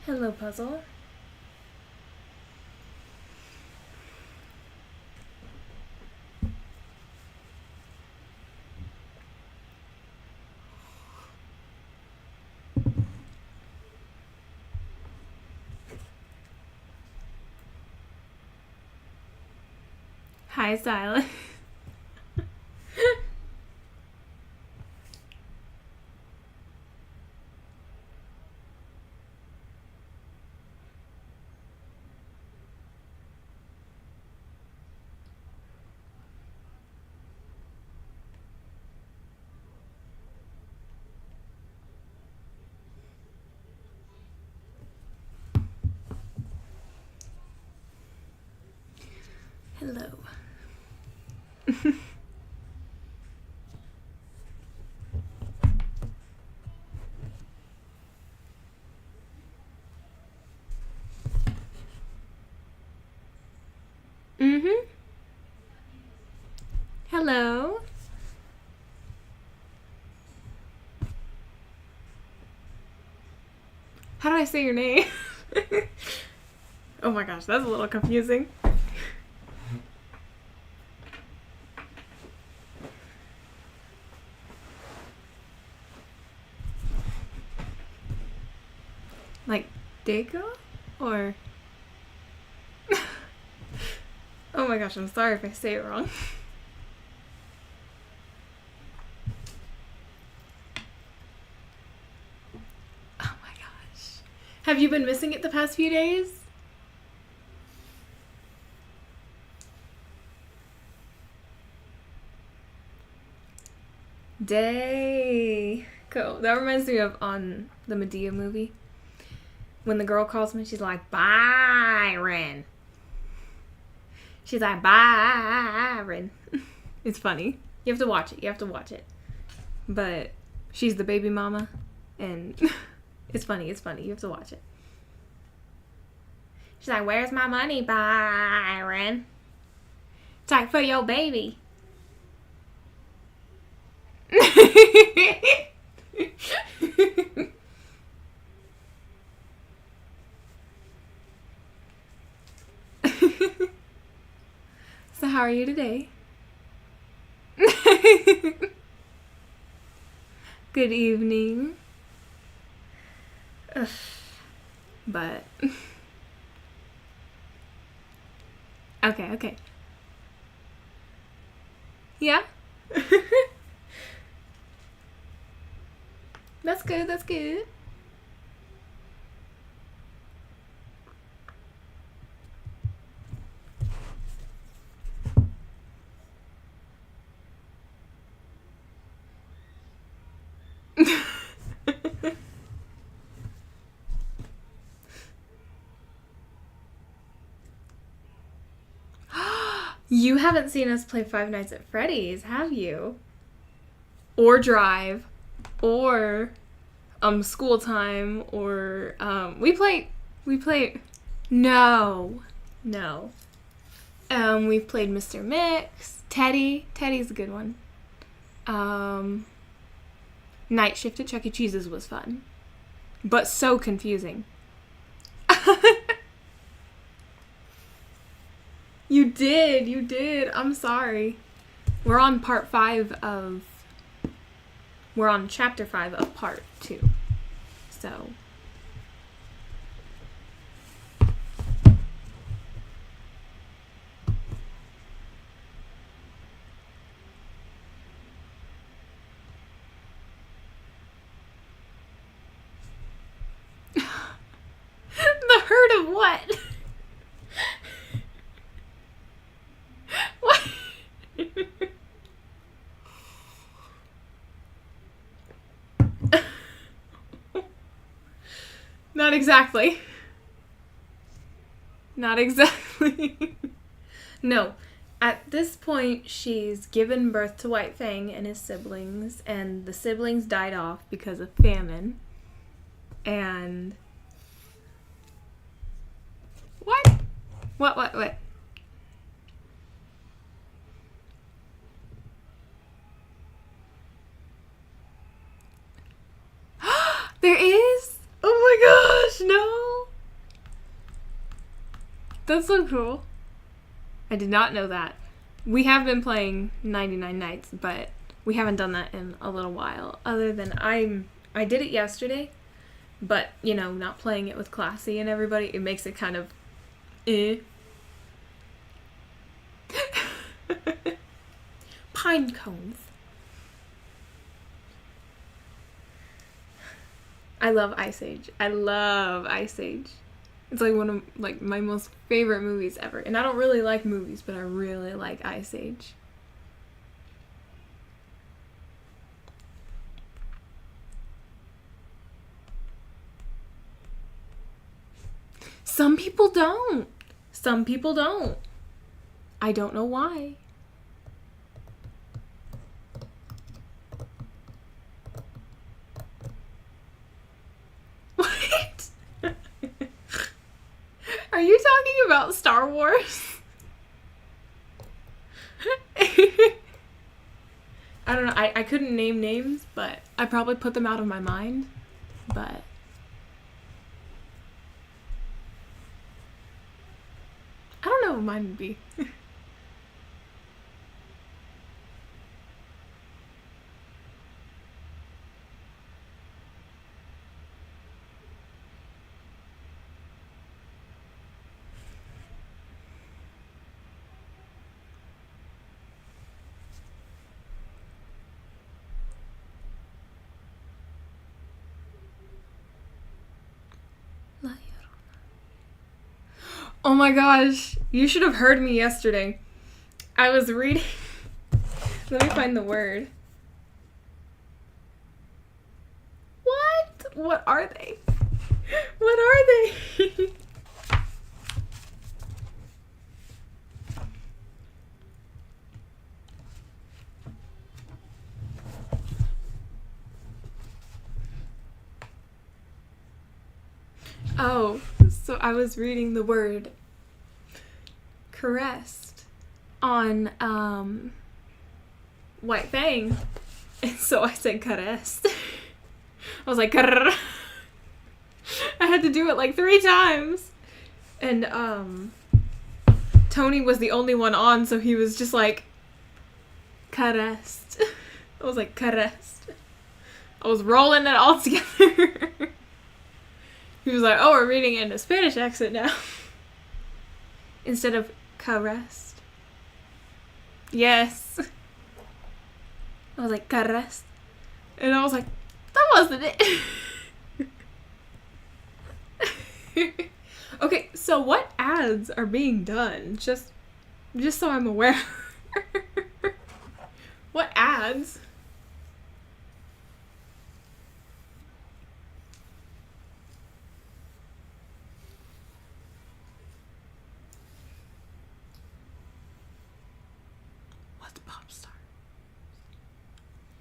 Hello, puzzle. Hi, Silas. Hello. Mm-hmm. Hello. How do I say your name? Oh my gosh, that's a little confusing. Like, Dago? Or... Oh my gosh, I'm sorry if I say it wrong. Oh my gosh. Have you been missing it the past few days? Day. Cool. That reminds me of on the Medea movie. When the girl calls me, she's like, Byron. She's like, Byron. It's funny. You have to watch it. You have to watch it. But she's the baby mama. And it's funny. It's funny. You have to watch it. She's like, where's my money, Byron? It's like, for your baby. So how are you today? Good evening. Ugh. But okay. Yeah. That's good. That's good. You haven't seen us play Five Nights at Freddy's, have you? Or Drive, or School Time, or we play. No. We've played Mr. Mix, Teddy's a good one. Night Shift at Chuck E. Cheese's was fun, but so confusing. You did. I'm sorry. We're on chapter 5 of part 2. So. The hurt of what? What? Not exactly. No. At this point, she's given birth to White Fang and his siblings, and the siblings died off because of famine. And... What? What? There is? Oh my gosh, no! That's so cool. I did not know that. We have been playing 99 Nights, but we haven't done that in a little while. Other than I did it yesterday, but, you know, not playing it with Classy and everybody, it makes it kind of Pine cones. I love Ice Age. I love Ice Age. It's like one of like my most favorite movies ever. And I don't really like movies, but I really like Ice Age. Some people don't. Some people don't. I don't know why. What? Are you talking about Star Wars? I don't know. I couldn't name names, but I probably put them out of my mind. But I don't know what mine would be. Oh my gosh, you should have heard me yesterday. I was reading. Let me find the word. What? What are they? What are they? Oh, so I was reading the word caressed on White Fang, and so I said caressed. I was like, Carr. I had to do it like 3 times, and Tony was the only one on, so he was just like caressed. I was like caressed. I was rolling it all together. He was like, oh, we're reading it in a Spanish accent now. Instead of caressed. Yes. I was like, caressed. And I was like, that wasn't it. Okay, so what ads are being done? Just so I'm aware. What ads?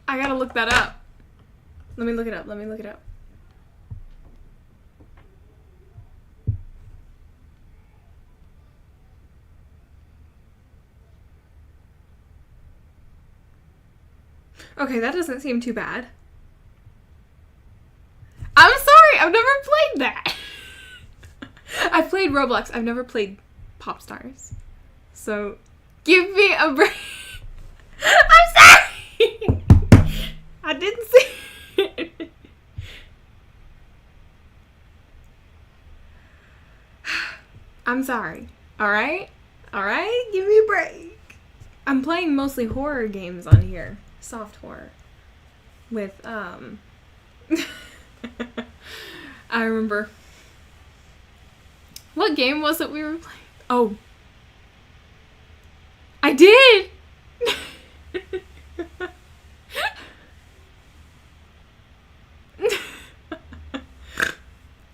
I gotta look that up. Let me look it up. Okay, that doesn't seem too bad. I'm sorry, I've never played that. I've played Roblox. I've never played Pop Stars. So, give me a break. I'm sorry. I didn't see it. I'm sorry. Alright? Alright? Give me a break. I'm playing mostly horror games on here. Soft horror. With, I remember. What game was it we were playing? Oh. I did!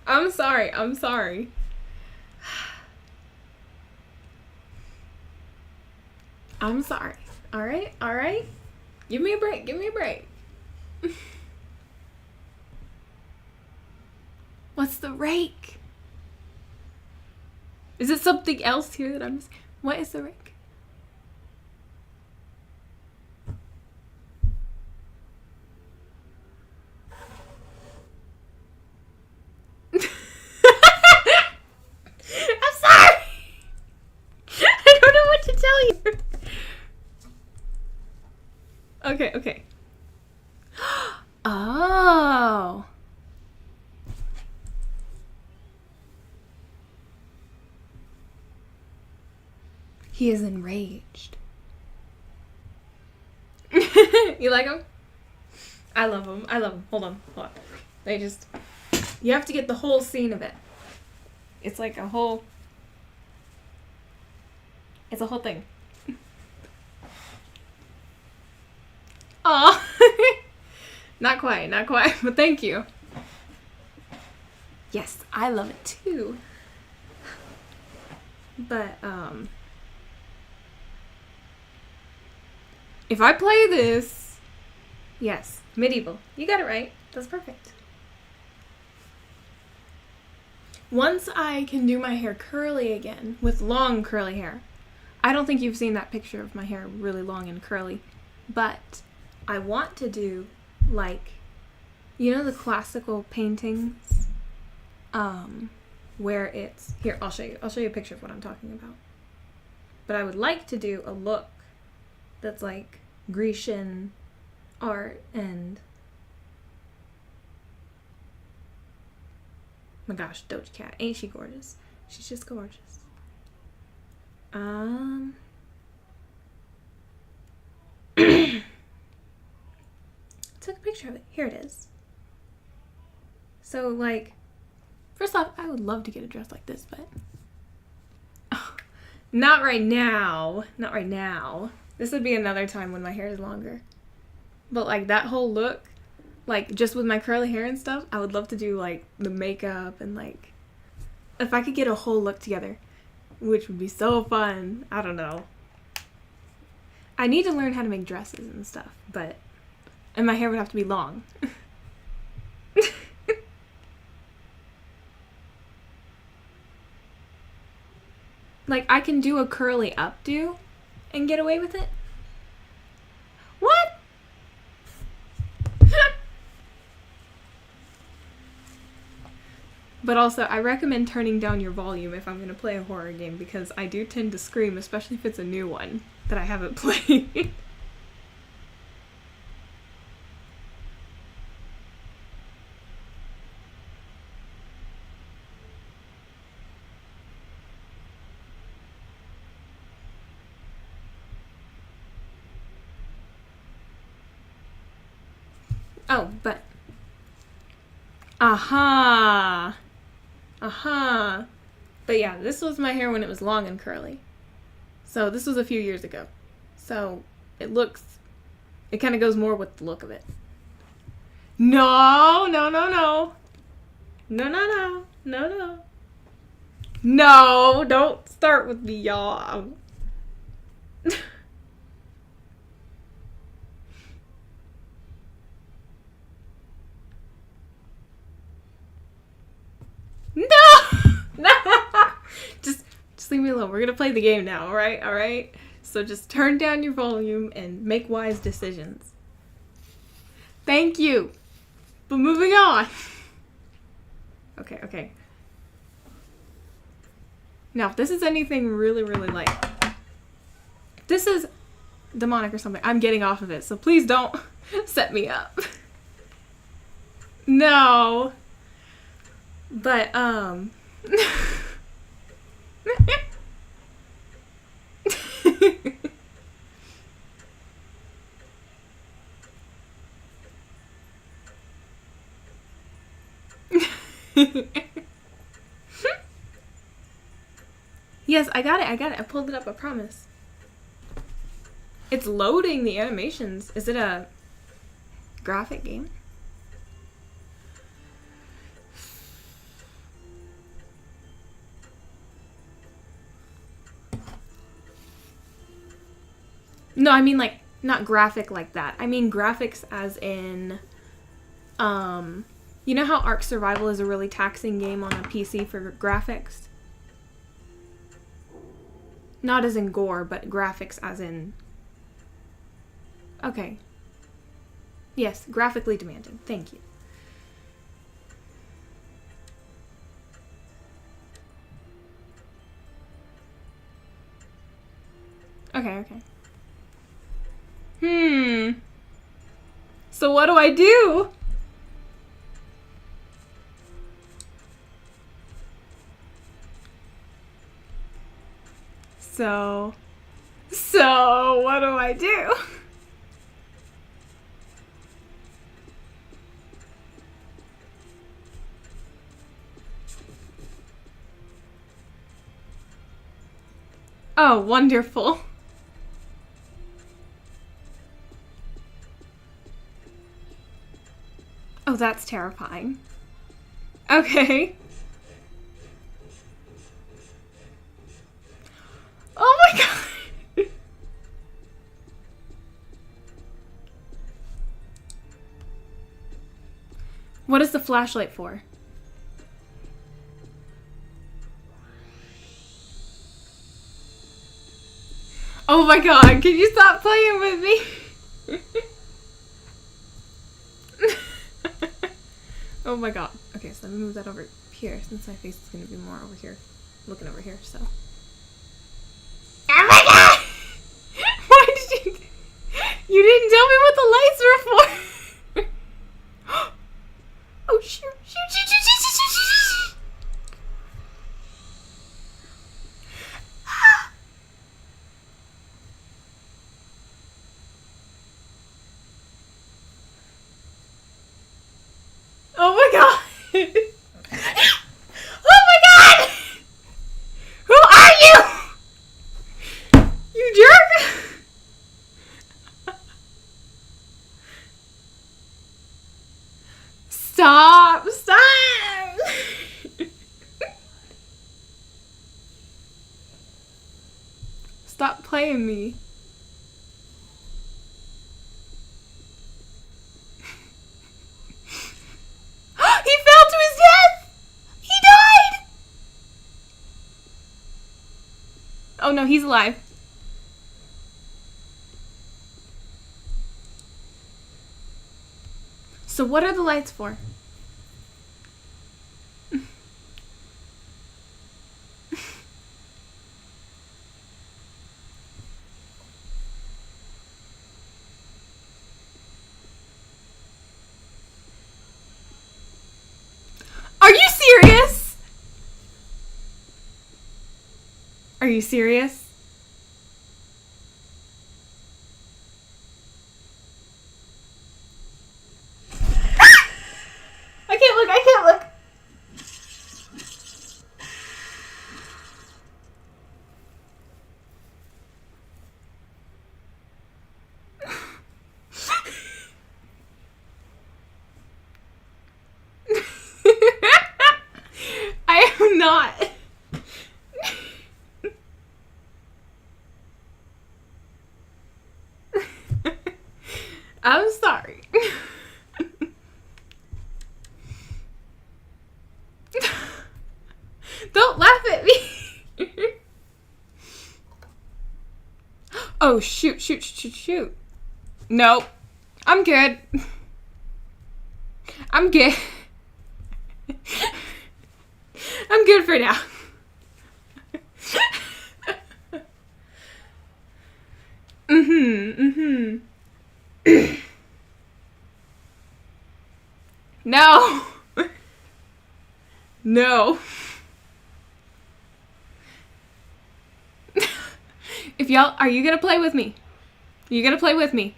I'm sorry. I'm sorry. Alright? Give me a break. What's the rake? Is it something else here that I'm missing? What is the rake? I'm sorry. Okay, okay. Oh. He is enraged. You like him? I love him. I love him. Hold on. Hold on. You have to get the whole scene of it. It's like a whole... It's a whole thing. Aw. Not quite, but thank you. Yes, I love it too. But, if I play this... Yes, medieval. You got it right. That's perfect. Once I can do my hair curly again, with long curly hair. I don't think you've seen that picture of my hair really long and curly, but I want to do, like, you know the classical paintings? Where it's... Here, I'll show you. I'll show you a picture of what I'm talking about. But I would like to do a look that's like Grecian art and... My gosh, Doja Cat. Ain't she gorgeous? She's just gorgeous. Took a picture of it. Here it is. So, like, first off, I would love to get a dress like this, but not right now. Not right now. This would be another time when my hair is longer. But, like, that whole look, like, just with my curly hair and stuff, I would love to do, like, the makeup and, like, if I could get a whole look together, which would be so fun. I don't know. I need to learn how to make dresses and stuff, but... And my hair would have to be long. Like, I can do a curly updo and get away with it? What? But also, I recommend turning down your volume if I'm going to play a horror game, because I do tend to scream, especially if it's a new one that I haven't played. Oh, but... Aha! Aha! But yeah, this was my hair when it was long and curly. So this was a few years ago. So it kind of goes more with the look of it. No, no, no, no. No, no, no. No, no. No, don't start with me, y'all. No! No! Just leave me alone. We're gonna play the game now, alright? Alright? So just turn down your volume and make wise decisions. Thank you! But moving on! Okay, okay. Now, if this is anything really, really like... If this is demonic or something, I'm getting off of it, so please don't set me up. No! But, Yes, I got it. I pulled it up, I promise. It's loading the animations. Is it a graphic game? No, I mean, like, not graphic like that. I mean graphics as in, you know how Ark Survival is a really taxing game on a PC for graphics? Not as in gore, but graphics as in... Okay. Yes, graphically demanding. Thank you. Okay, okay. So what do I do? So what do I do? Oh, wonderful. Oh, that's terrifying. Okay. Oh my god. What is the flashlight for? Oh my god, can you stop playing with me? Oh my god. Okay, so let me move that over here since my face is going to be more over here. Looking over here, so. Oh my god! Why did you... You didn't tell me what the lights were for! Oh, shoot, shoot, shoot, shoot, shoot, shoot, shoot, shoot. Oh my god! Oh my god! Who are you? You jerk! Stop! Stop! Stop playing me. He fell to his death! He died! Oh no, he's alive. So what are the lights for? Are you serious? Are you serious? I can't look, I can't look. I am not. I'm sorry. Don't laugh at me. Oh, shoot, shoot, shoot, shoot. Nope. I'm good. I'm good. I'm good for now. No. No. If y'all, are you gonna play with me? You gonna play with me?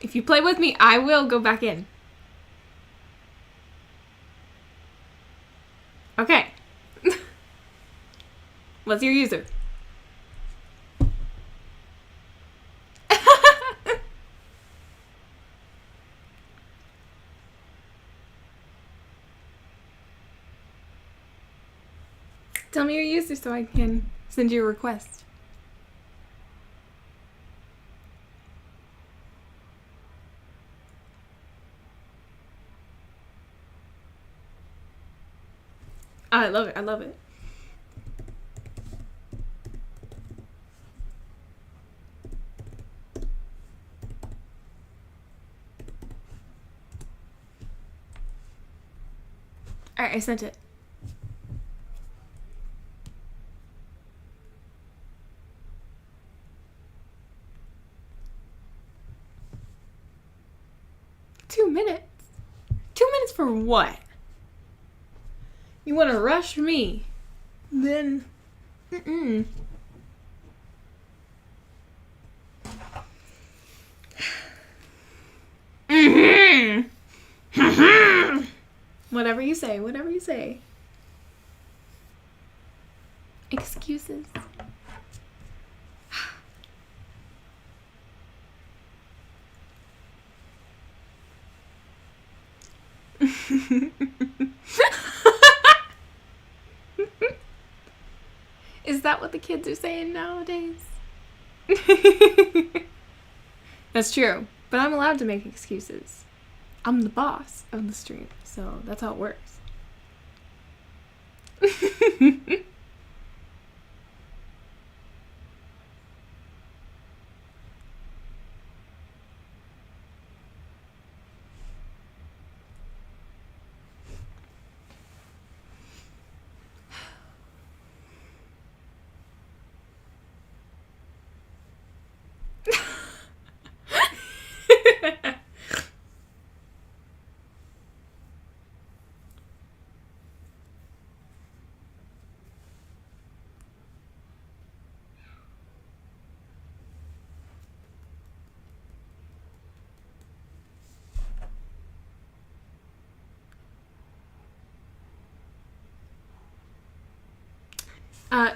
If you play with me, I will go back in. Okay. What's your user? Tell me your user so I can send you a request. I love it. I love it. Alright, I sent it. 2 minutes? 2 minutes for what? You want to rush me? Then, Whatever you say, whatever you say. Excuses. Is that what the kids are saying nowadays? That's true. But I'm allowed to make excuses. I'm the boss of the stream, so that's how it works.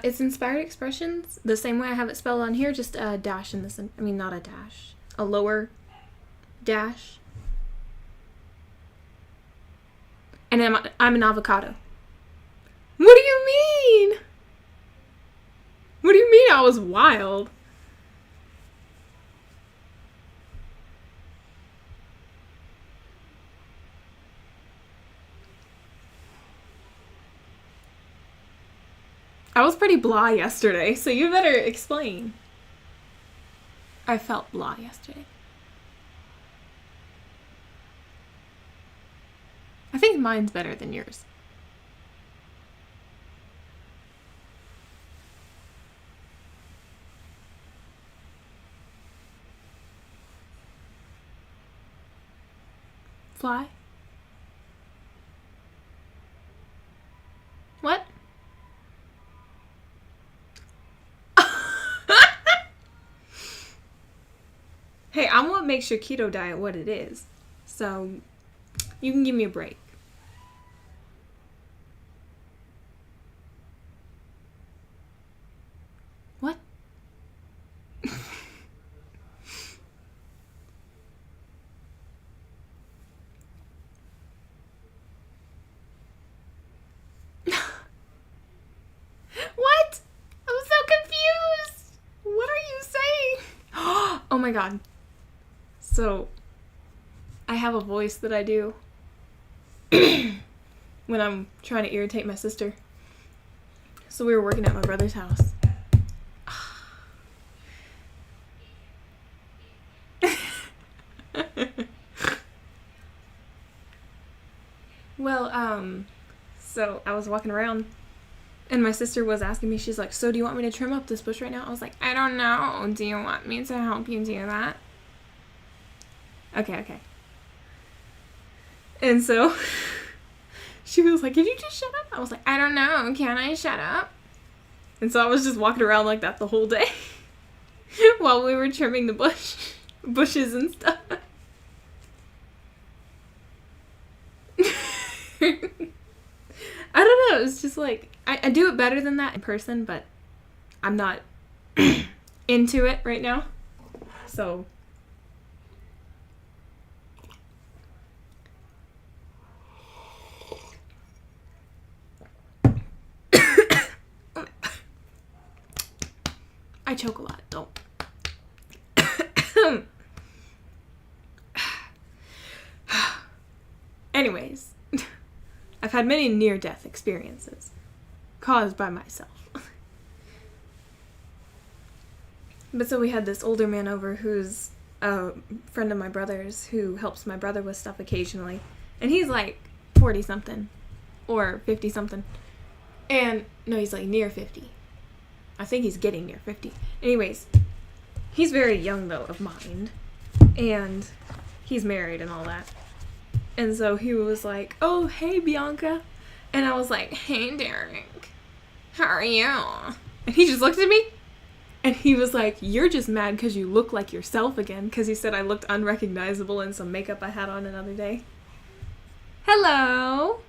It's inspired expressions, the same way I have it spelled on here, just a dash in this. I mean, not a dash, a lower dash. And then I'm an avocado. What do you mean? What do you mean I was wild? I was pretty blah yesterday, so you better explain. I felt blah yesterday. I think mine's better than yours. Fly? What? Hey, I'm what makes your keto diet what it is. So, you can give me a break. What? What? I'm so confused. What are you saying? Oh my god. So, I have a voice that I do when I'm trying to irritate my sister. So we were working at my brother's house. Well, so I was walking around and my sister was asking me, she's like, so do you want me to trim up this bush right now? I was like, I don't know. Do you want me to help you do that? Okay. And so she was like, can you just shut up? I was like, I don't know. Can I shut up? And so I was just walking around like that the whole day while we were trimming the bushes and stuff. I don't know. It's just like, I do it better than that in person, but I'm not into it right now. So I choke a lot, don't. Anyways, I've had many near-death experiences caused by myself. But so we had this older man over who's a friend of my brother's who helps my brother with stuff occasionally. And he's like 40-something or 50-something. And no, he's like near 50. I think he's getting near 50. Anyways, he's very young though of mind. And he's married and all that. And so he was like, oh, hey, Bianca. And I was like, hey, Derek. How are you? And he just looked at me. And he was like, you're just mad because you look like yourself again. Because he said I looked unrecognizable in some makeup I had on another day. Hello.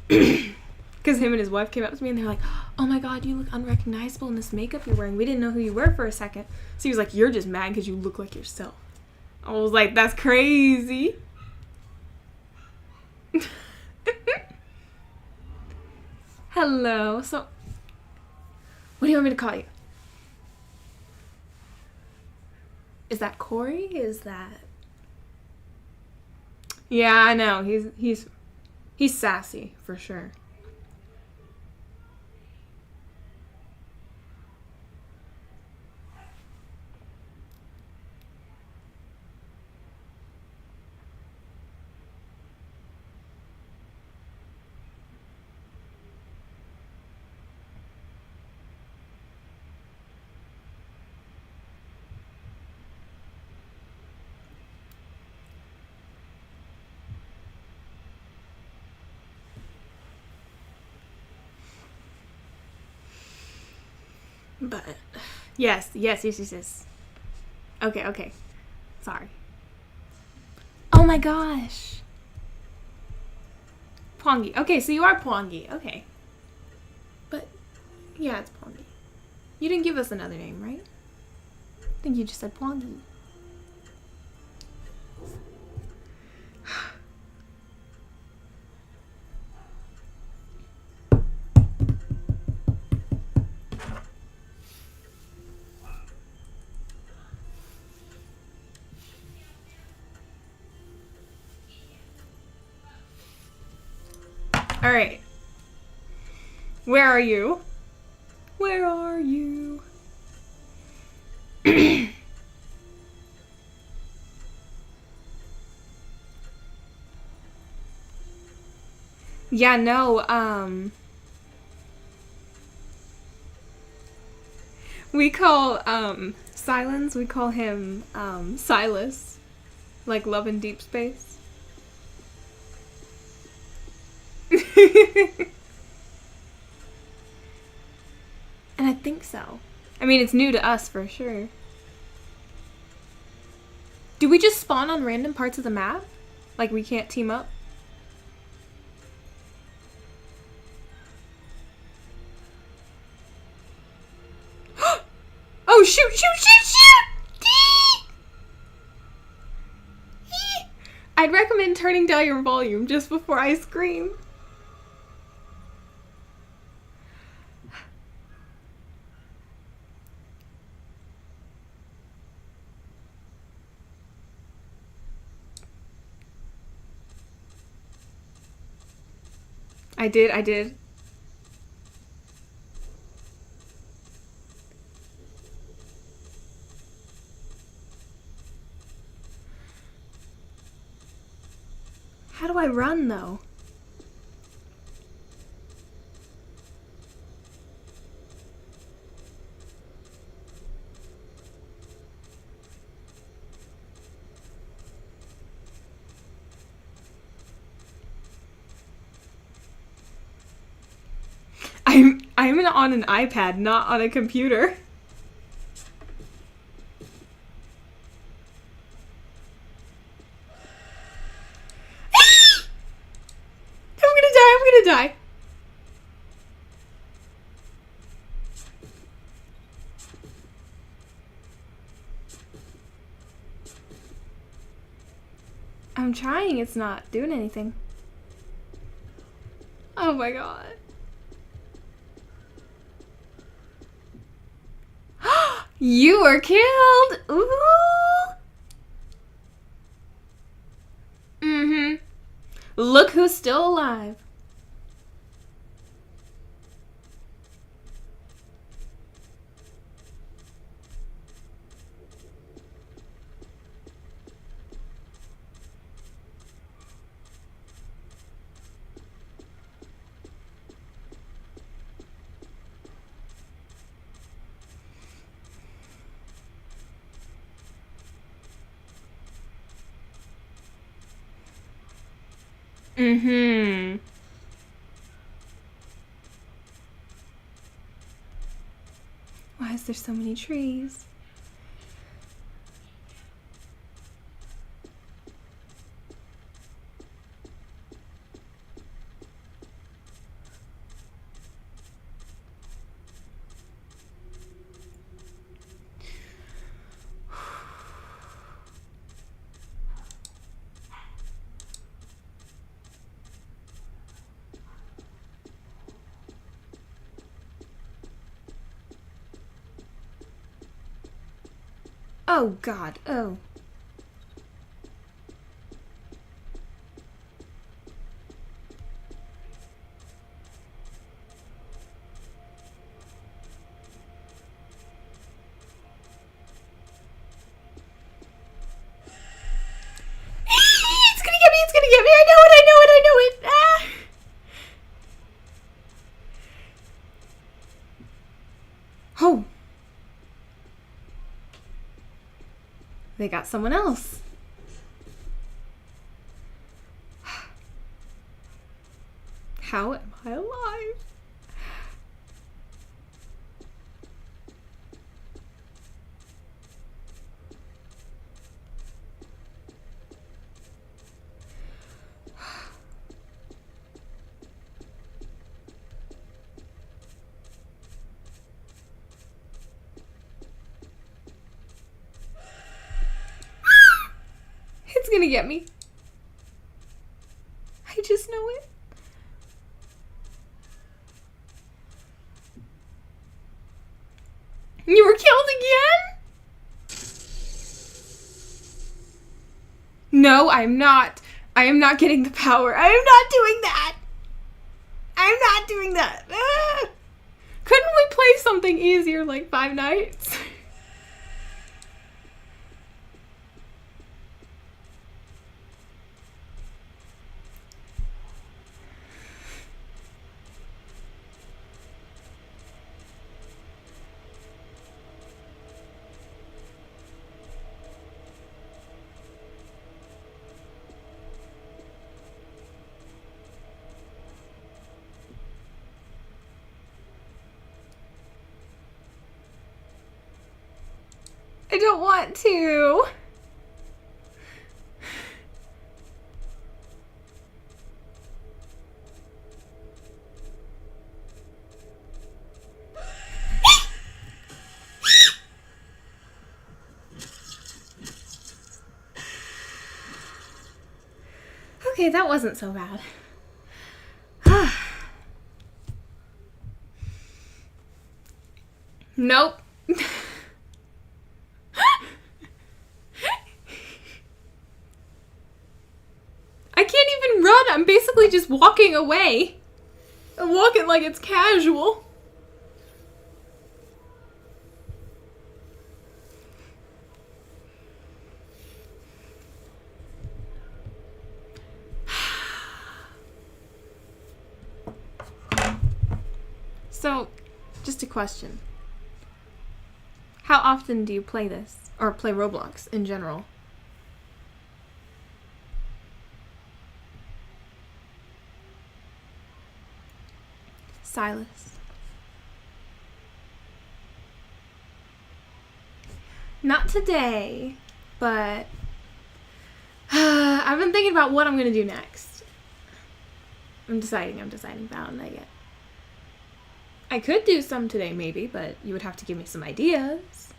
Because him and his wife came up to me and they were like, oh my god, you look unrecognizable in this makeup you're wearing. We didn't know who you were for a second. So he was like, you're just mad because you look like yourself. I was like, that's crazy. Hello. So, what do you want me to call you? Is that Corey? Is that... Yeah, I know. He's sassy, for sure. But, yes. Okay. Sorry. Oh my gosh. Pongi. Okay, so you are Pongi. Okay. But, yeah, it's Pongi. You didn't give us another name, right? I think you just said Pongi. Alright. Where are you? Where are you? Yeah, no, we call, Silence, we call him, Silas. Like Love in Deep Space. And I think so. I mean, it's new to us for sure. Do we just spawn on random parts of the map? Like we can't team up? Oh, shoot! I'd recommend turning down your volume just before I scream. I did. How do I run, though? I'm on an iPad, not on a computer. I'm gonna die. I'm trying, it's not doing anything. Oh my god. You were killed! Ooh! Mm-hmm. Look who's still alive. Mm-hmm. Why is there so many trees? Oh, God. Oh. It's gonna get me! It's gonna get me! I know it! I know it! I know it! Ah! Oh. They got someone else. How am I alive? It's gonna get me. I just know it. You were killed again? No, I'm not. I am not getting the power. I am not doing that. I'm not doing that. Ah! Couldn't we play something easier like Five Nights? I don't want to. Okay, that wasn't so bad. Nope. I can't even run. I'm basically just walking away. I'm walking like it's casual. So, just a question. How often do you play this? Or play Roblox in general? Silas. Not today, but I've been thinking about what I'm gonna do next. I'm deciding, but I don't know yet. I could do some today maybe, but you would have to give me some ideas.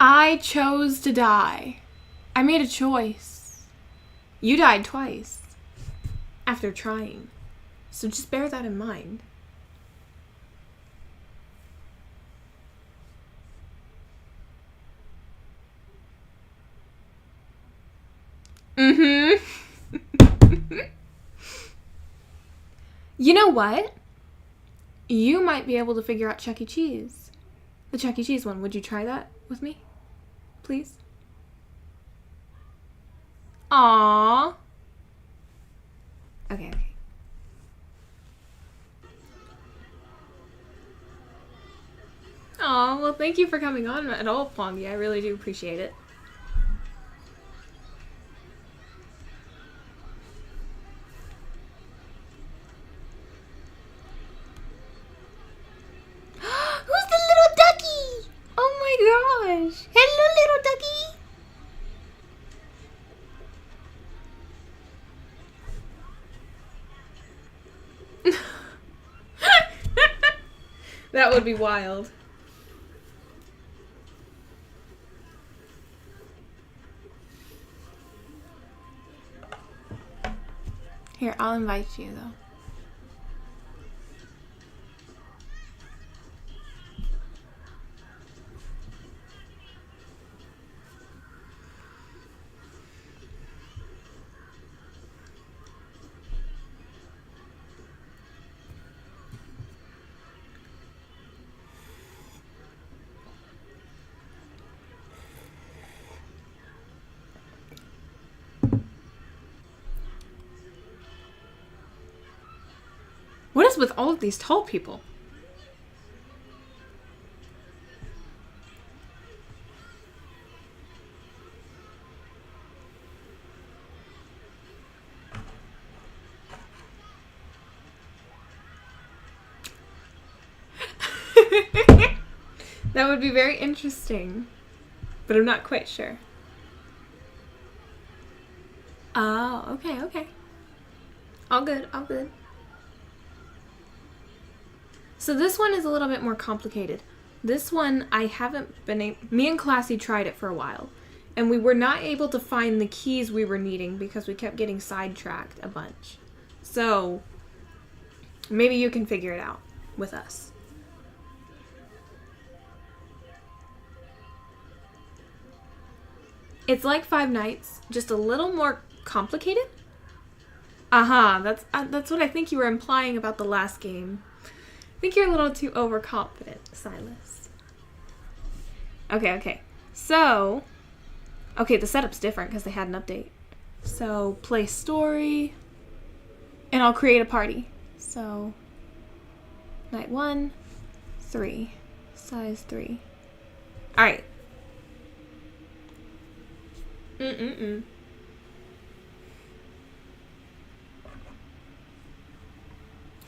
I chose to die. I made a choice. You died twice. After trying. So just bear that in mind. Mm-hmm. You know what? You might be able to figure out Chuck E. Cheese. The Chuck E. Cheese one. Would you try that with me? Please? Aww. Okay. Oh, well, thank you for coming on at all, Pongy. I really do appreciate it. Who's the little ducky? Oh my gosh. Hello, little ducky. That would be wild. Here, I'll invite you, though. What is with all of these tall people? That would be very interesting, but I'm not quite sure. Oh, okay, okay. All good, all good. So this one is a little bit more complicated. This one, I haven't been able... Me and Classy tried it for a while, and we were not able to find the keys we were needing because we kept getting sidetracked a bunch. So, maybe you can figure it out with us. It's like Five Nights, just a little more complicated. That's what I think you were implying about the last game. I think you're a little too overconfident, Silas. Okay. So, okay, the setup's different because they had an update. So, play story, and I'll create a party. So, night 1, 3, size 3. All right.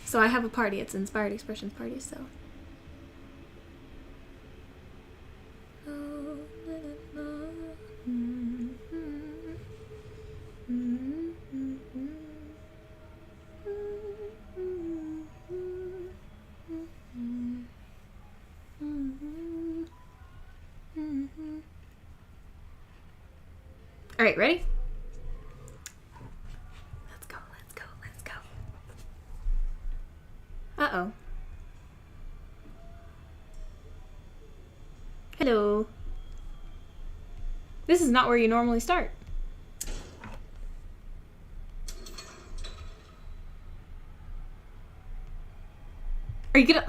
So I have a party. It's Inspired Expressions party, so. All right, ready? Let's go. Uh-oh. Hello. This is not where you normally start. Are you gonna...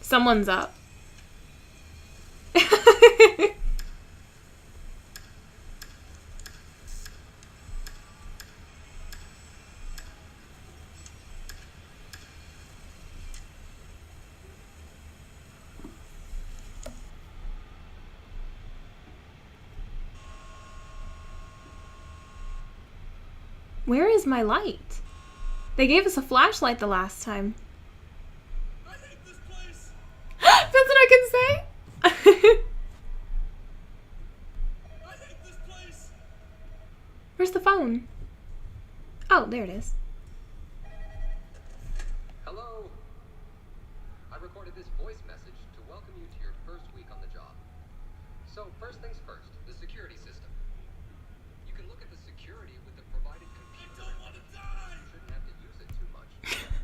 Someone's up. Where is my light? They gave us a flashlight the last time. I hate this place. That's what I can say? I hate this place. Where's the phone? Oh, there it is. Hello. I recorded this voice message to welcome you to your first week on the job. So first things first, the security system. You can look at the security with the provided computer. I don't want to die. You shouldn't have to use it too much,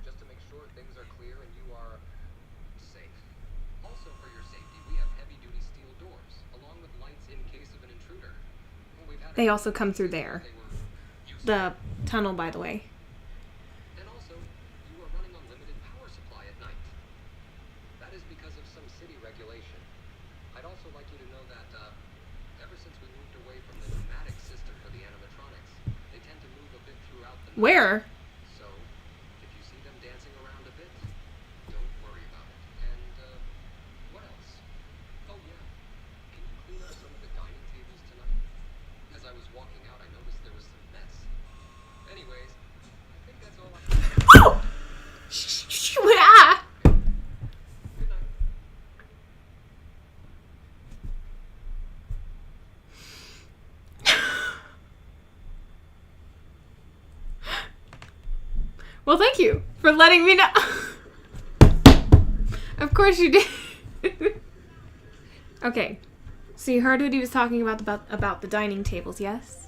just to make sure things are clear and you are safe. Also for your safety, we have heavy-duty steel doors, along with lights in case of an intruder. They also come through there. The tunnel, by the way. And also, you are running on limited power supply at night. That is because of some city regulation. I'd also like you to know that, ever since we moved away from the pneumatic system for the animatronics, Where? So, if you see them dancing around a bit, don't worry about it. And, what else? Oh, yeah. Can you clean up some of the dining tables tonight? As I was walking out, I noticed there was some mess. Anyways, I think that's all I have. Ah! Good night. Well, thank you for letting me know. Of course you did. Okay, so you heard what he was talking about the dining tables, yes?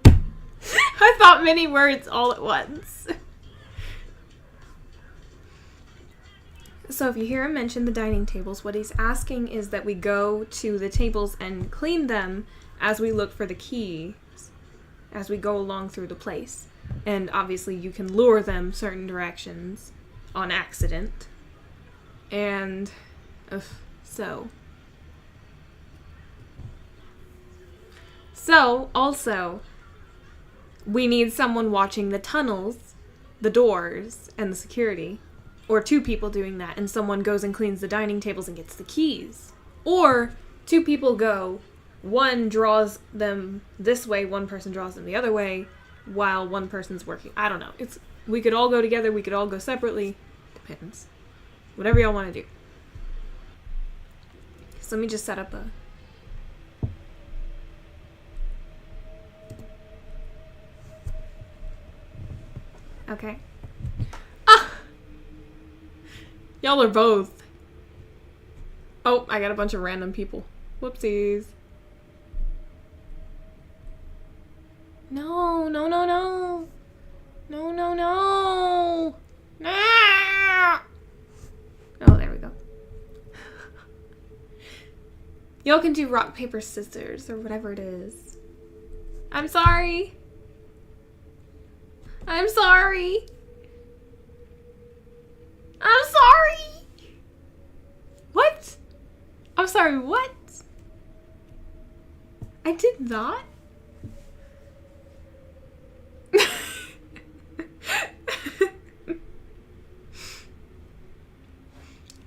I thought many words all at once. So if you hear him mention the dining tables, what he's asking is that we go to the tables and clean them as we look for the keys, as we go along through the place. And obviously you can lure them certain directions on accident. And so also we need someone watching the tunnels, the doors, and the security. Or 2 people doing that, and someone goes and cleans the dining tables and gets the keys. Or 2 people go, one draws them this way, one person draws them the other way, while one person's working. I don't know. We could all go together, we could all go separately. Depends. Whatever y'all want to do. So let me just set up a... Okay. Ah! Y'all are both. Oh, I got a bunch of random people. Whoopsies. No, no, no, no. No, no, no. No. Oh, there we go. Y'all can do rock, paper, scissors, or whatever it is. I'm sorry. I'm sorry. I'm sorry. What? I'm sorry, what? I did not?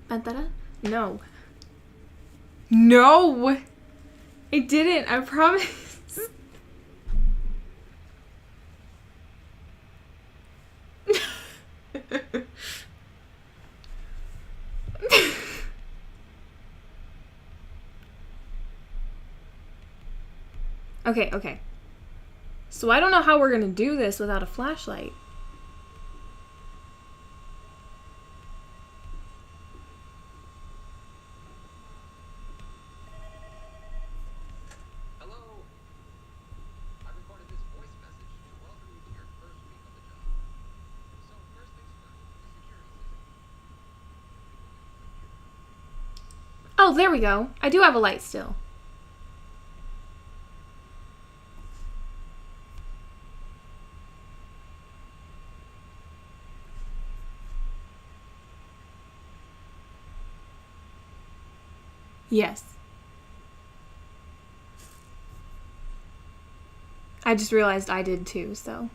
Pantara? No. No! I didn't, I promise. Okay. So I don't know how we're gonna do this without a flashlight. Hello. I recorded this voice message to welcome you to your first week on the job. So, first things first, the security system. Oh, there we go. I do have a light still. Yes. I just realized I did too, so.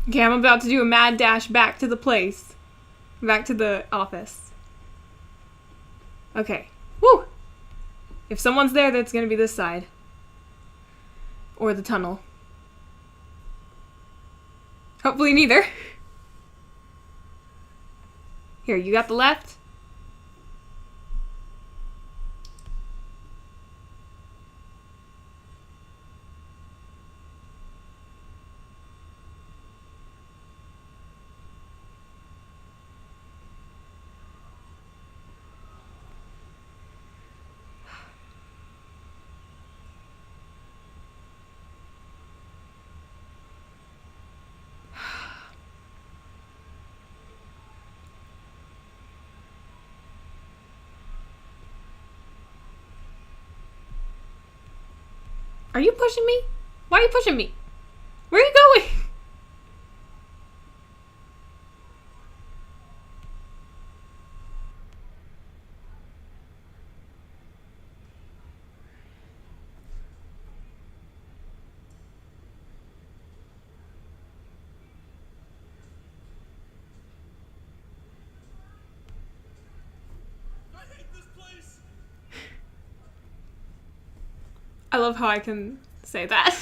Okay, I'm about to do a mad dash back to the place. Back to the office. Okay. Woo! If someone's there, that's gonna be this side. Or the tunnel. Hopefully neither. Here, you got the left? Are you pushing me? Why are you pushing me? Where are you going? I hate this place. I love how I can say that.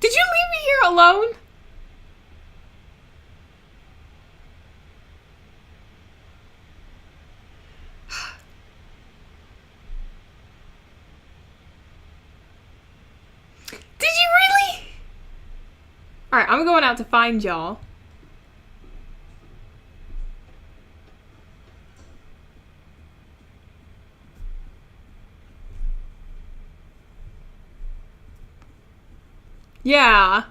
Did you leave me here alone? Did you really? Alright, I'm going out to find y'all. Yeah.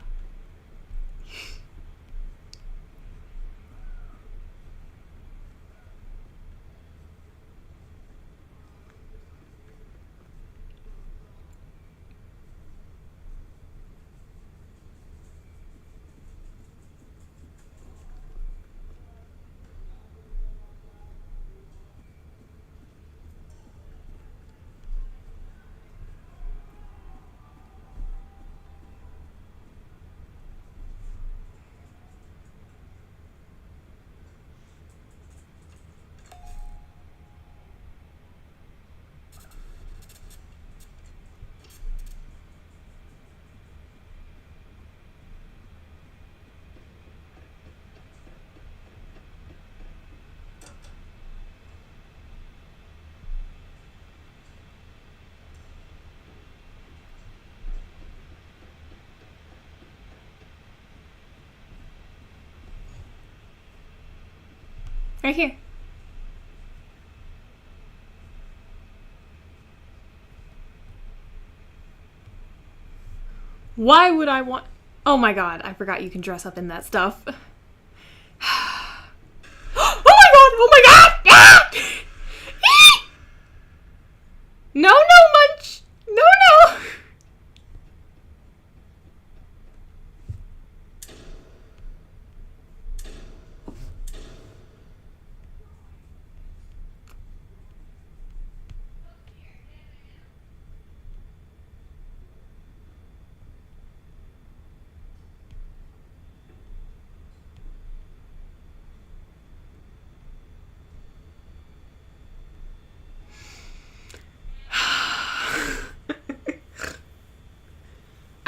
Right here. Why would I want... Oh my god, I forgot you can dress up in that stuff. Oh my god! Oh my god! Ah! No, no, Munch! No, no!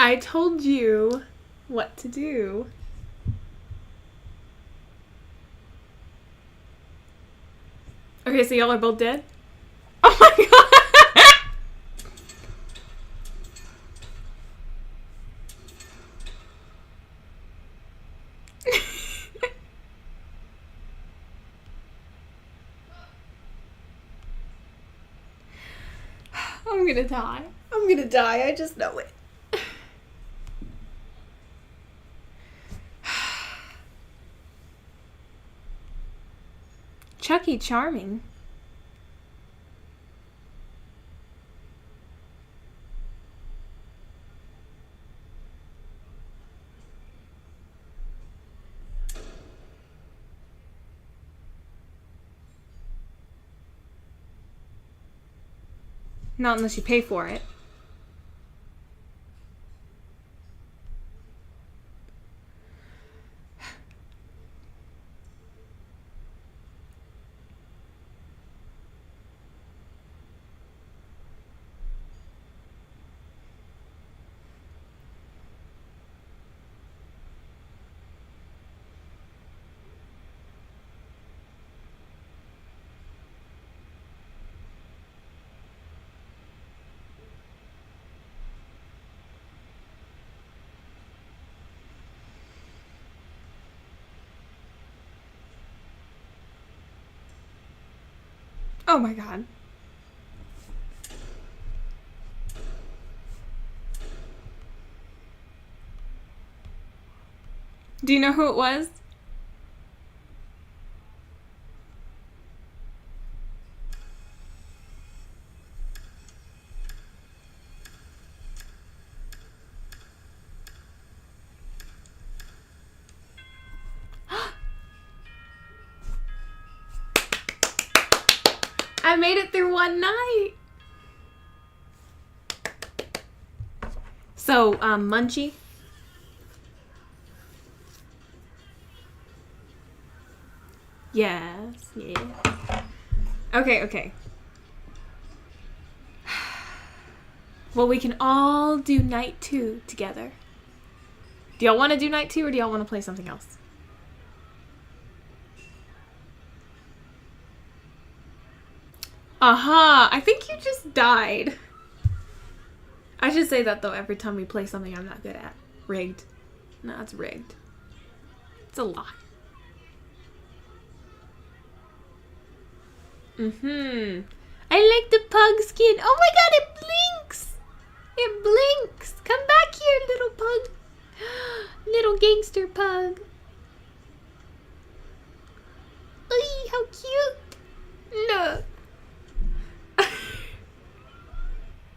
I told you what to do. Okay, so y'all are both dead? Oh my god! I'm gonna die. I'm gonna die, I just know it. Chucky Charming. Not unless you pay for it. Oh my god. Do you know who it was? I made it through one night. So, Munchie. Yes, yes. Okay, okay. Well, we can all do night 2 together. Do y'all want to do night 2 or do y'all want to play something else? I think you just died. I should say that though every time we play something I'm not good at. Rigged. No, it's rigged. It's a lie. I like the pug skin. Oh my god, it blinks! It blinks! Come back here, little pug. Little gangster pug. Oy, how cute. Look.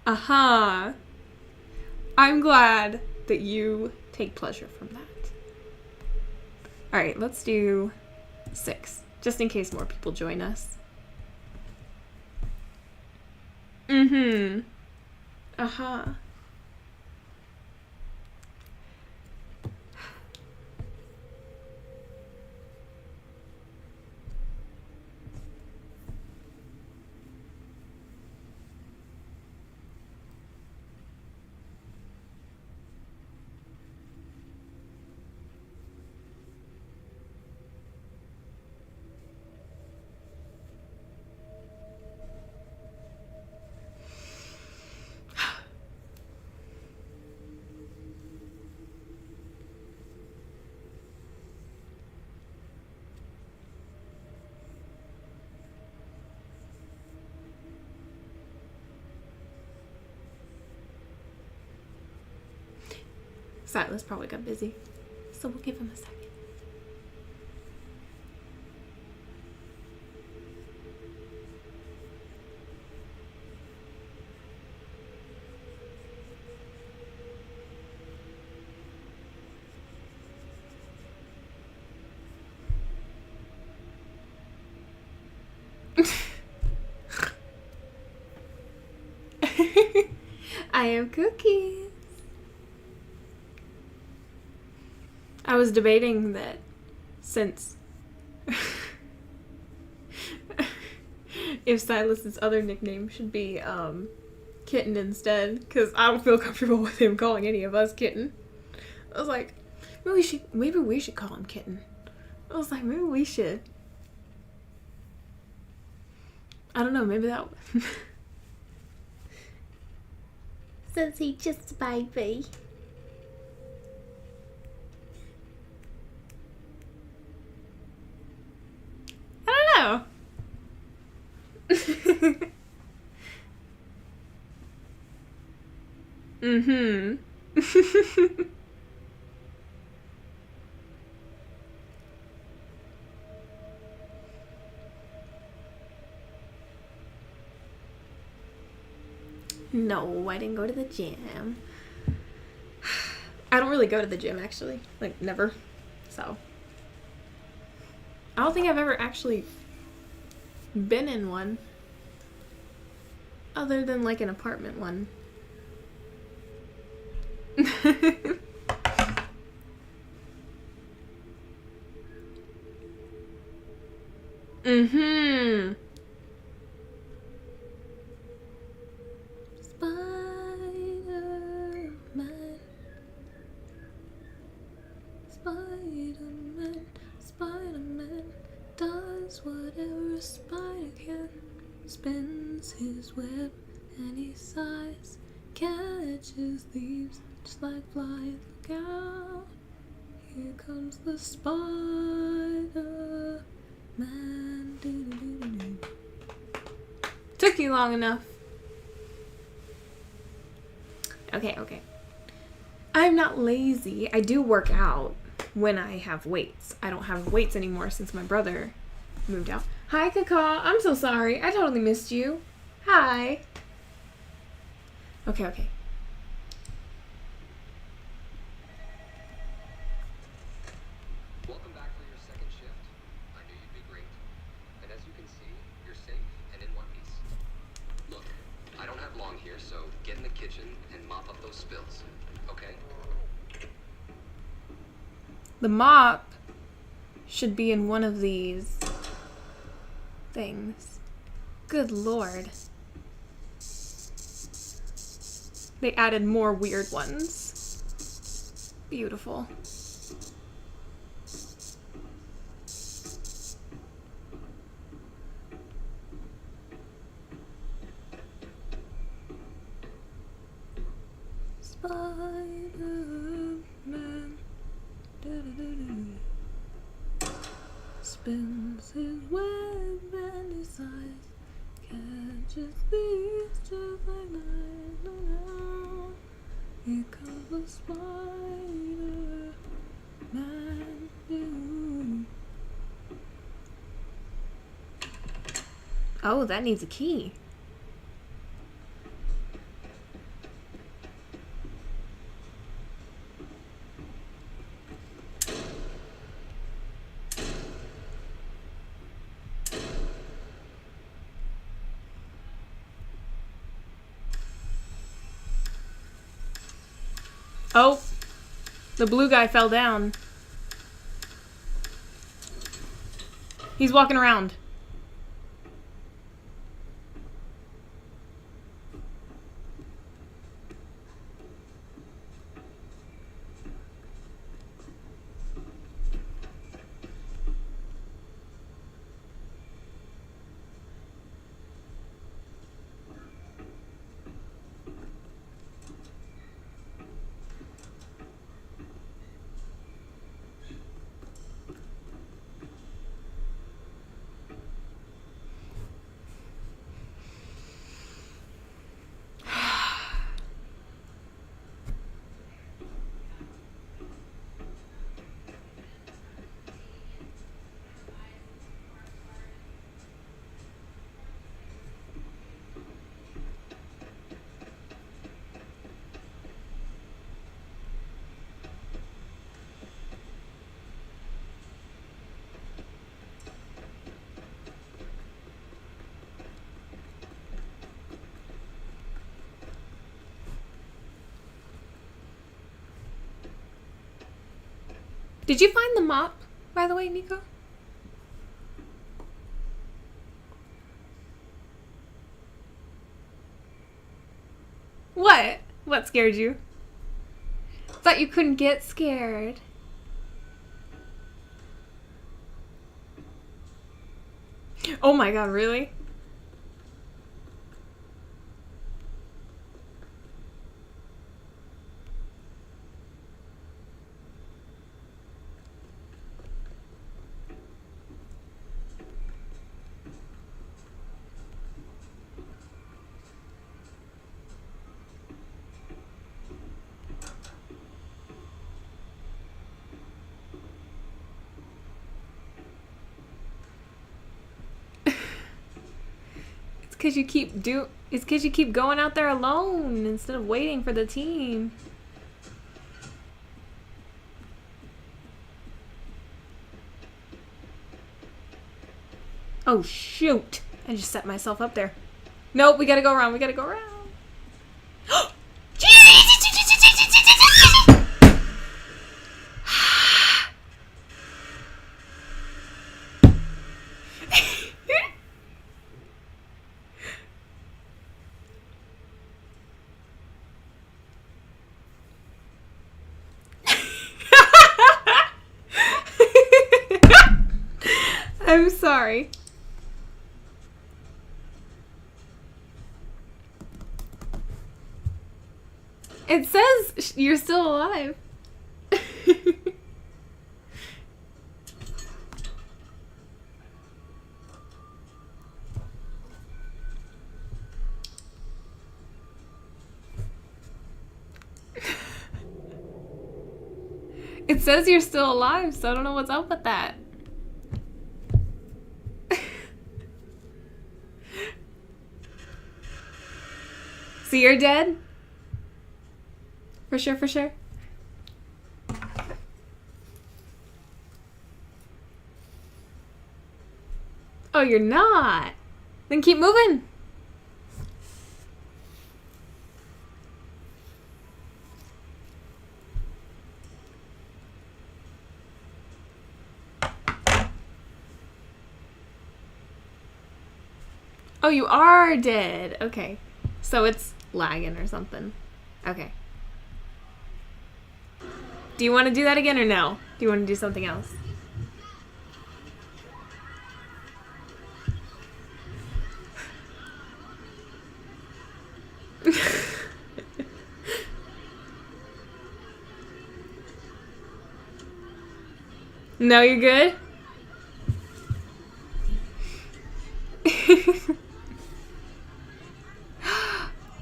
Aha. I'm glad that you take pleasure from that. Alright, let's do 6. Just in case more people join us. Aha. Silas probably got busy, so we'll give him a second. I have cookies. I was debating that since if Silas's other nickname should be Kitten instead, because I don't feel comfortable with him calling any of us Kitten. I was like, maybe we should call him Kitten. I was like, maybe we should. I don't know, maybe that since he's just a baby. I don't know. No, I didn't go to the gym. I don't really go to the gym, actually. Like, never. So. I don't think I've ever actually been in one. Other than, like, an apartment one. Spider-Man. Spider-Man. Spider-Man does whatever a spider can. Spins his web and he sighs. Catches thieves just like flies. Look out. Here comes the Spider-Man. took you long enough. Okay, okay. I'm not lazy. I do work out when I have weights. I don't have weights anymore since my brother moved out. Hi, Kaka. I'm so sorry. I totally missed you. Hi. Okay, okay. Welcome back for your second shift. I knew you'd be great. And as you can see, you're safe and in one piece. Look, I don't have long here, so get in the kitchen and mop up those spills, okay? The mop should be in one of these things. Good lord. They added more weird ones. Beautiful. Spider-Man spins his web and his eyes catches thieves just like night. Here comes the Spider-Man. Oh, that needs a key. Oh, the blue guy fell down. He's walking around. Did you find the mop, by the way, Nico? What? What scared you? Thought you couldn't get scared. Oh my god, really? It's because you keep going out there alone instead of waiting for the team. Oh shoot! I just set myself up there. Nope, we gotta go around. We gotta go around. I'm sorry. It says you're still alive. It says you're still alive, so I don't know what's up with that. So you're dead? For sure, for sure. Oh, you're not. Then keep moving. Oh, you are dead. Okay. So it's lagging or something. Okay. Do you want to do that again or no? Do you want to do something else? No, you're good?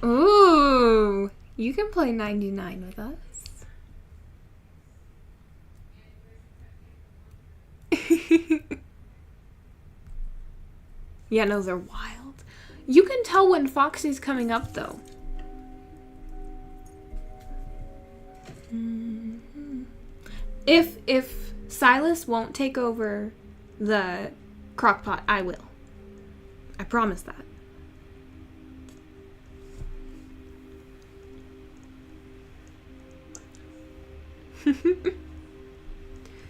Ooh, you can play 99 with us. Yeah, no, they're wild. You can tell when Foxy's coming up, though. If Silas won't take over the crockpot, I will. I promise that.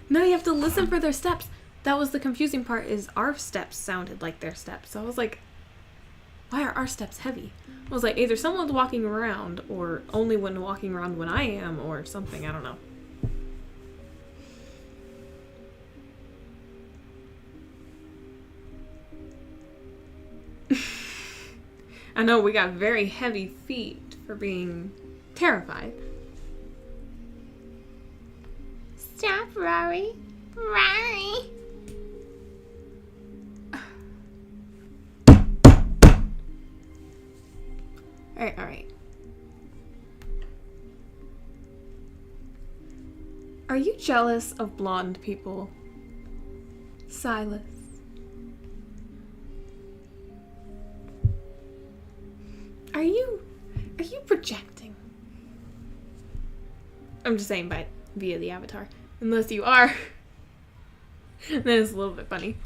No, you have to listen for their steps. That was the confusing part, is our steps sounded like their steps. So I was like, why are our steps heavy? I was like, either someone's walking around, or only when walking around when I am, or something. I don't know. I know we got very heavy feet for being terrified. Stop, Rory. Rory. Alright, alright. Are you jealous of blonde people? Silas. Are you projecting? I'm just saying via the avatar. Unless you are. Then it's a little bit funny.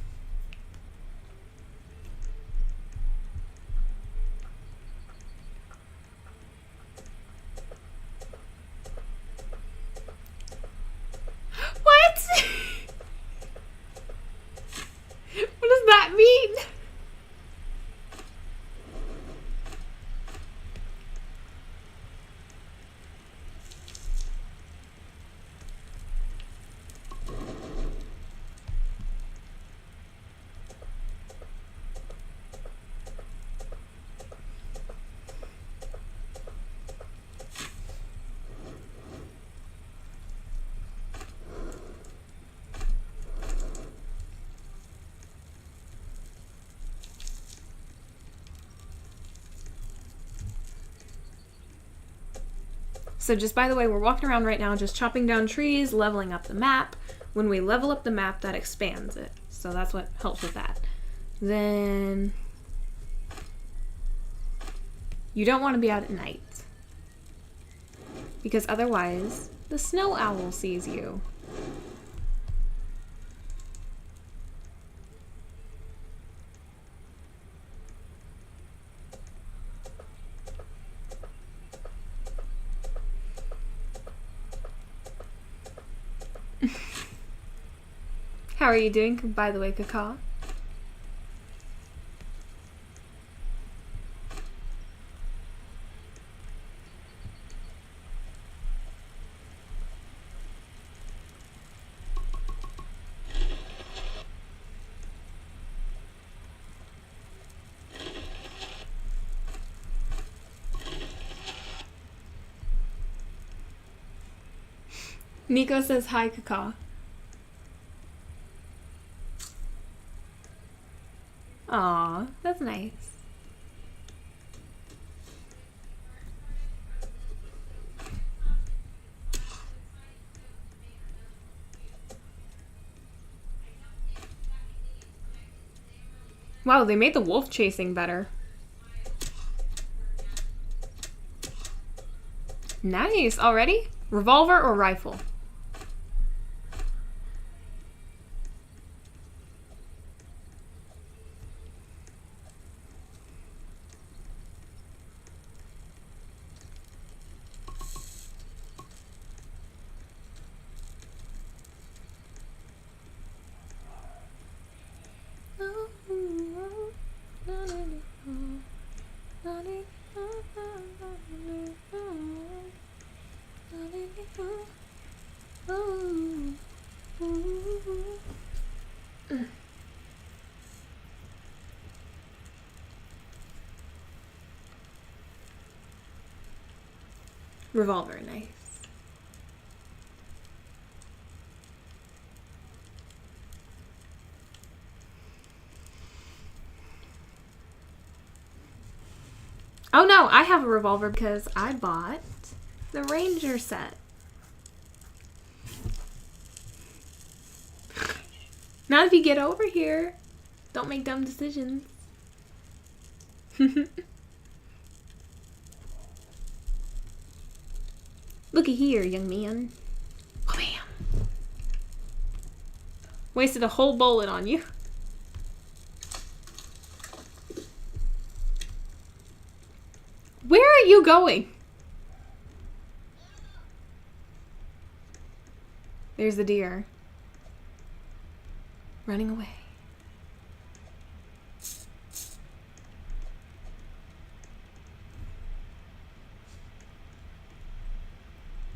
What? What does that mean? So just by the way, we're walking around right now just chopping down trees, leveling up the map. When we level up the map, that expands it. So that's what helps with that. Then you don't want to be out at night, because otherwise the snow owl sees you. How are you doing, by the way, Kaka? Nico says hi, Kaka. Aw, that's nice. Wow, they made the wolf chasing better. Nice. Already? Revolver or rifle? Revolver, nice. Oh no, I have a revolver because I bought the Ranger set. Not if you get over here. Don't make dumb decisions. Looky here, young man. Oh, bam. Wasted a whole bullet on you. Where are you going? There's the deer. Running away.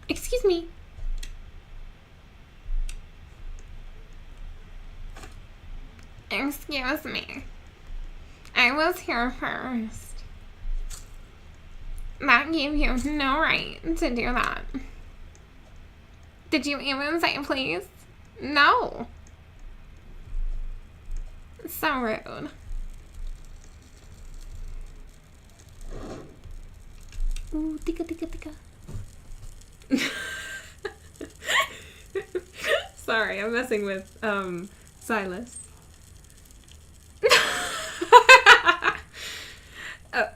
Excuse me. Excuse me. I was here first. That gave you no right to do that. Did you even say please? No. So rude. Ooh, tika tika tika. Sorry, I'm messing with Silas. Oh.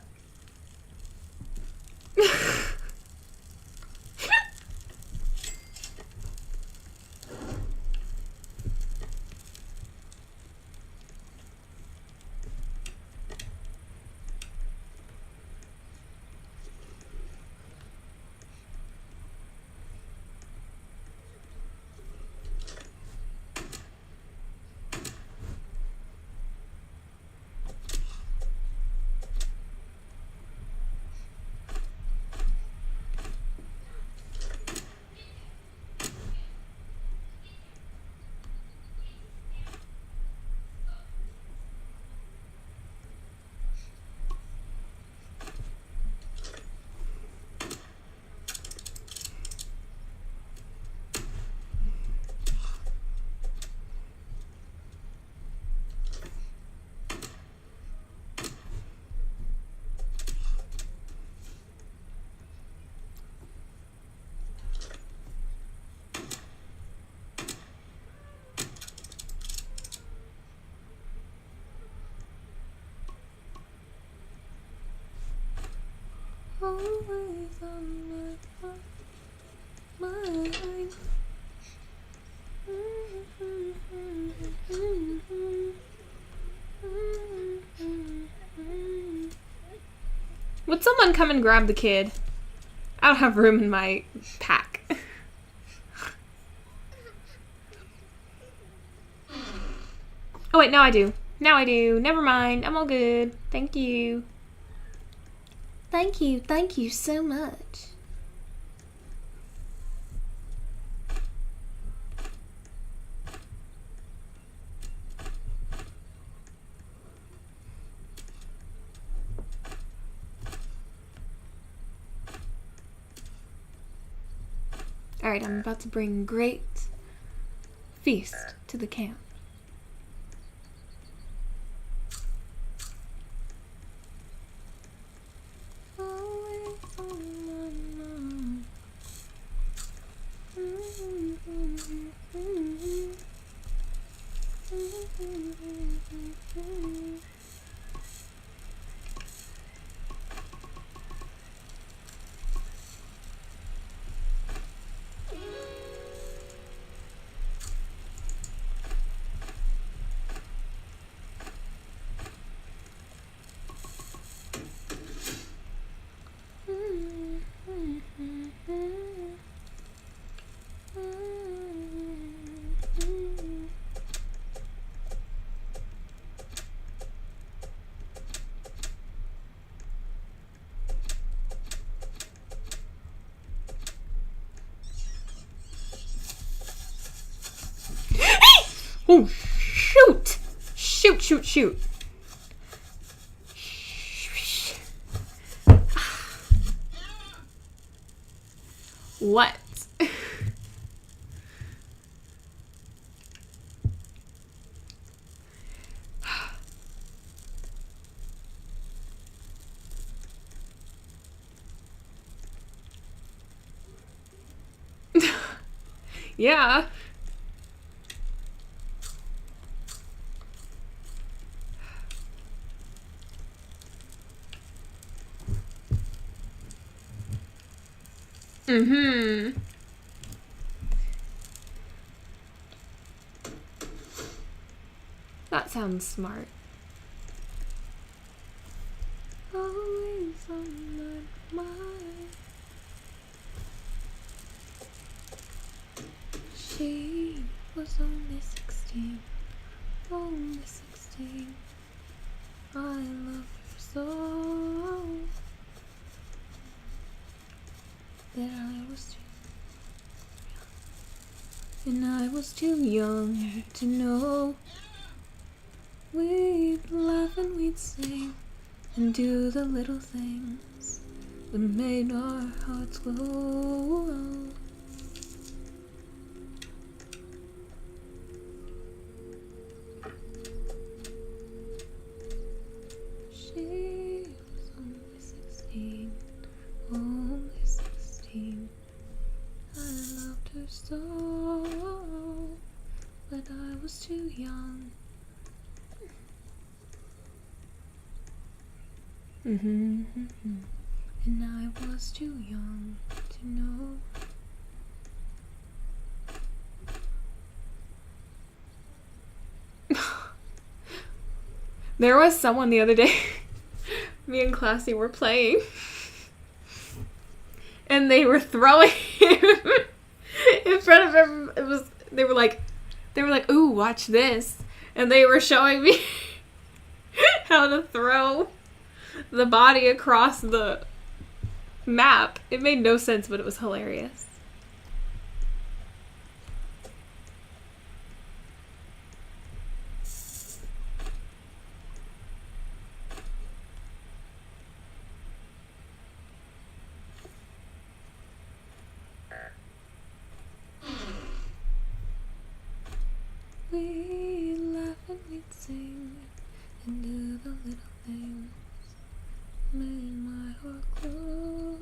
Always on my mind. Would someone come and grab the kid? I don't have room in my pack. Oh wait, now I do. Now I do. Never mind. I'm all good. Thank you. Thank you so much. Alright, I'm about to bring great feast to the camp. Oh, shoot! Shoot, shoot, shoot. What? Yeah. Mm-hmm. That sounds smart. Always on my mind. She was only 16. Only 16. I love her so. That I was too young. And I was too young to know. We'd laugh and we'd sing and do the little things that made our hearts glow. She was only 16, only 16. I loved her so, but I was too young. And I was too young to know. There was someone the other day, me and Classy were playing, and they were throwing him in front of everyone. They were like, ooh, watch this. And they were showing me how to throw the body across the map. It made no sense, but it was hilarious. We'd laugh and we'd sing and do the little things made my heart glow.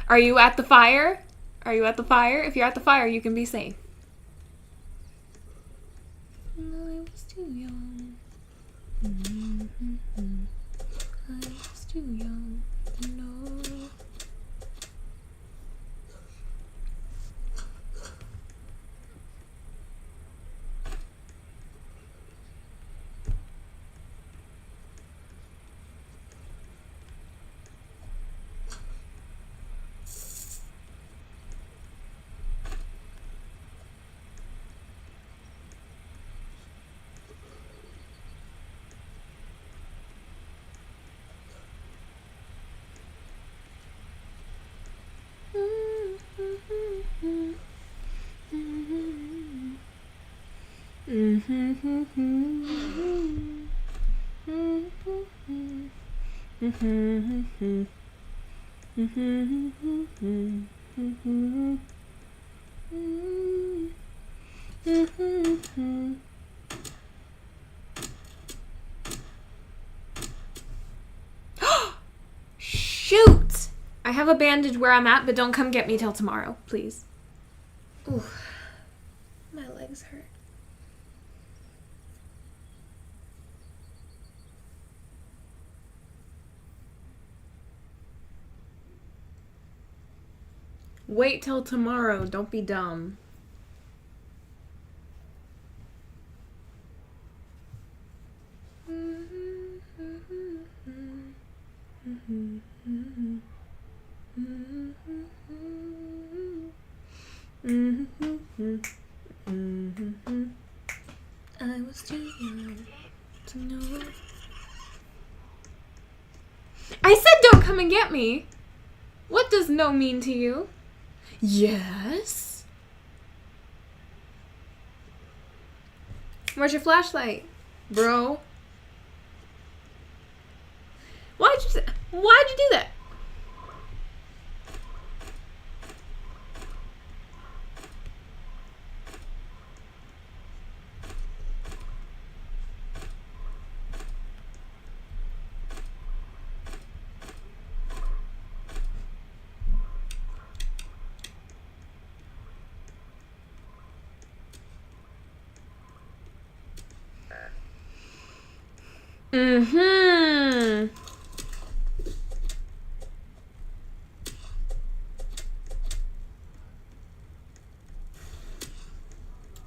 Are you at the fire? Are you at the fire? If you're at the fire, you can be safe. I was too young. I was too young to know. Shoot! I have a bandage where I'm at, but don't come get me till tomorrow, please. Ooh, my legs hurt. Wait till tomorrow. Don't be dumb. I was too young to know. I said don't come and get me. What does no mean to you? Yes. Where's your flashlight, bro? Why'd you do that?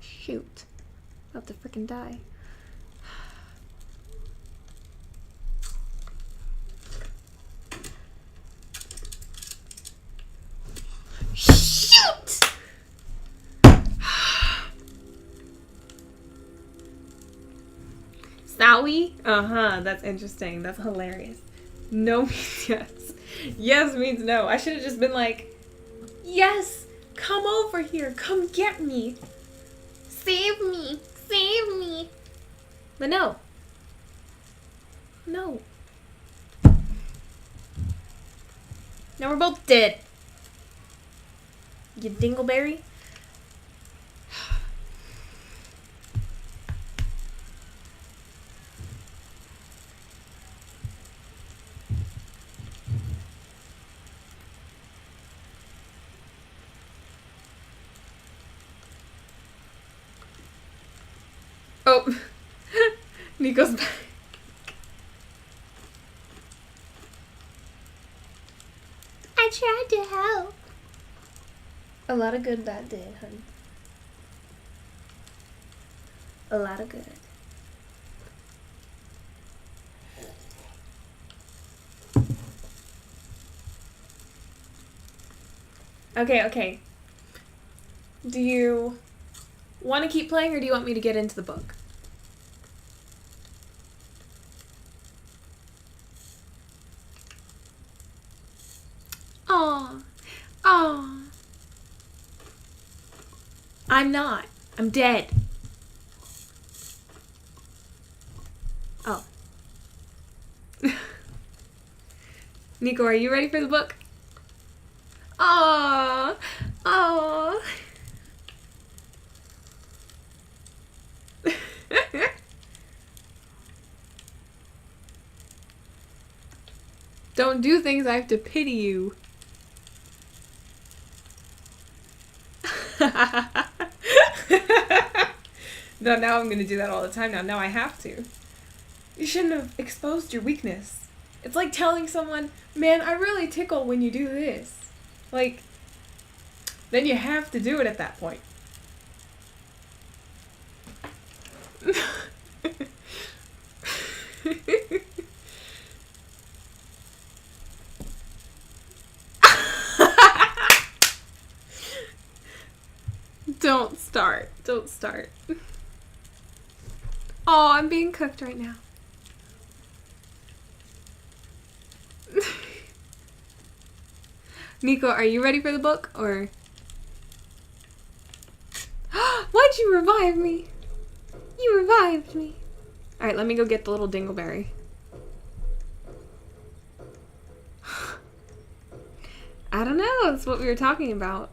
Shoot. About to freaking die. Shoot! Sowie? That's interesting. That's hilarious. No means yes. Yes means no. I should have just been like, yes, come over here. Come get me. Save me. Save me. But no. No. Now we're both dead. You dingleberry. Oh, Nico's back. I tried to help. A lot of good that did, honey. A lot of good. Okay. Do you want to keep playing or do you want me to get into the book? Aw. I'm not. I'm dead. Oh. Nico, are you ready for the book? Aw. Don't do things I have to pity you. No, now I'm gonna do that all the time now. Now I have to. You shouldn't have exposed your weakness. It's like telling someone, man, I really tickle when you do this. Like, then you have to do it at that point. Don't start. Oh, I'm being cooked right now. Nico, are you ready for the book, or? Why'd you revive me? You revived me. Alright, let me go get the little dingleberry. I don't know, that's what we were talking about.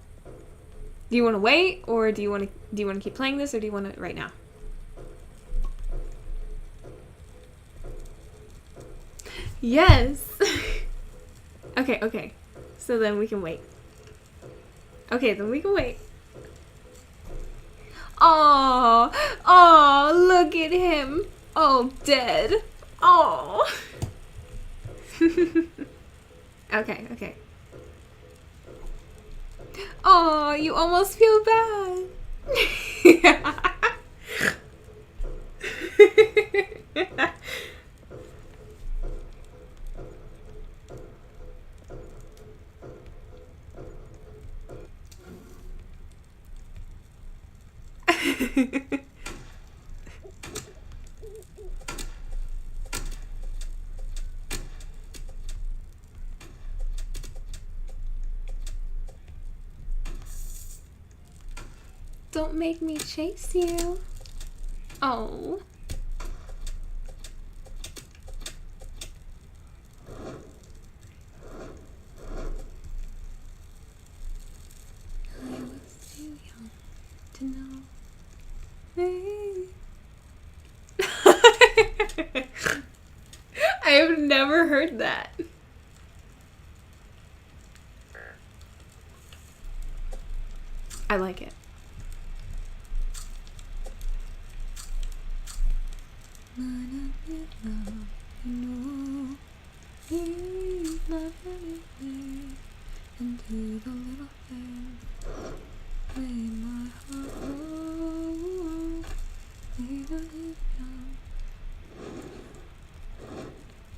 Do you want to wait, or do you want to keep playing this, or do you want to right now? Yes. Okay. So then we can wait. Okay, then we can wait. Oh, look at him. Oh, dead. Oh. Okay. Oh, you almost feel bad. Don't make me chase you. Oh. I was too young to know. I've never heard that. I like it. Into the little thing made my heart grow.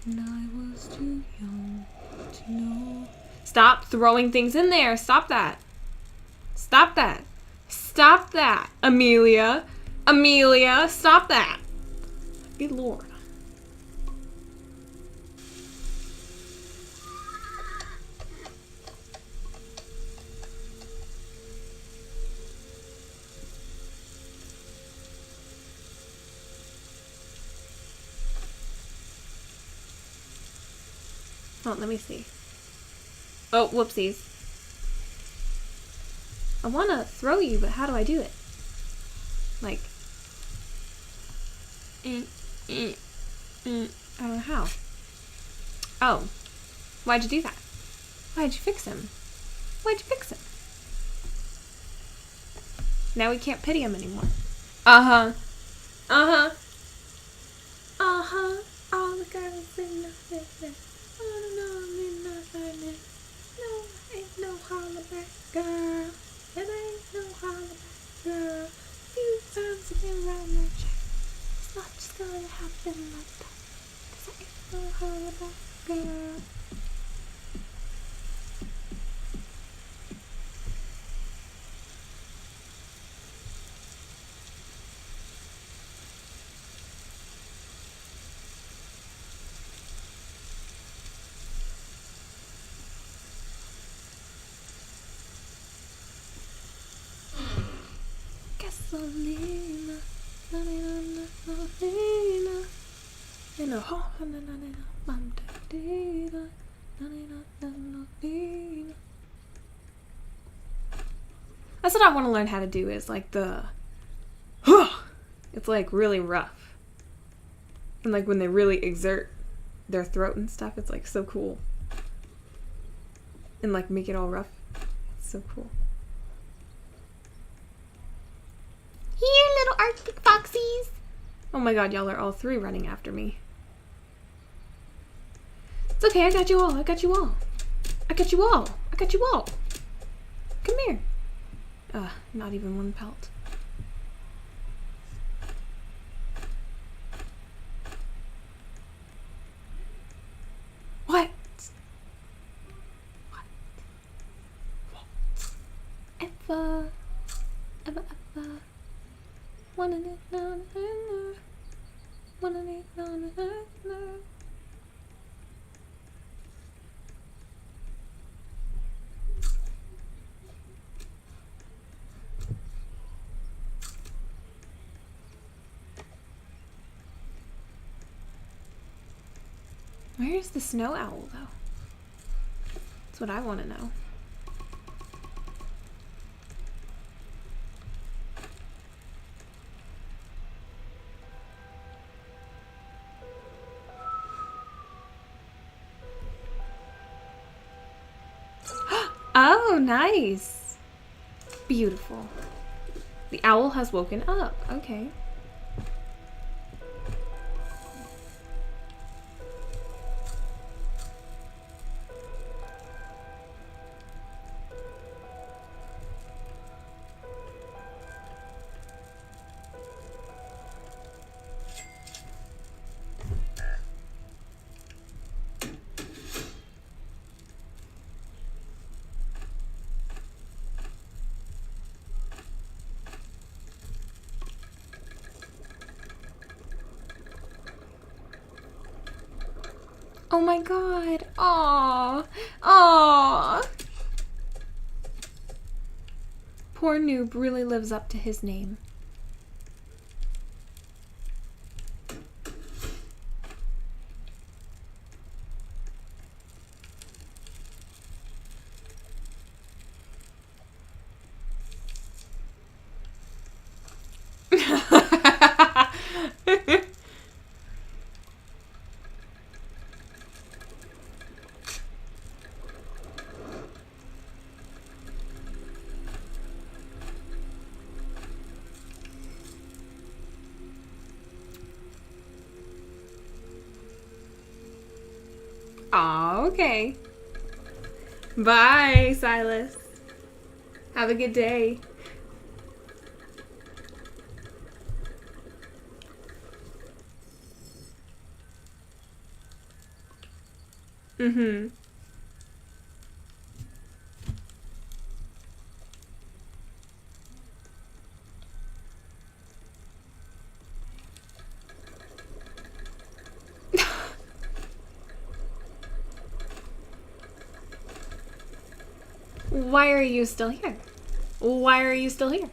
And I was too young to know. Stop throwing things in there. Stop that. Stop that. Stop that. Amelia. Amelia, stop that. Good Lord. Oh, let me see. Oh, whoopsies. I want to throw you, but how do I do it? Like, I don't know how. Oh, why'd you do that? Why'd you fix him? Why'd you fix him? Now we can't pity him anymore. Uh-huh. Uh-huh. Uh-huh. All the girls in the business. Oh, no, nothing. No, ain't no hollaback girl. It ain't no hollaback girl. Few times again round my check. It's not just gonna happen like that. 'Cause I ain't no hollaback girl. Gasolina, na-na-na-na-na-na, in a hole, na-na-na-na-na-na-na, na-na-na-na-na-na. That's what I want to learn how to do, is like the it's like really rough. And like when they really exert their throat and stuff, it's like so cool. And like make it all rough. It's so cool. Here, little Arctic foxies! Oh my god, y'all are all three running after me. It's okay, I got you all. I got you all. I got you all. I got you all. Come here. Not even one pelt. What? What? Ever. Wanna need no. Where's the snow owl, though? That's what I want to know. Oh, nice. Beautiful. The owl has woken up. Okay. Oh my god. Aww. Aww. Poor Noob really lives up to his name. Aw, okay. Bye, Silas. Have a good day. Mm-hmm. Why are you still here? Why are you still here?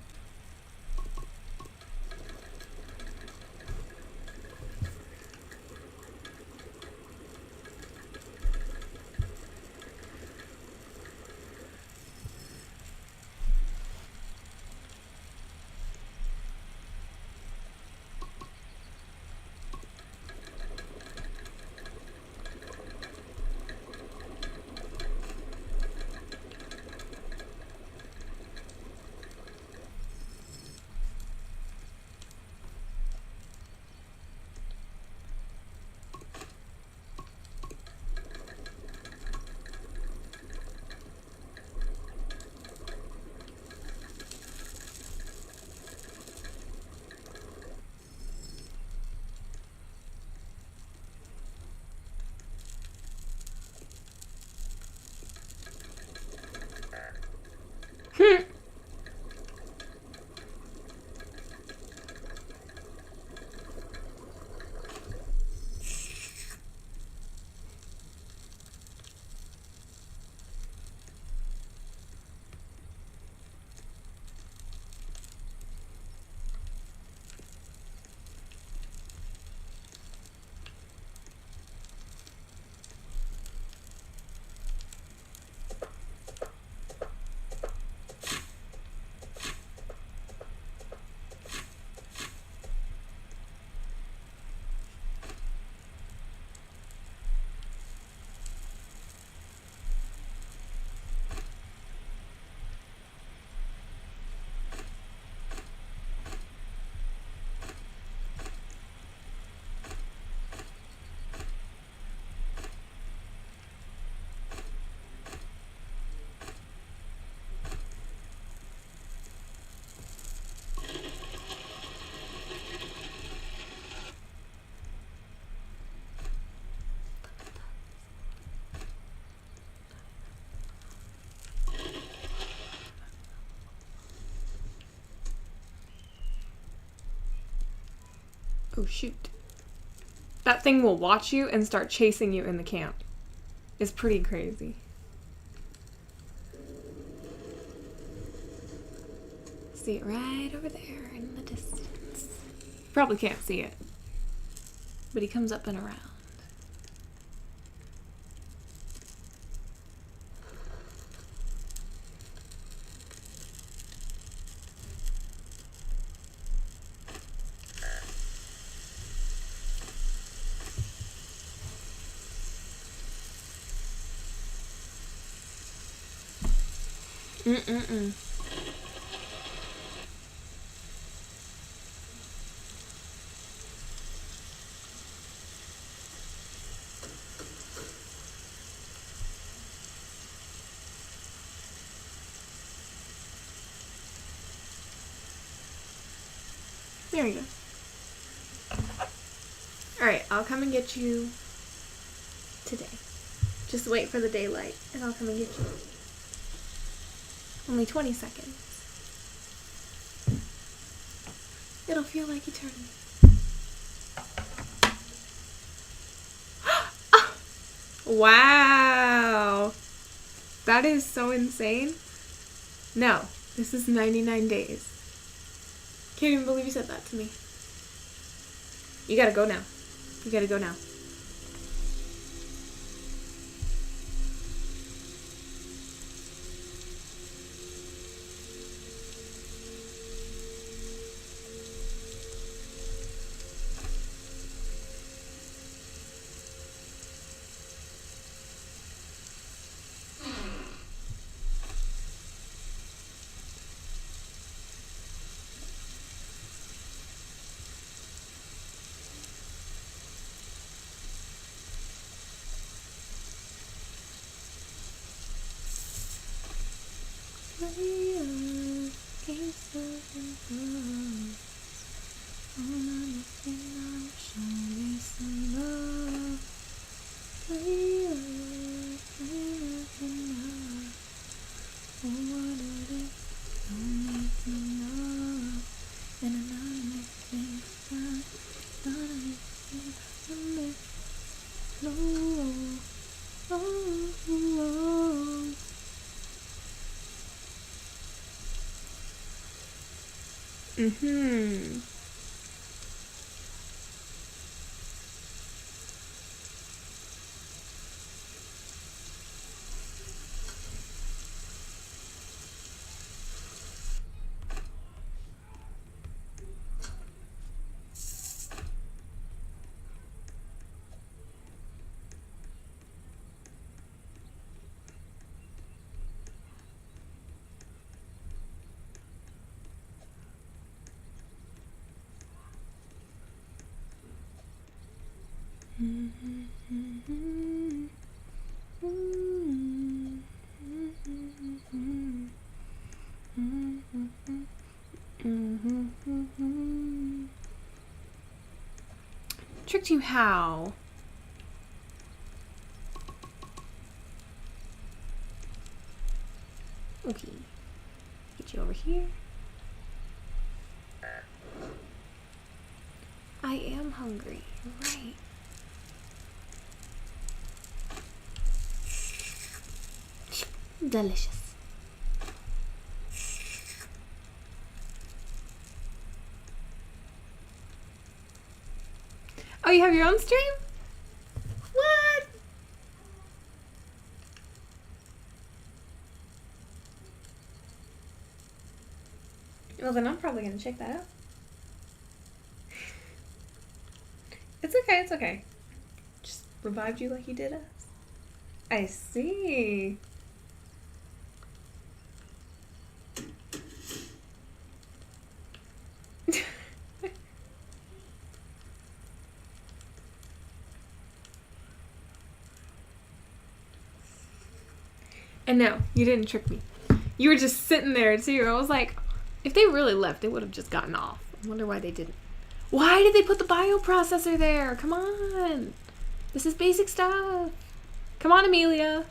Oh shoot. That thing will watch you and start chasing you in the camp. It's pretty crazy. See it right over there in the distance. Probably can't see it, but he comes up and around. Mm-mm-mm. There you go. Alright, I'll come and get you today. Just wait for the daylight and I'll come and get you. Only 20 seconds. It'll feel like eternity. Wow. That is so insane. No, this is 99 days. Can't even believe you said that to me. You gotta go now. You gotta go now. Mm-hmm. Tricked you how? Okay. Get you over here. I am hungry. You're right. Delicious. Oh, you have your own stream? What? Well, then I'm probably gonna check that out. It's okay, it's okay. Just revived you like you did us. I see. And no, you didn't trick me. You were just sitting there too. I was like, if they really left, they would have just gotten off. I wonder why they didn't. Why did they put the bioprocessor there? Come on. This is basic stuff. Come on, Amelia.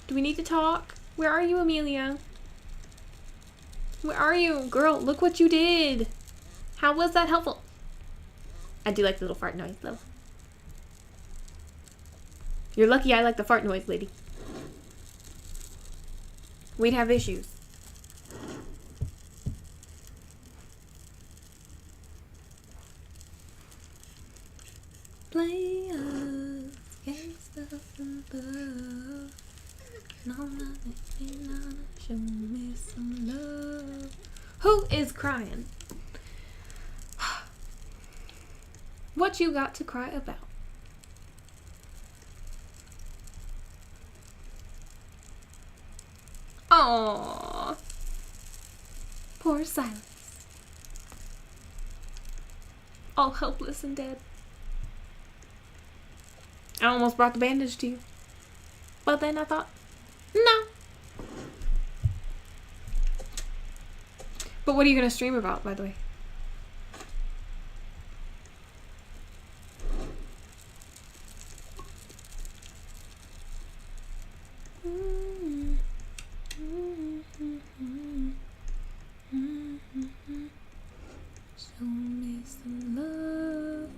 Do we need to talk? Where are you, Amelia? Where are you? Girl, look what you did. How was that helpful? I do like the little fart noise, though. You're lucky I like the fart noise, lady. We'd have issues. Play us, gangsta love. No, show me some love. Who is crying? What you got to cry about? Aww. Poor Silence. All helpless and dead. I almost brought the bandage to you. But then I thought, no. But what are you going to stream about, by the way? Show me some love.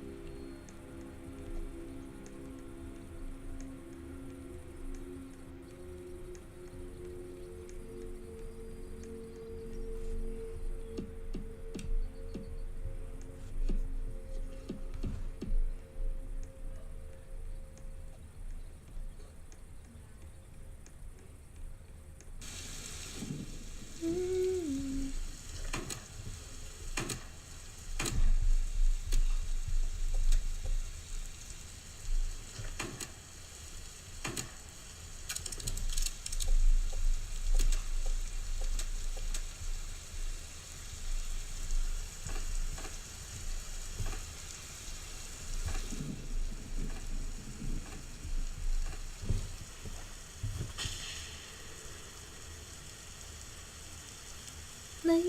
What?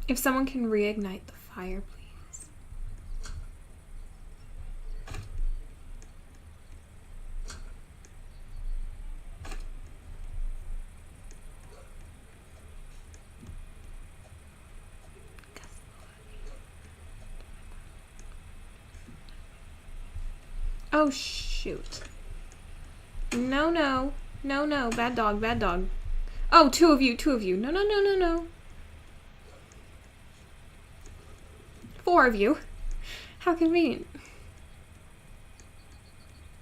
If someone can reignite the fire, please. Oh, shoot. No, no. No, no. Bad dog, bad dog. Oh, two of you. No, no, no, no, no. 4 of you. How convenient.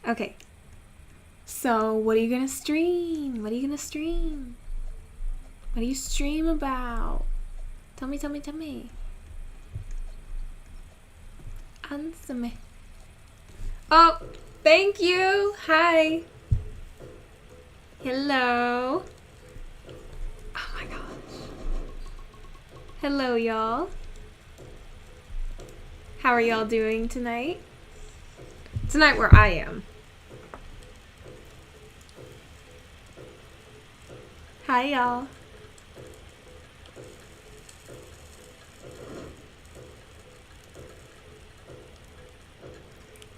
Okay. So, what are you gonna stream? What are you gonna stream? What do you stream about? Tell me. Answer me. Oh, thank you. Hi. Hello. Oh my gosh. Hello, y'all. How are y'all doing tonight? Tonight where I am. Hi, y'all.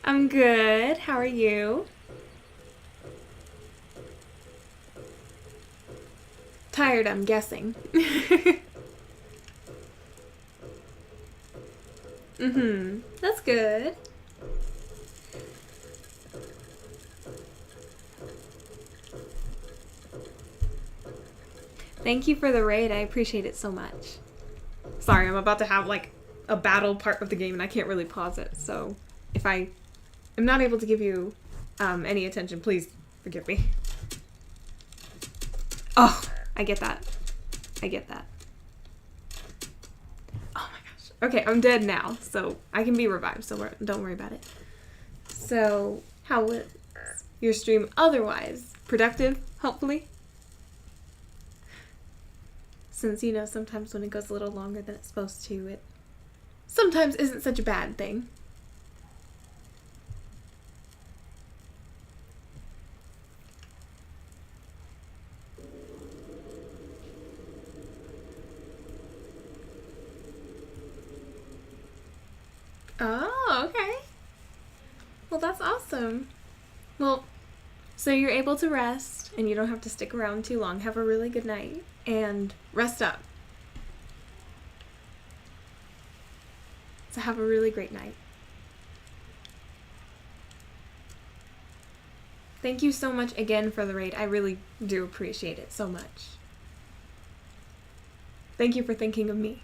I'm good. How are you? Tired, I'm guessing. That's good. Thank you for the raid. I appreciate it so much. Sorry, I'm about to have like a battle part of the game and I can't really pause it. So if I am not able to give you any attention, please forgive me. Oh, I get that. Oh my gosh. Okay, I'm dead now, so I can be revived, so don't worry about it. So, how was your stream otherwise? Productive, hopefully? Since, you know, sometimes when it goes a little longer than it's supposed to, it sometimes isn't such a bad thing. Oh, okay. Well, that's awesome. Well, so you're able to rest and you don't have to stick around too long. Have a really good night and rest up. So have a really great night. Thank you so much again for the raid. I really do appreciate it so much. Thank you for thinking of me.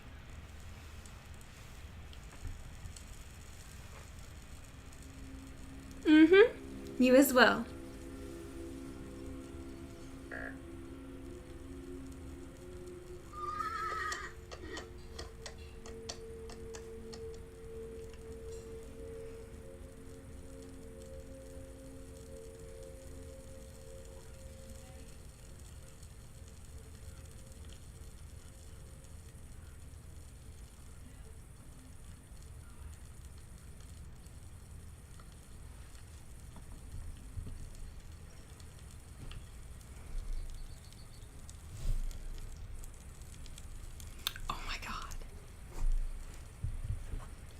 You as well.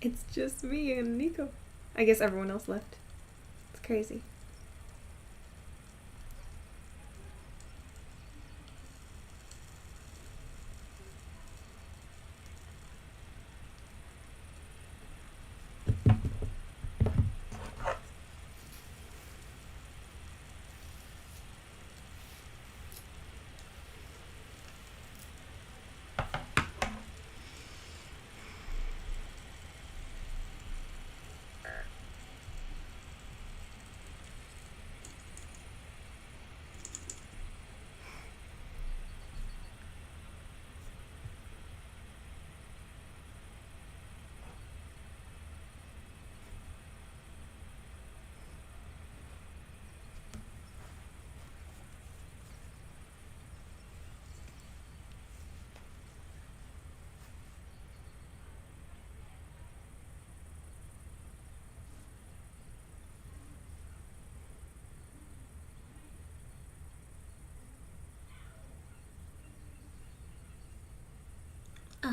It's just me and Nico. I guess everyone else left. It's crazy.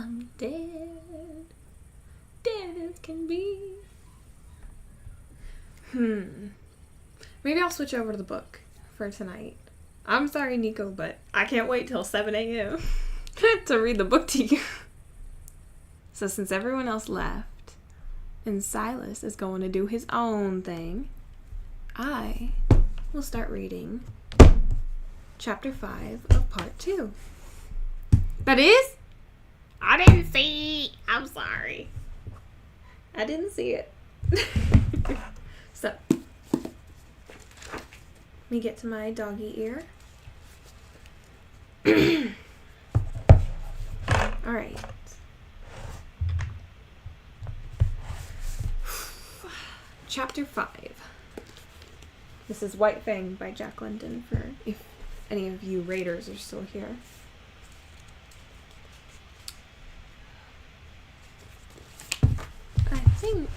I'm dead. Dead as can be. Maybe I'll switch over to the book for tonight. I'm sorry, Nico, but I can't wait till 7 a.m. to read the book to you. So since everyone else left and Silas is going to do his own thing, I will start reading chapter 5 of part 2. That is? I didn't see. I'm sorry. I didn't see it. So, let me get to my doggy ear. Alright. Chapter 5. This is White Fang by Jack London, for if any of you raiders are still here. I think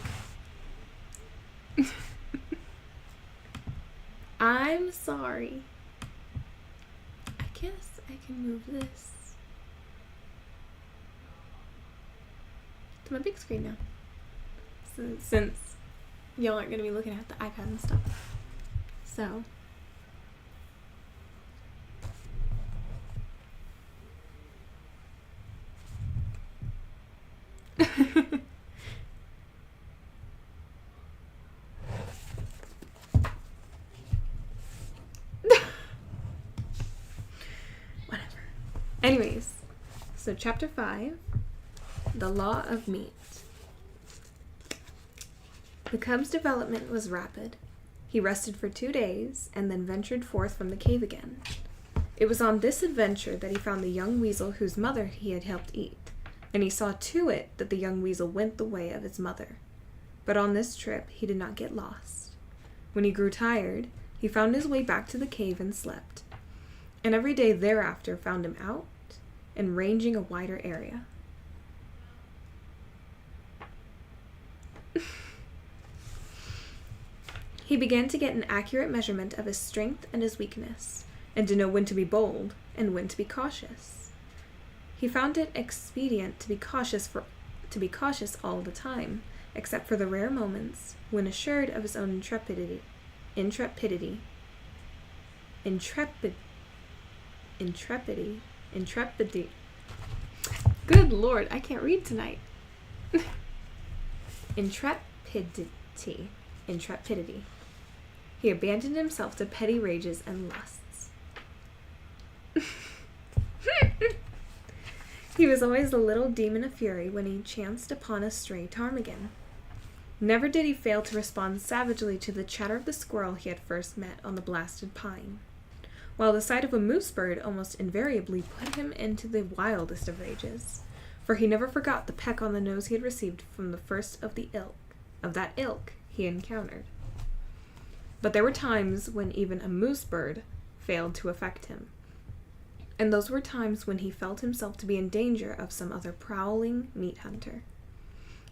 I'm sorry. I guess I can move this to my big screen now. So, since y'all aren't going to be looking at the iPad and stuff. So. Whatever. Anyways, so chapter 5, The Law of Meat. The cub's development was rapid. He rested for 2 days and then ventured forth from the cave again. It was on this adventure that he found the young weasel whose mother he had helped eat, and he saw to it that the young weasel went the way of his mother. But on this trip he did not get lost. When he grew tired, he found his way back to the cave and slept, and every day thereafter found him out and ranging a wider area. He began to get an accurate measurement of his strength and his weakness, and to know when to be bold and when to be cautious. He found it expedient to be cautious all the time, except for the rare moments when, assured of his own intrepidity. Good Lord, I can't read tonight. Intrepidity. He abandoned himself to petty rages and lusts. He was always a little demon of fury when he chanced upon a stray ptarmigan. Never did he fail to respond savagely to the chatter of the squirrel he had first met on the blasted pine, while the sight of a moose bird almost invariably put him into the wildest of rages, for he never forgot the peck on the nose he had received from the first of that ilk he encountered. But there were times when even a moose bird failed to affect him, and those were times when he felt himself to be in danger of some other prowling meat hunter.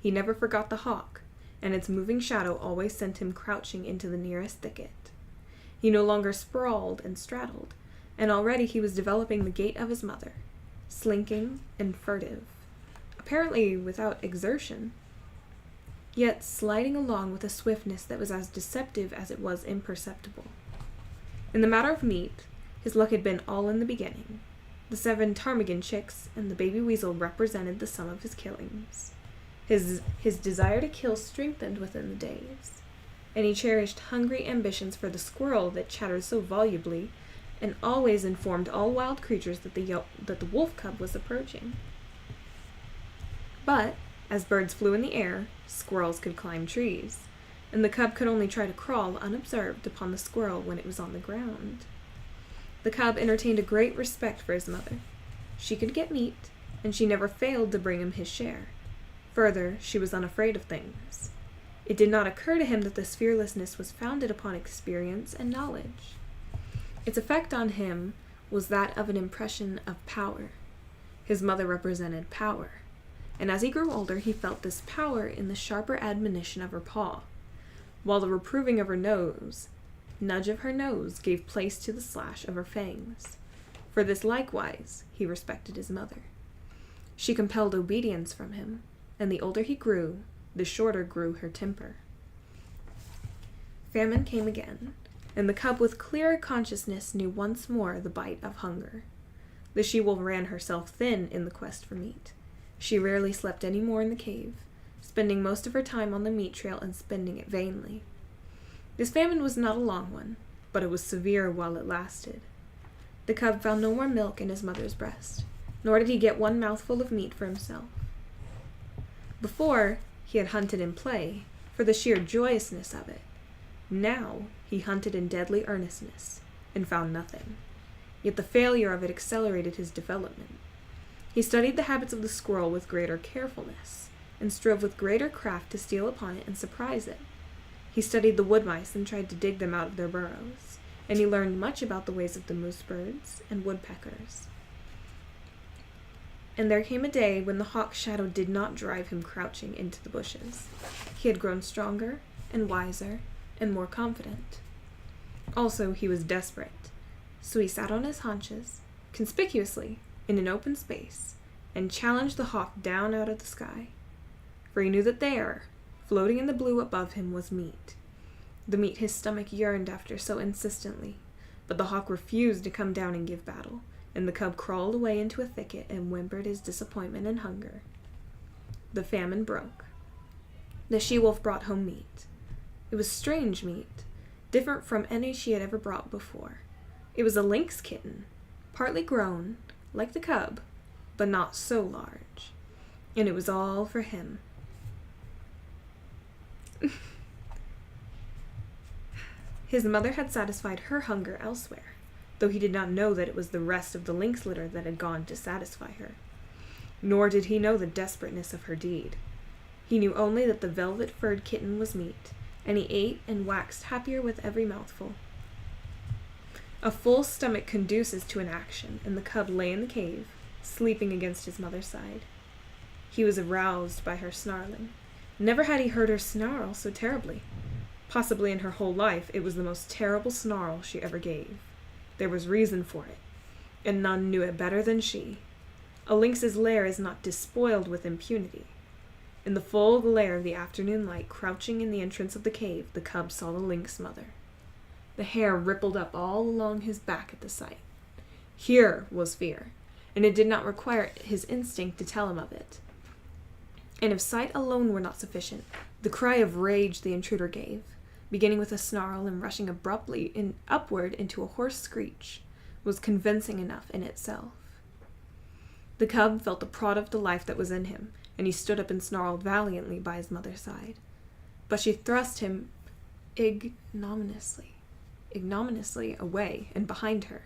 He never forgot the hawk, and its moving shadow always sent him crouching into the nearest thicket. He no longer sprawled and straddled, and already he was developing the gait of his mother, slinking and furtive, apparently without exertion, yet sliding along with a swiftness that was as deceptive as it was imperceptible. In the matter of meat, his luck had been all in the beginning. The 7 ptarmigan chicks and the baby weasel represented the sum of his killings. His desire to kill strengthened within the days, and he cherished hungry ambitions for the squirrel that chattered so volubly and always informed all wild creatures that the wolf cub was approaching. But as birds flew in the air, squirrels could climb trees, and the cub could only try to crawl unobserved upon the squirrel when it was on the ground. The cub entertained a great respect for his mother. She could get meat, and she never failed to bring him his share. Further, she was unafraid of things. It did not occur to him that this fearlessness was founded upon experience and knowledge. Its effect on him was that of an impression of power. His mother represented power, and as he grew older he felt this power in the sharper admonition of her paw, while the reproving of her nudge of her nose gave place to the slash of her fangs. For this likewise he respected his mother. She compelled obedience from him, and the older he grew, the shorter grew her temper. Famine came again, and the cub with clearer consciousness knew once more the bite of hunger. The she-wolf ran herself thin in the quest for meat. She rarely slept any more in the cave, spending most of her time on the meat trail and spending it vainly. This famine was not a long one, but it was severe while it lasted. The cub found no more milk in his mother's breast, nor did he get one mouthful of meat for himself. Before, he had hunted in play, for the sheer joyousness of it. Now, he hunted in deadly earnestness, and found nothing. Yet the failure of it accelerated his development. He studied the habits of the squirrel with greater carefulness, and strove with greater craft to steal upon it and surprise it. He studied the wood mice and tried to dig them out of their burrows, and he learned much about the ways of the moose birds and woodpeckers. And there came a day when the hawk's shadow did not drive him crouching into the bushes. He had grown stronger and wiser and more confident. Also, he was desperate, so he sat on his haunches, conspicuously, in an open space, and challenged the hawk down out of the sky. For he knew that there, floating in the blue above him, was meat. The meat his stomach yearned after so insistently, but the hawk refused to come down and give battle, and the cub crawled away into a thicket and whimpered his disappointment and hunger. The famine broke. The she-wolf brought home meat. It was strange meat, different from any she had ever brought before. It was a lynx kitten, partly grown, like the cub, but not so large. And it was all for him. His mother had satisfied her hunger elsewhere, though he did not know that it was the rest of the lynx litter that had gone to satisfy her. Nor did he know the desperateness of her deed. He knew only that the velvet-furred kitten was meat, and he ate and waxed happier with every mouthful. A full stomach conduces to an action, and the cub lay in the cave, sleeping against his mother's side. He was aroused by her snarling. Never had he heard her snarl so terribly. Possibly in her whole life it was the most terrible snarl she ever gave. There was reason for it, and none knew it better than she. A lynx's lair is not despoiled with impunity. In the full glare of the afternoon light, crouching in the entrance of the cave, the cub saw the lynx mother. The hair rippled up all along his back at the sight. Here was fear, and it did not require his instinct to tell him of it. And if sight alone were not sufficient, the cry of rage the intruder gave, beginning with a snarl and rushing abruptly upward into a hoarse screech, was convincing enough in itself. The cub felt the prod of the life that was in him, and he stood up and snarled valiantly by his mother's side. But she thrust him ignominiously away and behind her.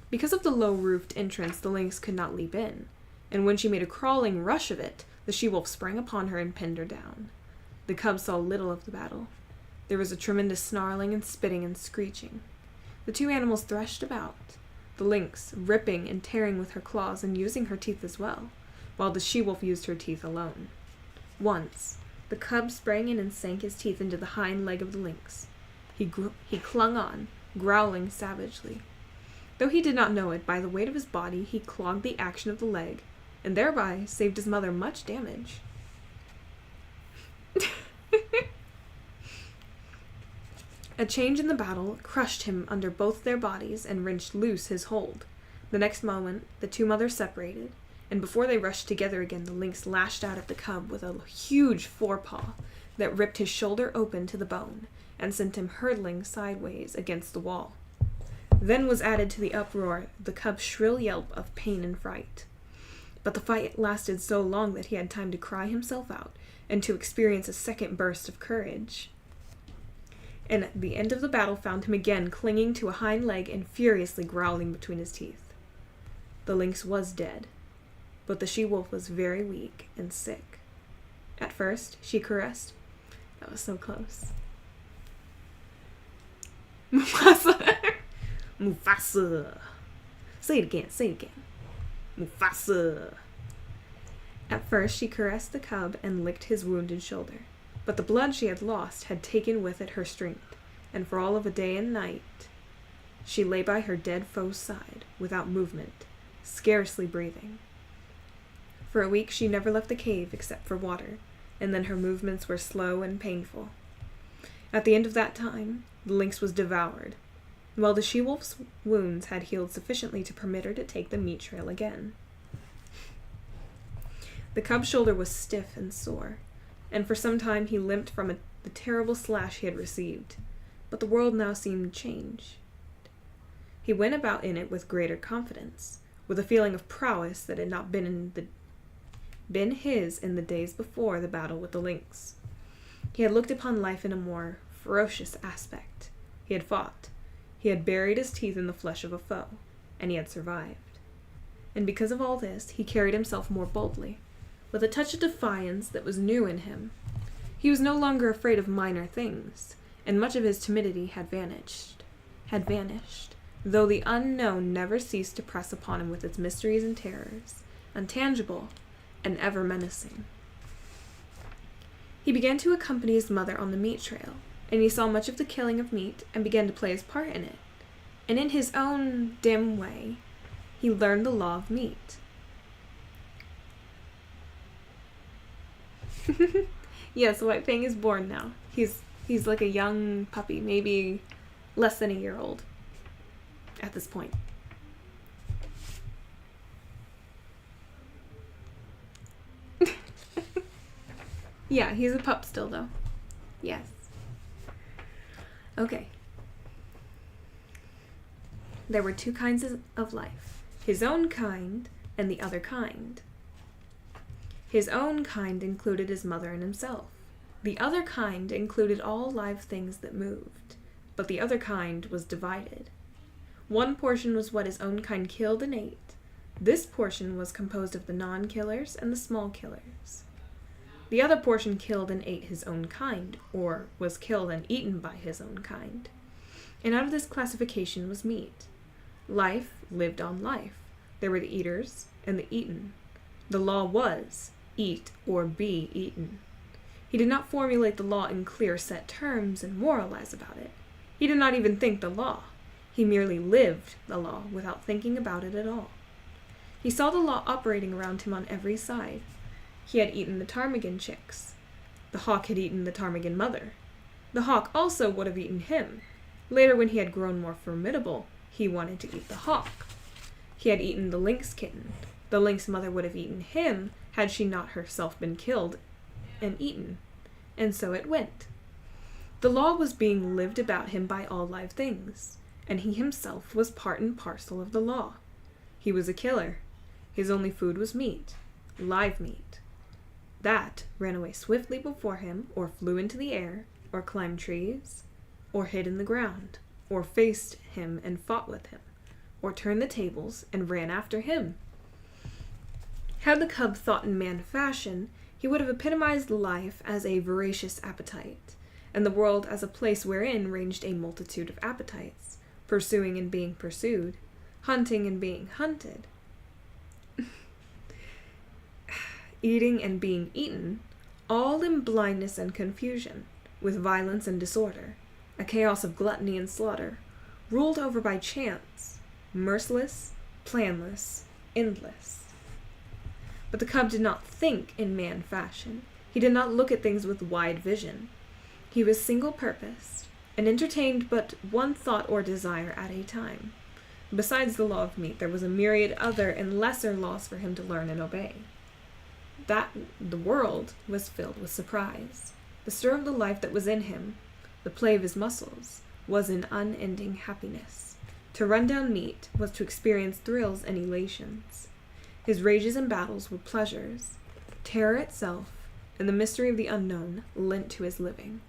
Because of the low-roofed entrance, the lynx could not leap in, and when she made a crawling rush of it, the she-wolf sprang upon her and pinned her down. The cub saw little of the battle. There was a tremendous snarling and spitting and screeching. The two animals threshed about, the lynx ripping and tearing with her claws and using her teeth as well, while the she-wolf used her teeth alone. Once, the cub sprang in and sank his teeth into the hind leg of the lynx. He clung on, growling savagely. Though he did not know it, by the weight of his body he clogged the action of the leg, and thereby saved his mother much damage. A change in the battle crushed him under both their bodies and wrenched loose his hold. The next moment, the two mothers separated, and before they rushed together again, the lynx lashed out at the cub with a huge forepaw that ripped his shoulder open to the bone and sent him hurtling sideways against the wall. Then was added to the uproar the cub's shrill yelp of pain and fright. But the fight lasted so long that he had time to cry himself out and to experience a second burst of courage. And at the end of the battle found him again clinging to a hind leg and furiously growling between his teeth. The lynx was dead, but the she-wolf was very weak and sick. At first, she caressed. That was so close. Mufasa! Mufasa! Say it again. Mufasa! At first, she caressed the cub and licked his wounded shoulder, but the blood she had lost had taken with it her strength, and for all of a day and night, she lay by her dead foe's side, without movement, scarcely breathing. For a week she never left the cave except for water, and then her movements were slow and painful. At the end of that time, the lynx was devoured, while the she-wolf's wounds had healed sufficiently to permit her to take the meat trail again. The cub's shoulder was stiff and sore, and for some time he limped from the terrible slash he had received, but the world now seemed changed. He went about in it with greater confidence, with a feeling of prowess that had not been his in the days before the battle with the lynx. He had looked upon life in a more ferocious aspect. He had fought. He had buried his teeth in the flesh of a foe, and he had survived. And because of all this, he carried himself more boldly, with a touch of defiance that was new in him. He was no longer afraid of minor things, and much of his timidity had vanished, though the unknown never ceased to press upon him with its mysteries and terrors, untangible and ever menacing. He began to accompany his mother on the meat trail, and he saw much of the killing of meat and began to play his part in it. And in his own dim way, he learned the law of meat. Yes, White Fang is born now. He's like a young puppy, maybe less than a year old at this point. Yeah, he's a pup still, though. Yes. Okay. There were two kinds of life. His own kind and the other kind. His own kind included his mother and himself. The other kind included all live things that moved, but the other kind was divided. One portion was what his own kind killed and ate. This portion was composed of the non-killers and the small killers. The other portion killed and ate his own kind, or was killed and eaten by his own kind. And out of this classification was meat. Life lived on life. There were the eaters and the eaten. The law was, eat or be eaten. He did not formulate the law in clear set terms and moralize about it. He did not even think the law. He merely lived the law without thinking about it at all. He saw the law operating around him on every side. He had eaten the ptarmigan chicks. The hawk had eaten the ptarmigan mother. The hawk also would have eaten him. Later, when he had grown more formidable, he wanted to eat the hawk. He had eaten the lynx kitten. The lynx mother would have eaten him had she not herself been killed and eaten. And so it went. The law was being lived about him by all live things, and he himself was part and parcel of the law. He was a killer. His only food was meat, live meat. That ran away swiftly before him, or flew into the air, or climbed trees, or hid in the ground, or faced him and fought with him, or turned the tables and ran after him. Had the cub thought in man fashion, he would have epitomized life as a voracious appetite, and the world as a place wherein ranged a multitude of appetites, pursuing and being pursued, hunting and being hunted, eating and being eaten, all in blindness and confusion, with violence and disorder, a chaos of gluttony and slaughter, ruled over by chance, merciless, planless, endless. But the cub did not think in man fashion. He did not look at things with wide vision. He was single-purposed, and entertained but one thought or desire at a time. Besides the law of meat, there was a myriad other and lesser laws for him to learn and obey. That the world was filled with surprise. The stir of the life that was in him, the play of his muscles, was in unending happiness. To run down meat was to experience thrills and elations. His rages and battles were pleasures. Terror itself, and the mystery of the unknown, lent to his living.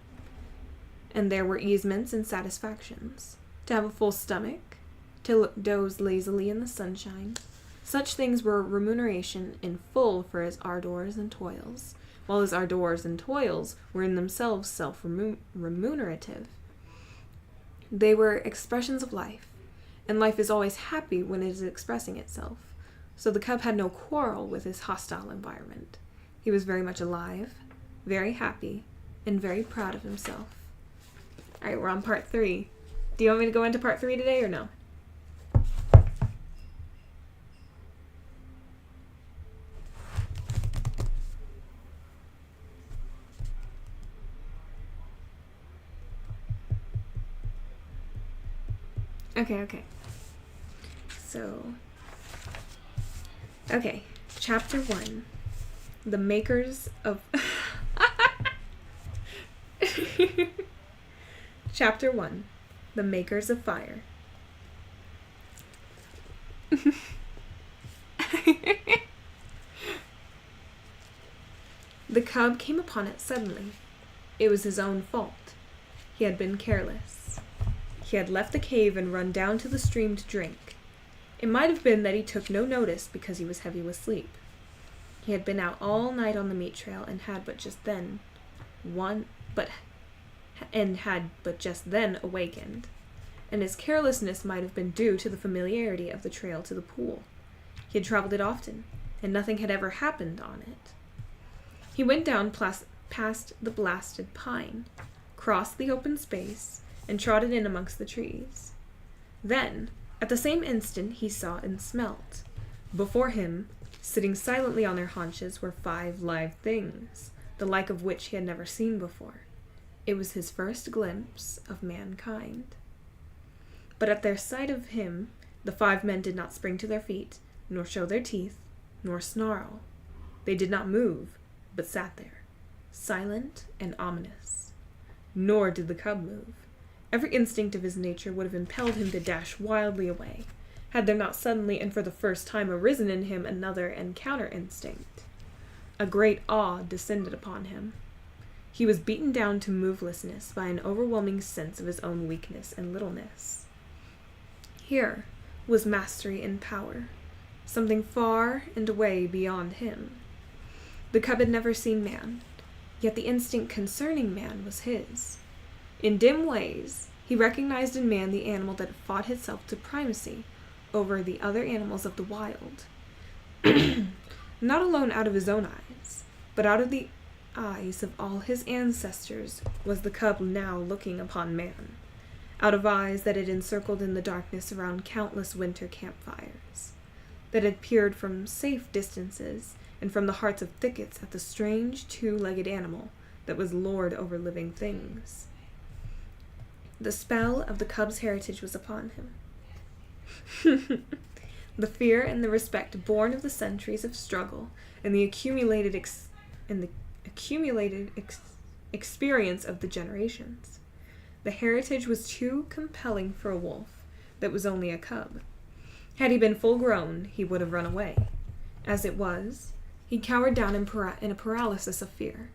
And there were easements and satisfactions. To have a full stomach, to doze lazily in the sunshine, such things were remuneration in full for his ardors and toils, while his ardors and toils were in themselves self-remunerative. They were expressions of life, and life is always happy when it is expressing itself. So the cub had no quarrel with his hostile environment. He was very much alive, very happy, and very proud of himself. All right, we're on part 3. Do you want me to go into part 3 today or no? Okay. So, okay. Chapter 1. The makers of... Chapter 1. The makers of fire. The cub came upon it suddenly. It was his own fault. He had been careless. He had left the cave and run down to the stream to drink. It might have been that he took no notice because he was heavy with sleep. He had been out all night on the meat trail and had but just then awakened, and his carelessness might have been due to the familiarity of the trail to the pool. He had traveled it often, and nothing had ever happened on it. He went down past the blasted pine, crossed the open space, and trotted in amongst the trees. Then, at the same instant, he saw and smelt. Before him, sitting silently on their haunches, were 5 live things, the like of which he had never seen before. It was his first glimpse of mankind. But at their sight of him, the 5 men did not spring to their feet, nor show their teeth, nor snarl. They did not move, but sat there, silent and ominous. Nor did the cub move. Every instinct of his nature would have impelled him to dash wildly away, had there not suddenly and for the first time arisen in him another and counter instinct. A great awe descended upon him. He was beaten down to movelessness by an overwhelming sense of his own weakness and littleness. Here was mastery and power, something far and away beyond him. The cub had never seen man, yet the instinct concerning man was his. In dim ways, he recognized in man the animal that had fought itself to primacy over the other animals of the wild. Not alone out of his own eyes, but out of the eyes of all his ancestors was the cub now looking upon man, out of eyes that had encircled in the darkness around countless winter campfires, that had peered from safe distances and from the hearts of thickets at the strange 2-legged animal that was lord over living things. The spell of the cub's heritage was upon him. The fear and the respect born of the centuries of struggle and the accumulated experience of the generations. The heritage was too compelling for a wolf that was only a cub. Had he been full grown, he would have run away. As it was, he cowered down in a paralysis of fear,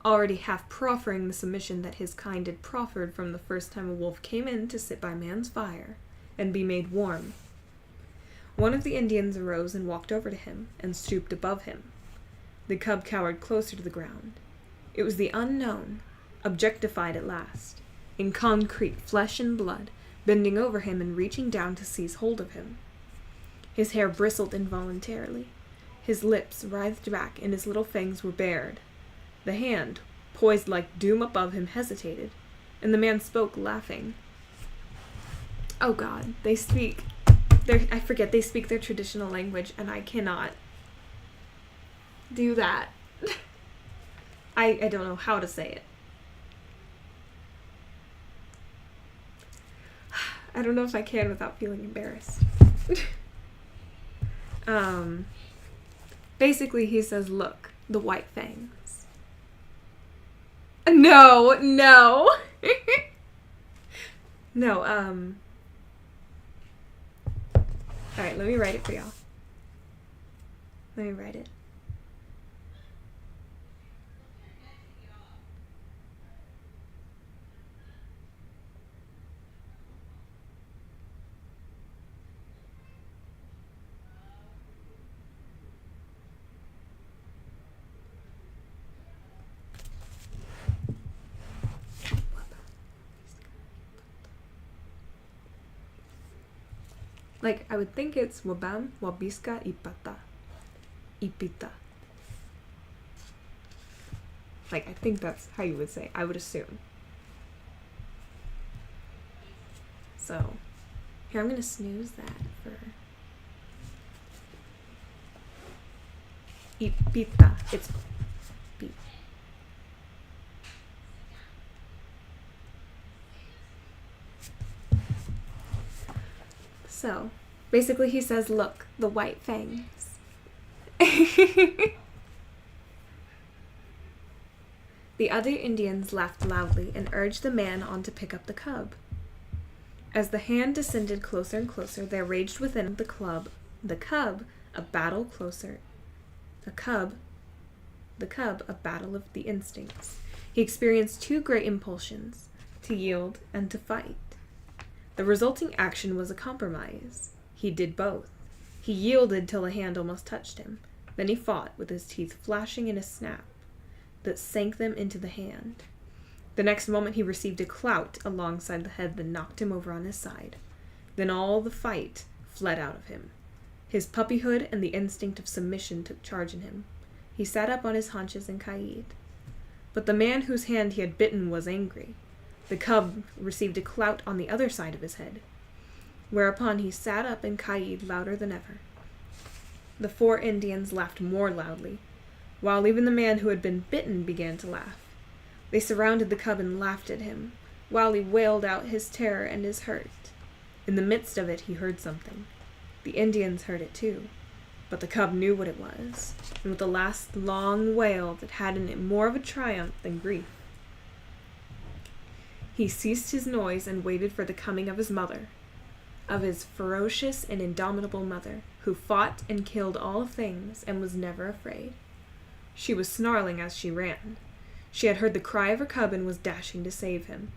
already half proffering the submission that his kind had proffered from the first time a wolf came in to sit by man's fire and be made warm. One of the Indians arose and walked over to him and stooped above him. The cub cowered closer to the ground. It was the unknown, objectified at last, in concrete flesh and blood, bending over him and reaching down to seize hold of him. His hair bristled involuntarily. His lips writhed back and his little fangs were bared. The hand, poised like doom above him, hesitated, and the man spoke, laughing. Oh God, they speak their traditional language, and I cannot do that. I don't know how to say it. I don't know if I can without feeling embarrassed. Basically he says, look, the white fangs. No. No, alright, let me write it for y'all. Let me write it. Like, I would think it's Wabam, Wabiska, Ipata. Ipita. Like, I think that's how you would say. I would assume. So, here, I'm gonna snooze that for... Ipita. It's... beep. So, basically he says, look, the white fangs. The other Indians laughed loudly and urged the man on to pick up the cub. As the hand descended closer and closer, there raged within the cub, a battle closer. A battle of the instincts. He experienced two great impulsions, to yield and to fight. The resulting action was a compromise. He did both. He yielded till the hand almost touched him. Then he fought, with his teeth flashing in a snap that sank them into the hand. The next moment he received a clout alongside the head that knocked him over on his side. Then all the fight fled out of him. His puppyhood and the instinct of submission took charge in him. He sat up on his haunches and cayed. But the man whose hand he had bitten was angry. The cub received a clout on the other side of his head, whereupon he sat up and cayed louder than ever. The four Indians laughed more loudly, while even the man who had been bitten began to laugh. They surrounded the cub and laughed at him, while he wailed out his terror and his hurt. In the midst of it he heard something. The Indians heard it too, but the cub knew what it was, and with a last long wail that had in it more of a triumph than grief, he ceased his noise and waited for the coming of his mother, of his ferocious and indomitable mother, who fought and killed all things and was never afraid. She was snarling as she ran. She had heard the cry of her cub and was dashing to save him.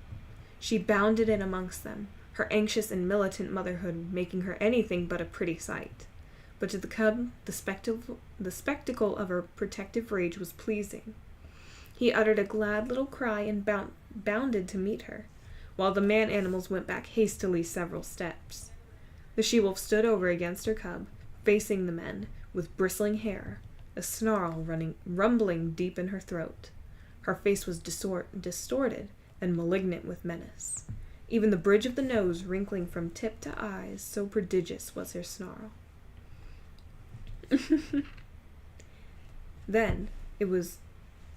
She bounded in amongst them, her anxious and militant motherhood making her anything but a pretty sight. But to the cub, the spectacle of her protective rage was pleasing. He uttered a glad little cry and bounded to meet her, while the man-animals went back hastily several steps. The she-wolf stood over against her cub, facing the men, with bristling hair, a snarl rumbling deep in her throat. Her face was distorted and malignant with menace. Even the bridge of the nose wrinkling from tip to eyes, so prodigious was her snarl. Then it was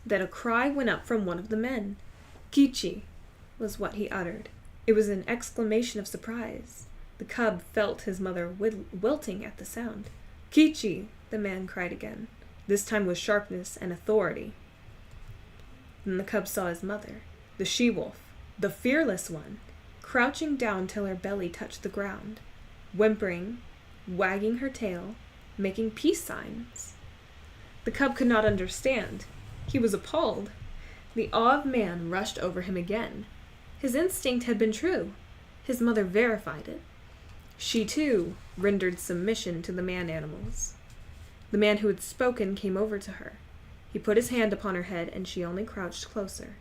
that a cry went up from one of the men. "Kichi," was what he uttered. It was an exclamation of surprise. The cub felt his mother wilting at the sound. "Kichi," the man cried again, this time with sharpness and authority. Then the cub saw his mother, the she-wolf, the fearless one, crouching down till her belly touched the ground, whimpering, wagging her tail, making peace signs. The cub could not understand. He was appalled. The awe of man rushed over him again. His instinct had been true. His mother verified it. She, too, rendered submission to the man-animals. The man who had spoken came over to her. He put his hand upon her head, and she only crouched closer.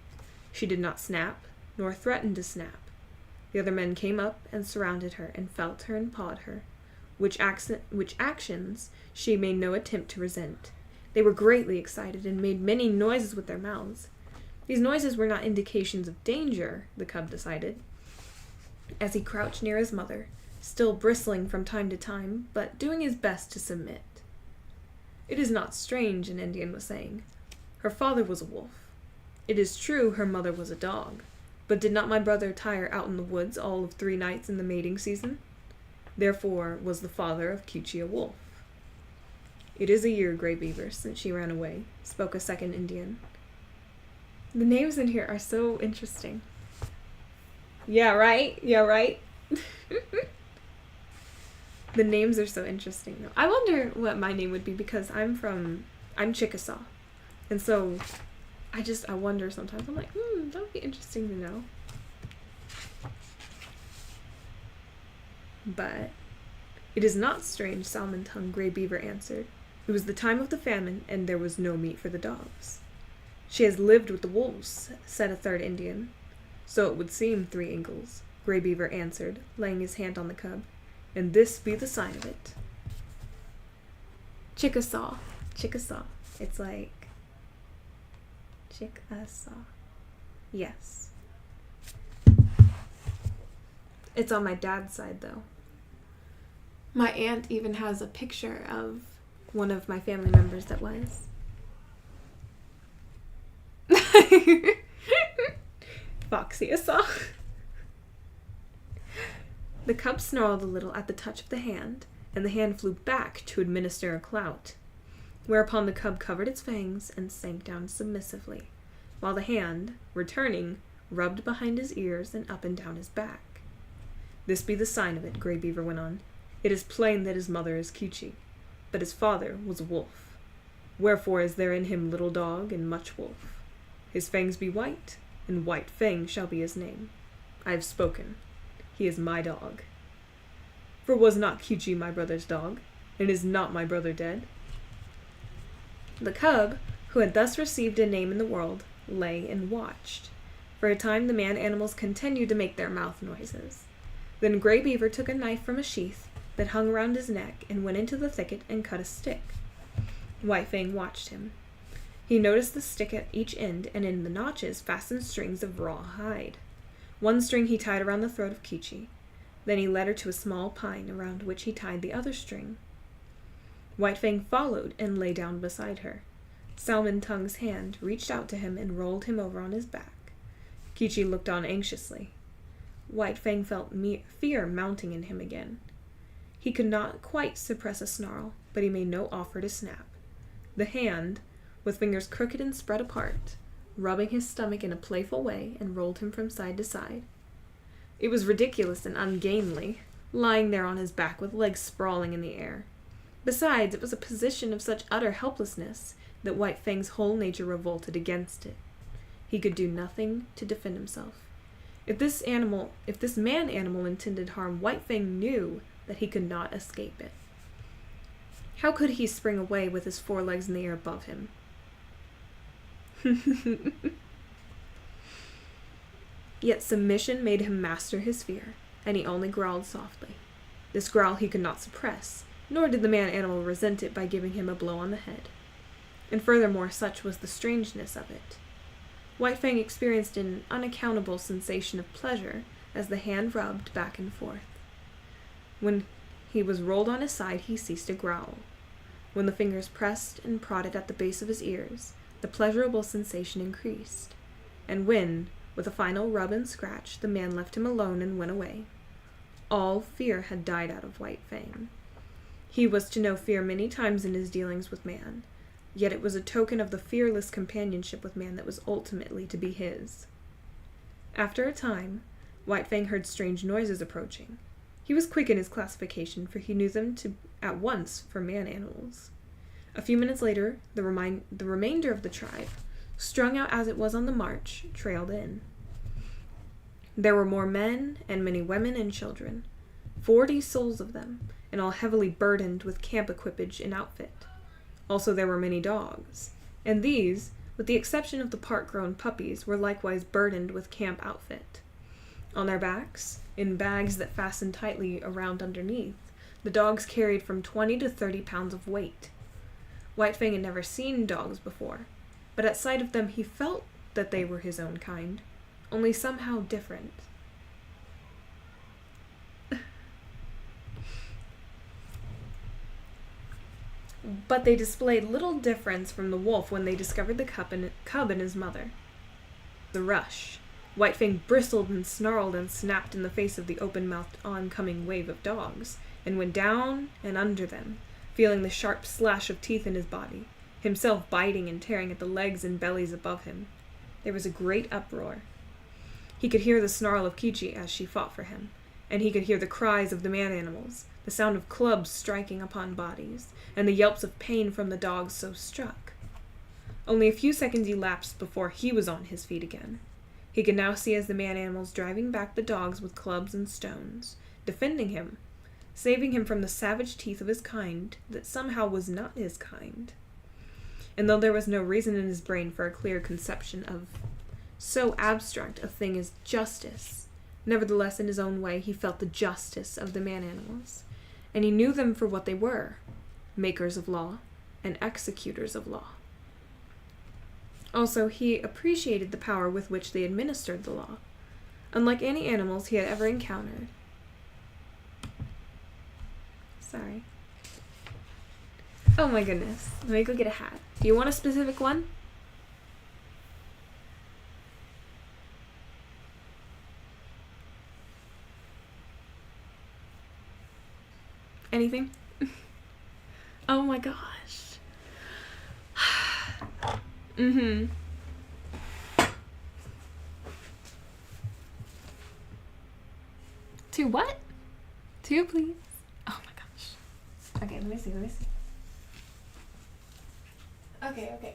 She did not snap, nor threaten to snap. The other men came up and surrounded her, and felt her and pawed her, which actions she made no attempt to resent. They were greatly excited, and made many noises with their mouths. These noises were not indications of danger, the cub decided, as he crouched near his mother, still bristling from time to time, but doing his best to submit. "It is not strange," an Indian was saying. "Her father was a wolf. It is true her mother was a dog, but did not my brother tire out in the woods all of 3 nights in the mating season? Therefore was the father of Kichi a wolf." "It is a year, Grey Beaver, since she ran away," spoke a second Indian. The names in here are so interesting. Yeah, right? Yeah, right? The names are so interesting, though. I wonder what my name would be, because I'm Chickasaw. And so, I wonder sometimes. I'm like, that would be interesting to know. But, "It is not strange," Salmon-tongued Grey Beaver answered. "It was the time of the famine, and there was no meat for the dogs." "She has lived with the wolves," said a third Indian. "So it would seem, 3 Ingles," Grey Beaver answered, laying his hand on the cub. "And this be the sign of it." Chickasaw. Chickasaw. It's like Chickasaw. Yes. It's on my dad's side, though. My aunt even has a picture of one of my family members that was. Foxy-a-saw. The cub snarled a little at the touch of the hand, and the hand flew back to administer a clout, whereupon the cub covered its fangs and sank down submissively, while the hand, returning, rubbed behind his ears and up and down his back. "This be the sign of it," Grey Beaver went on. "It is plain that his mother is Kichi, but his father was a wolf. Wherefore is there in him little dog and much wolf. His fangs be white, and White Fang shall be his name. I have spoken. He is my dog. For was not Kichi my brother's dog, and is not my brother dead?" The cub, who had thus received a name in the world, lay and watched. For a time the man-animals continued to make their mouth noises. Then Grey Beaver took a knife from a sheath that hung around his neck and went into the thicket and cut a stick. White Fang watched him. He noticed the stick at each end, and in the notches fastened strings of raw hide. One string he tied around the throat of Kichi. Then he led her to a small pine, around which he tied the other string. White Fang followed and lay down beside her. Salmon Tongue's hand reached out to him and rolled him over on his back. Kichi looked on anxiously. White Fang felt fear mounting in him again. He could not quite suppress a snarl, but he made no offer to snap. The hand, with fingers crooked and spread apart, rubbing his stomach in a playful way, and rolled him from side to side. It was ridiculous and ungainly, lying there on his back with legs sprawling in the air. Besides, it was a position of such utter helplessness that White Fang's whole nature revolted against it. He could do nothing to defend himself. If this man-animal intended harm, White Fang knew that he could not escape it. How could he spring away with his forelegs in the air above him? Yet submission made him master his fear, and he only growled softly. This growl he could not suppress, nor did the man-animal resent it by giving him a blow on the head. And furthermore, such was the strangeness of it. White Fang experienced an unaccountable sensation of pleasure as the hand rubbed back and forth. When he was rolled on his side, he ceased to growl. When the fingers pressed and prodded at the base of his ears, the pleasurable sensation increased. And when, with a final rub and scratch, the man left him alone and went away, all fear had died out of White Fang. He was to know fear many times in his dealings with man, yet it was a token of the fearless companionship with man that was ultimately to be his. After a time, White Fang heard strange noises approaching. He was quick in his classification, for he knew them at once for man-animals. A few minutes later, the remainder of the tribe, strung out as it was on the march, trailed in. There were more men and many women and children, 40 souls of them, and all heavily burdened with camp equipage and outfit. Also there were many dogs, and these, with the exception of the part-grown puppies, were likewise burdened with camp outfit. On their backs, in bags that fastened tightly around underneath, the dogs carried from 20 to 30 pounds of weight. White Fang had never seen dogs before, but at sight of them he felt that they were his own kind, only somehow different. But they displayed little difference from the wolf when they discovered the cub and his mother. The rush. White Fang bristled and snarled and snapped in the face of the open-mouthed oncoming wave of dogs, and went down and under them, feeling the sharp slash of teeth in his body, himself biting and tearing at the legs and bellies above him. There was a great uproar. He could hear the snarl of Kichi as she fought for him, and he could hear the cries of the man-animals, the sound of clubs striking upon bodies, and the yelps of pain from the dogs so struck. Only a few seconds elapsed before he was on his feet again. He could now see as the man-animals driving back the dogs with clubs and stones, defending him, saving him from the savage teeth of his kind that somehow was not his kind. And though there was no reason in his brain for a clear conception of so abstract a thing as justice, nevertheless in his own way he felt the justice of the man-animals, and he knew them for what they were, makers of law and executors of law. Also, he appreciated the power with which they administered the law, unlike any animals he had ever encountered. Sorry. Oh my goodness. Let me go get a hat. Do you want a specific one? Anything? Oh my gosh. Mm-hmm. Two what? Two, please. Oh my gosh. Okay, let me see. Okay.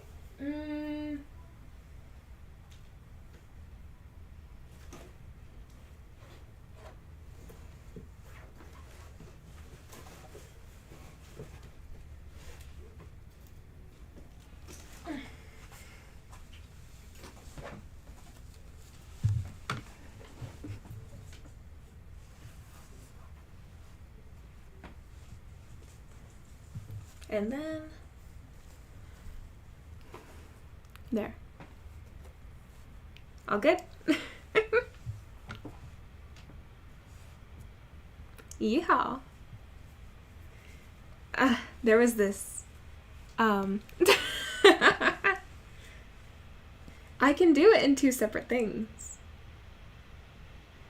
And then there. All good? Yeehaw. There was this I can do it in two separate things.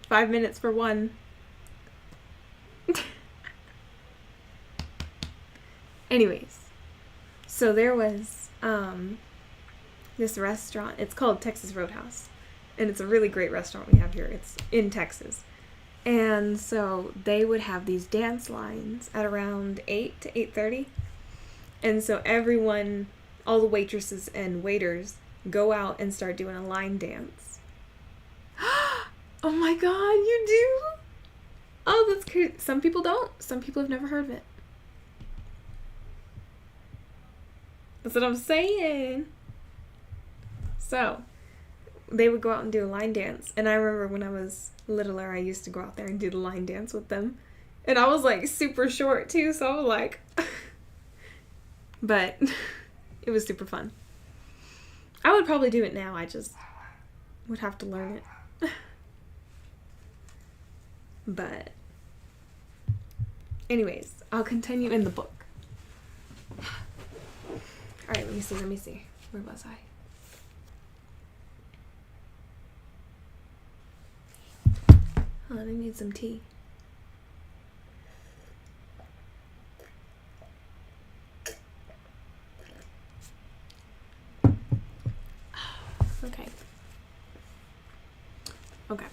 5 minutes for one. Anyways, so there was this restaurant. It's called Texas Roadhouse, and it's a really great restaurant we have here. It's in Texas. And so they would have these dance lines at around 8 to 8:30. And so everyone, all the waitresses and waiters, go out and start doing a line dance. Oh my god, you do? Oh, that's crazy. Some people don't. Some people have never heard of it. That's what I'm saying. So, they would go out and do a line dance. And I remember when I was littler, I used to go out there and do the line dance with them. And I was like super short too, so I was like... But it was super fun. I would probably do it now, I just would have to learn it. But anyways, I'll continue in the book. Alright, let me see. Where was I? Hold on, I need some tea. Okay.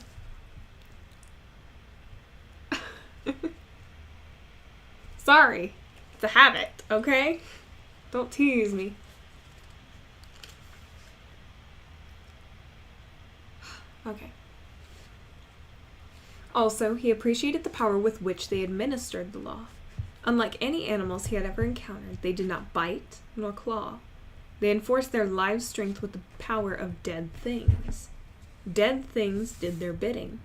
Sorry. It's a habit, okay? Don't tease me. Okay. Also, he appreciated the power with which they administered the law. Unlike any animals he had ever encountered, they did not bite nor claw. They enforced their live strength with the power of dead things. Dead things did their bidding.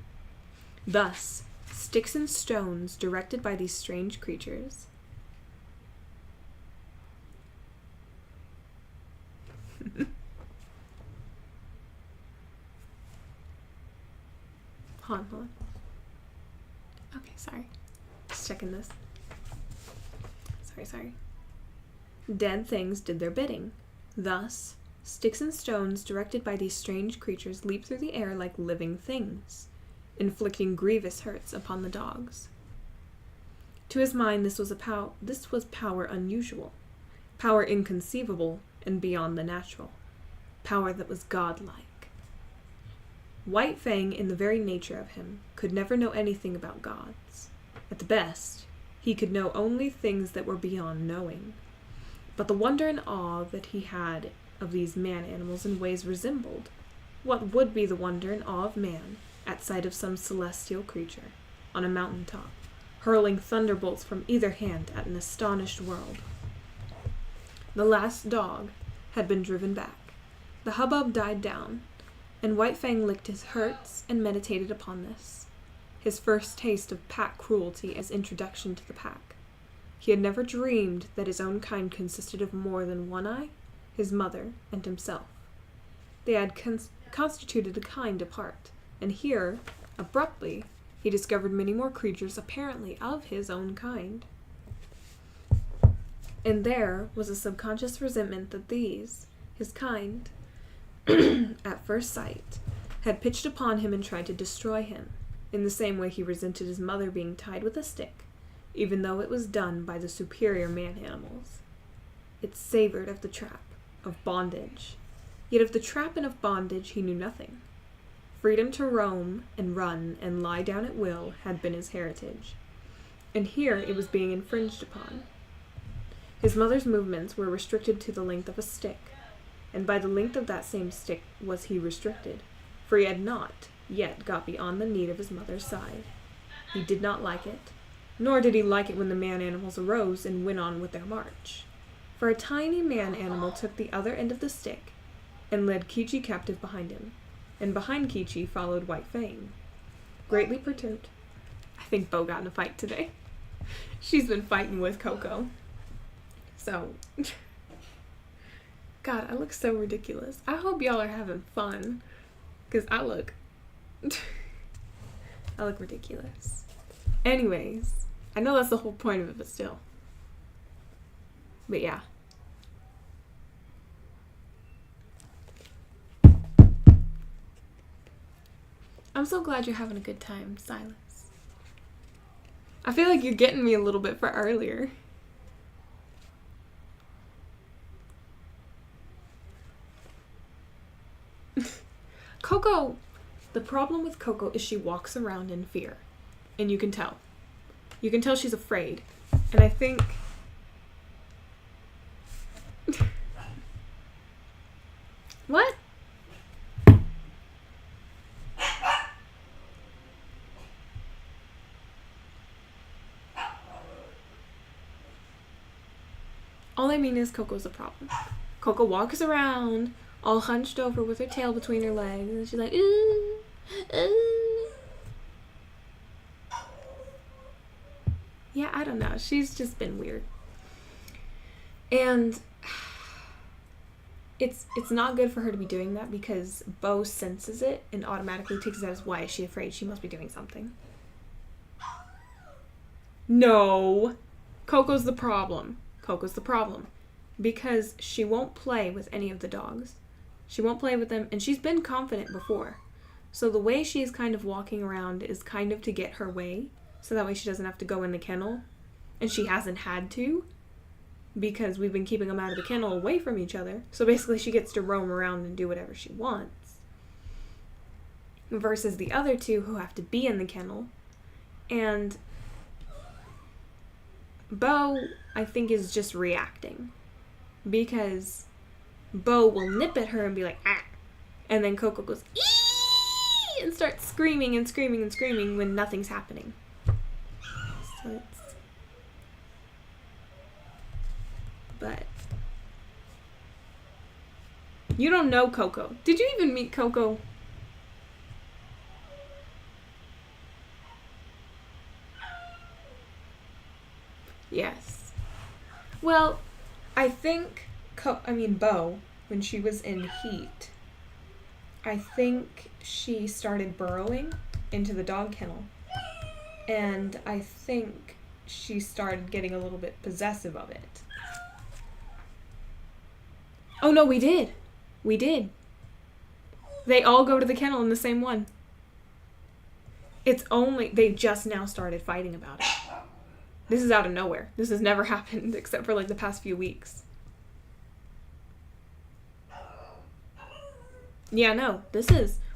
Thus, sticks and stones, directed by these strange creatures, Hold on. Okay, sorry. Just checking this. Sorry. Dead things did their bidding. Thus, sticks and stones directed by these strange creatures leaped through the air like living things, inflicting grievous hurts upon the dogs. To his mind, this was power unusual, power inconceivable and beyond the natural, power that was godlike. White Fang, in the very nature of him, could never know anything about gods. At the best, he could know only things that were beyond knowing. But the wonder and awe that he had of these man-animals in ways resembled what would be the wonder and awe of man at sight of some celestial creature on a mountain top, hurling thunderbolts from either hand at an astonished world. The last dog had been driven back. The hubbub died down, and White Fang licked his hurts and meditated upon this, his first taste of pack cruelty as introduction to the pack. He had never dreamed that his own kind consisted of more than One Eye, his mother, and himself. They had constituted a kind apart, and here, abruptly, he discovered many more creatures apparently of his own kind. And there was a subconscious resentment that these, his kind, at first sight, had pitched upon him and tried to destroy him, in the same way he resented his mother being tied with a stick, even though it was done by the superior man-animals. It savored of the trap, of bondage. Yet of the trap and of bondage he knew nothing. Freedom to roam and run and lie down at will had been his heritage, and here it was being infringed upon. His mother's movements were restricted to the length of a stick, and by the length of that same stick was he restricted, for he had not yet got beyond the need of his mother's side. He did not like it, nor did he like it when the man-animals arose and went on with their march. For a tiny man-animal took the other end of the stick and led Kichi captive behind him, and behind Kichi followed White Fang. Greatly perturbed, I think Bo got in a fight today. She's been fighting with Coco. So, God, I look so ridiculous. I hope y'all are having fun, because I look ridiculous. Anyways, I know that's the whole point of it, but still. But yeah. I'm so glad you're having a good time, Silas. I feel like you're getting me a little bit for earlier. Coco, the problem with Coco is she walks around in fear. And you can tell. You can tell she's afraid. And I think... What? All I mean is Coco's a problem. Coco walks around all hunched over with her tail between her legs, and she's like, ooh, ooh. Yeah, I don't know. She's just been weird. And it's not good for her to be doing that, because Bo senses it and automatically takes it as, why is she afraid? She must be doing something. No. Coco's the problem. Coco's the problem. Because she won't play with any of the dogs. She won't play with them, and she's been confident before. So the way she's kind of walking around is kind of to get her way, so that way she doesn't have to go in the kennel. And she hasn't had to, because we've been keeping them out of the kennel away from each other. So basically she gets to roam around and do whatever she wants. Versus the other two who have to be in the kennel. And Bo, I think, is just reacting. Because Bo will nip at her and be like, ah. And then Coco goes, ee! And starts screaming and screaming and screaming when nothing's happening. So it's... But... You don't know Coco. Did you even meet Coco? Yes. Well, I think, Bo, when she was in heat, I think she started burrowing into the dog kennel. And I think she started getting a little bit possessive of it. Oh no, we did. We did. They all go to the kennel in the same one. It's only, they just now started fighting about it. This is out of nowhere. This has never happened except for like the past few weeks. Yeah, no,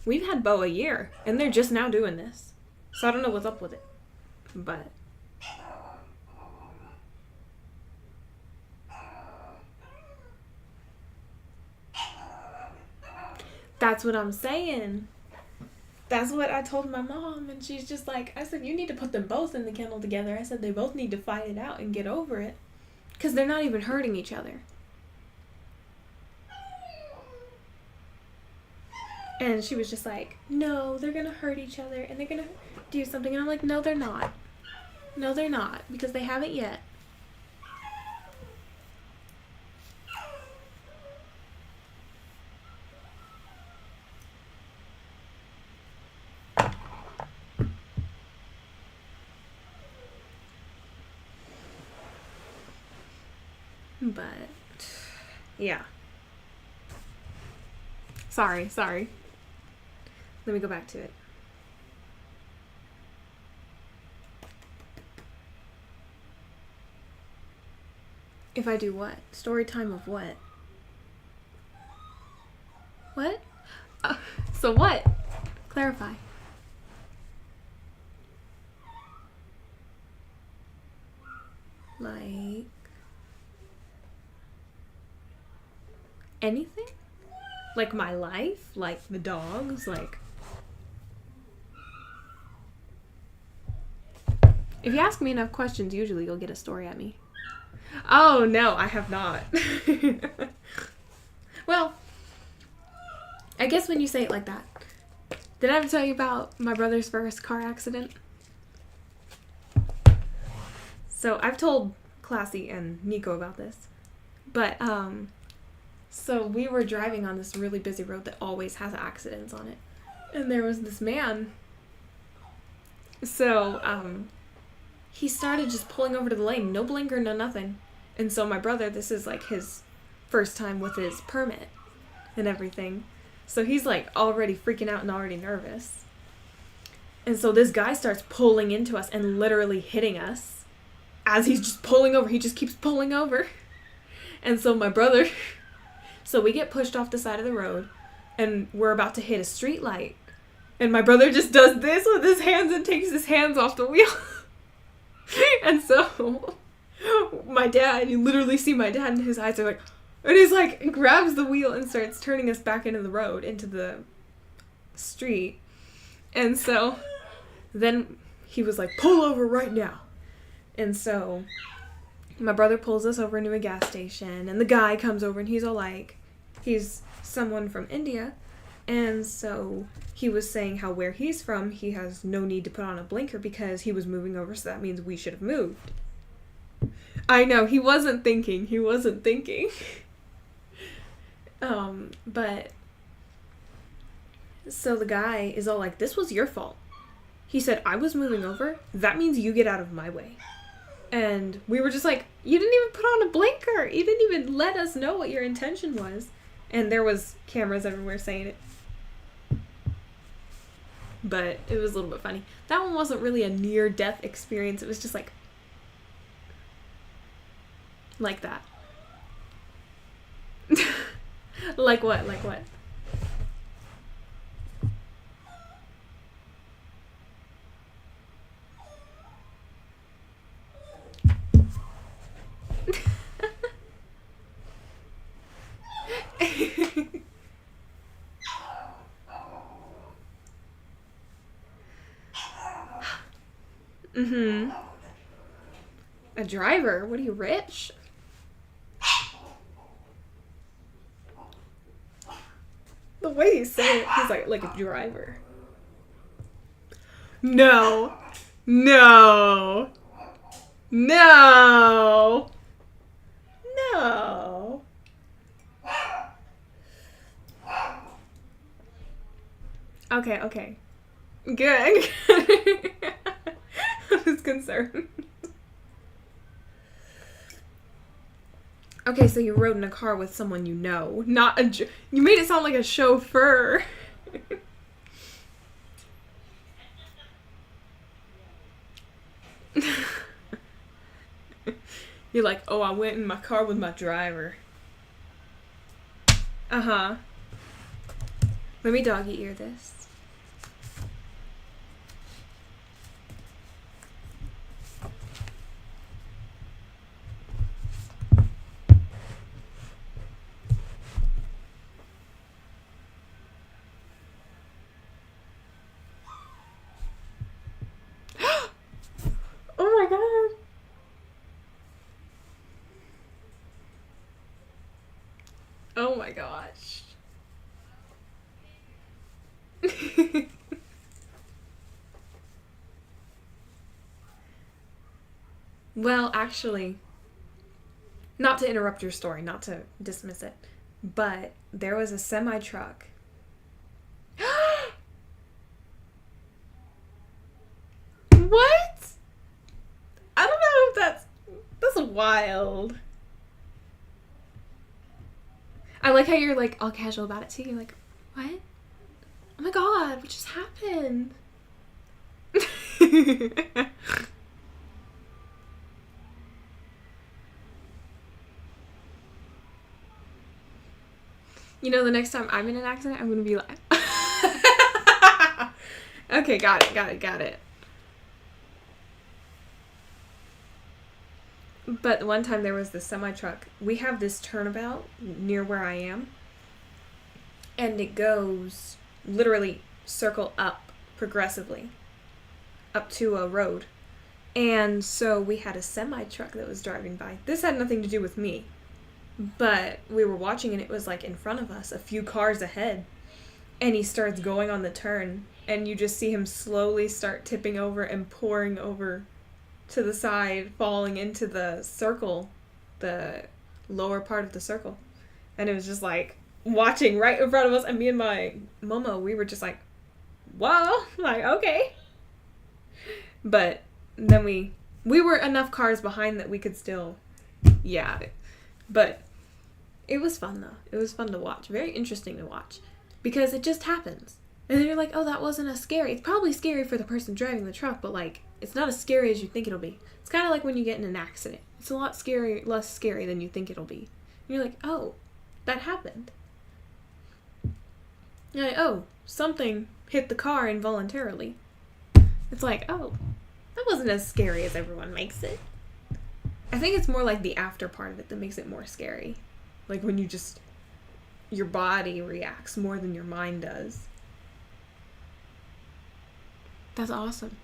we've had Bo a year, and they're just now doing this. So I don't know what's up with it. But... That's what I'm saying. That's what I told my mom, and she's just like, I said, you need to put them both in the kennel together. I said, they both need to fight it out and get over it. Because they're not even hurting each other. And she was just like, no, they're going to hurt each other, and they're going to do something. And I'm like, no, they're not. No, they're not, because they haven't yet. But, yeah. Sorry. Let me go back to it. If I do what? Story time of what? What? So what? Clarify. Like anything? Like my life? Like the dogs? Like if you ask me enough questions, usually you'll get a story at me. Oh no, I have not. Well, I guess when you say it like that. Did I ever tell you about my brother's first car accident? So I've told Classy and Nico about this. But, so we were driving on this really busy road that always has accidents on it. And there was this man. So, he started just pulling over to the lane. No blinker, no nothing. And so my brother, this is like his first time with his permit and everything. So he's like already freaking out and already nervous. And so this guy starts pulling into us and literally hitting us. As he's just pulling over, he just keeps pulling over. And so my brother, so we get pushed off the side of the road and we're about to hit a street light. And my brother just does this with his hands and takes his hands off the wheel. And so my dad, you literally see my dad and his eyes are like, and he's like, grabs the wheel and starts turning us back into the road, into the street. And so then he was like, pull over right now. And so my brother pulls us over into a gas station and the guy comes over and he's all like, he's someone from India. And so he was saying how where he's from, he has no need to put on a blinker because he was moving over, so that means we should have moved. I know, he wasn't thinking. But so the guy is all like, this was your fault. He said, I was moving over. That means you get out of my way. And we were just like, you didn't even put on a blinker. You didn't even let us know what your intention was. And there was cameras everywhere saying it. But it was a little bit funny. That one wasn't really a near-death experience. It was just like that. Like what? Mm-hmm. A driver? What are you, rich? The way you say it, he's like a driver. No. No. No. No. Okay. Good. I was concerned. Okay, so you rode in a car with someone you know, not a... You made it sound like a chauffeur. You're like, oh, I went in my car with my driver. Uh-huh. Let me doggy ear this. Oh my god. Oh my gosh. Well, actually, not to interrupt your story, not to dismiss it, but there was a semi-truck. What? I don't know if that's wild. I like how you're like all casual about it too. You're like, what? Oh my god, what just happened? You know, the next time I'm in an accident, I'm gonna be like... Okay, got it. But one time there was this semi-truck. We have this turnabout near where I am. And it goes literally circle up progressively up to a road. And so we had a semi-truck that was driving by. This had nothing to do with me. But we were watching and it was like in front of us, a few cars ahead. And he starts going on the turn. And you just see him slowly start tipping over and pouring over to the side, falling into the circle, the lower part of the circle. And it was just like watching right in front of us. And me and my Momo, we were just like, wow, like, okay. But then we were enough cars behind that we could still, yeah. But it was fun, though. It was fun to watch. Very interesting to watch. Because it just happens. And then you're like, oh, that wasn't as scary. It's probably scary for the person driving the truck, but, like, it's not as scary as you think it'll be. It's kind of like when you get in an accident. It's a lot less scary than you think it'll be. And you're like, oh, that happened. You're like, oh, something hit the car involuntarily. It's like, oh, that wasn't as scary as everyone makes it. I think it's more like the after part of it that makes it more scary. Like when you just, your body reacts more than your mind does. That's awesome.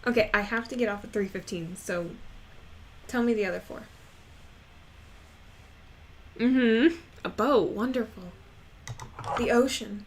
Okay, I have to get off at 3:15, so tell me the other 4. A boat, wonderful. The ocean.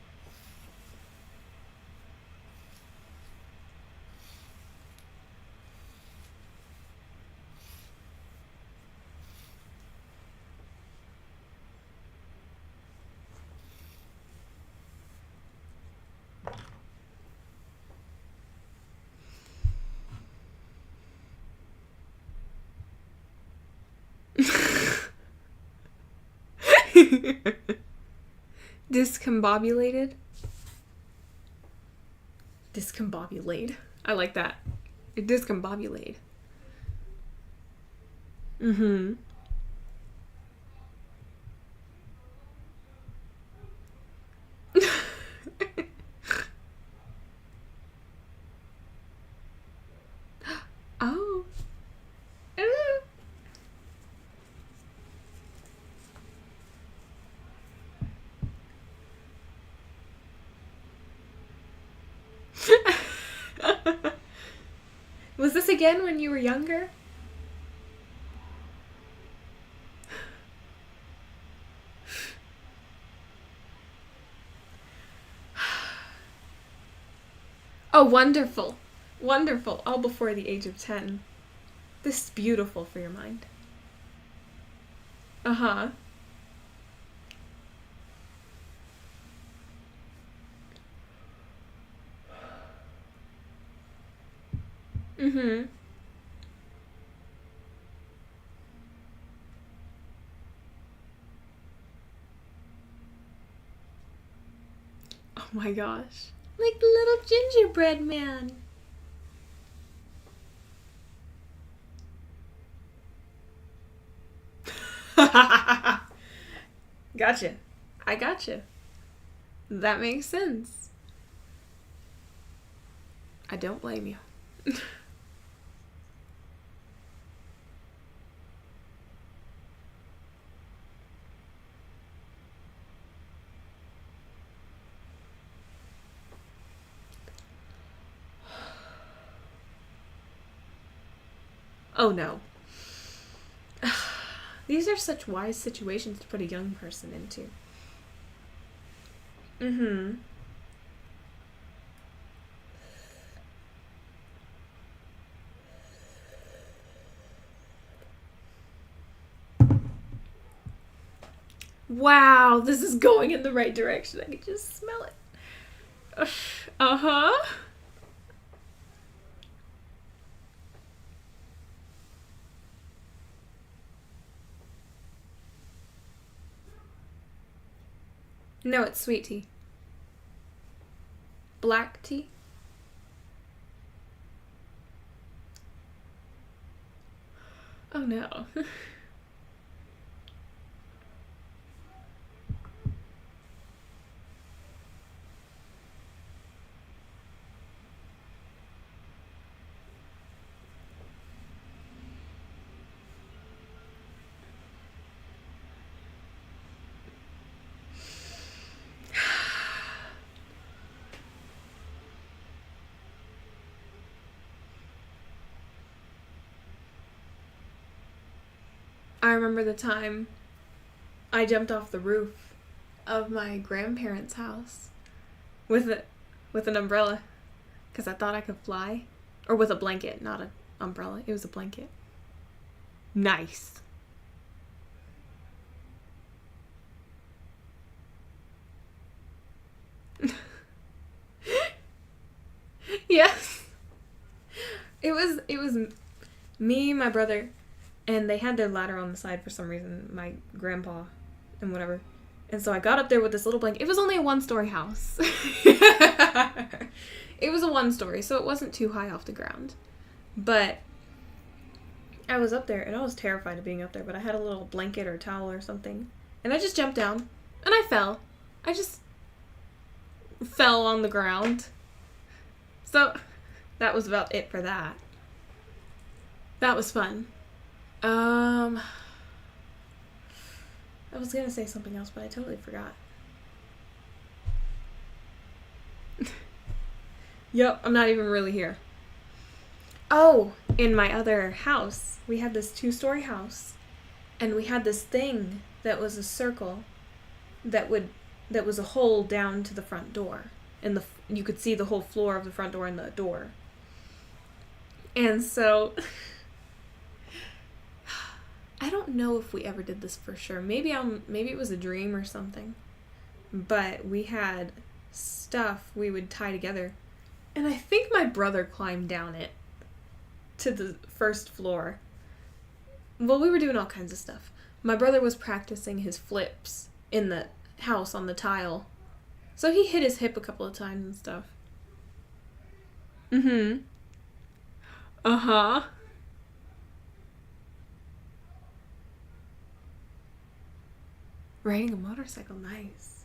Discombobulated? Discombobulate. I like that. Discombobulate. Oh. Was this again when you were younger? Oh, wonderful. Wonderful. All before the age of 10. This is beautiful for your mind. Uh-huh. Oh my gosh. Like the little gingerbread man. Gotcha. I gotcha. That makes sense. I don't blame you. Oh no. These are such wise situations to put a young person into. Wow, this is going in the right direction. I can just smell it. Uh-huh. No, it's sweet tea. Black tea? Oh no. I remember the time I jumped off the roof of my grandparents' house with an umbrella because I thought I could fly. Or with a blanket, not an umbrella. It was a blanket. Nice. Yes. It was me, my brother, and they had their ladder on the side for some reason, my grandpa and whatever. And so I got up there with this little blanket. It was only a 1-story house. It was a 1-story, so it wasn't too high off the ground. But I was up there, and I was terrified of being up there, but I had a little blanket or towel or something. And I just jumped down, and I fell. I just fell on the ground. So that was about it for that. That was fun. I was gonna say something else, but I totally forgot. Yep, I'm not even really here. Oh, in my other house, we had this 2-story house, and we had this thing that was a circle that was a hole down to the front door, and you could see the whole floor of the front door and the door. And so I don't know if we ever did this for sure. Maybe it was a dream or something. But we had stuff we would tie together. And I think my brother climbed down it to the first floor. Well, we were doing all kinds of stuff. My brother was practicing his flips in the house on the tile. So he hit his hip a couple of times and stuff. Mm-hmm. Uh-huh. Riding a motorcycle, nice.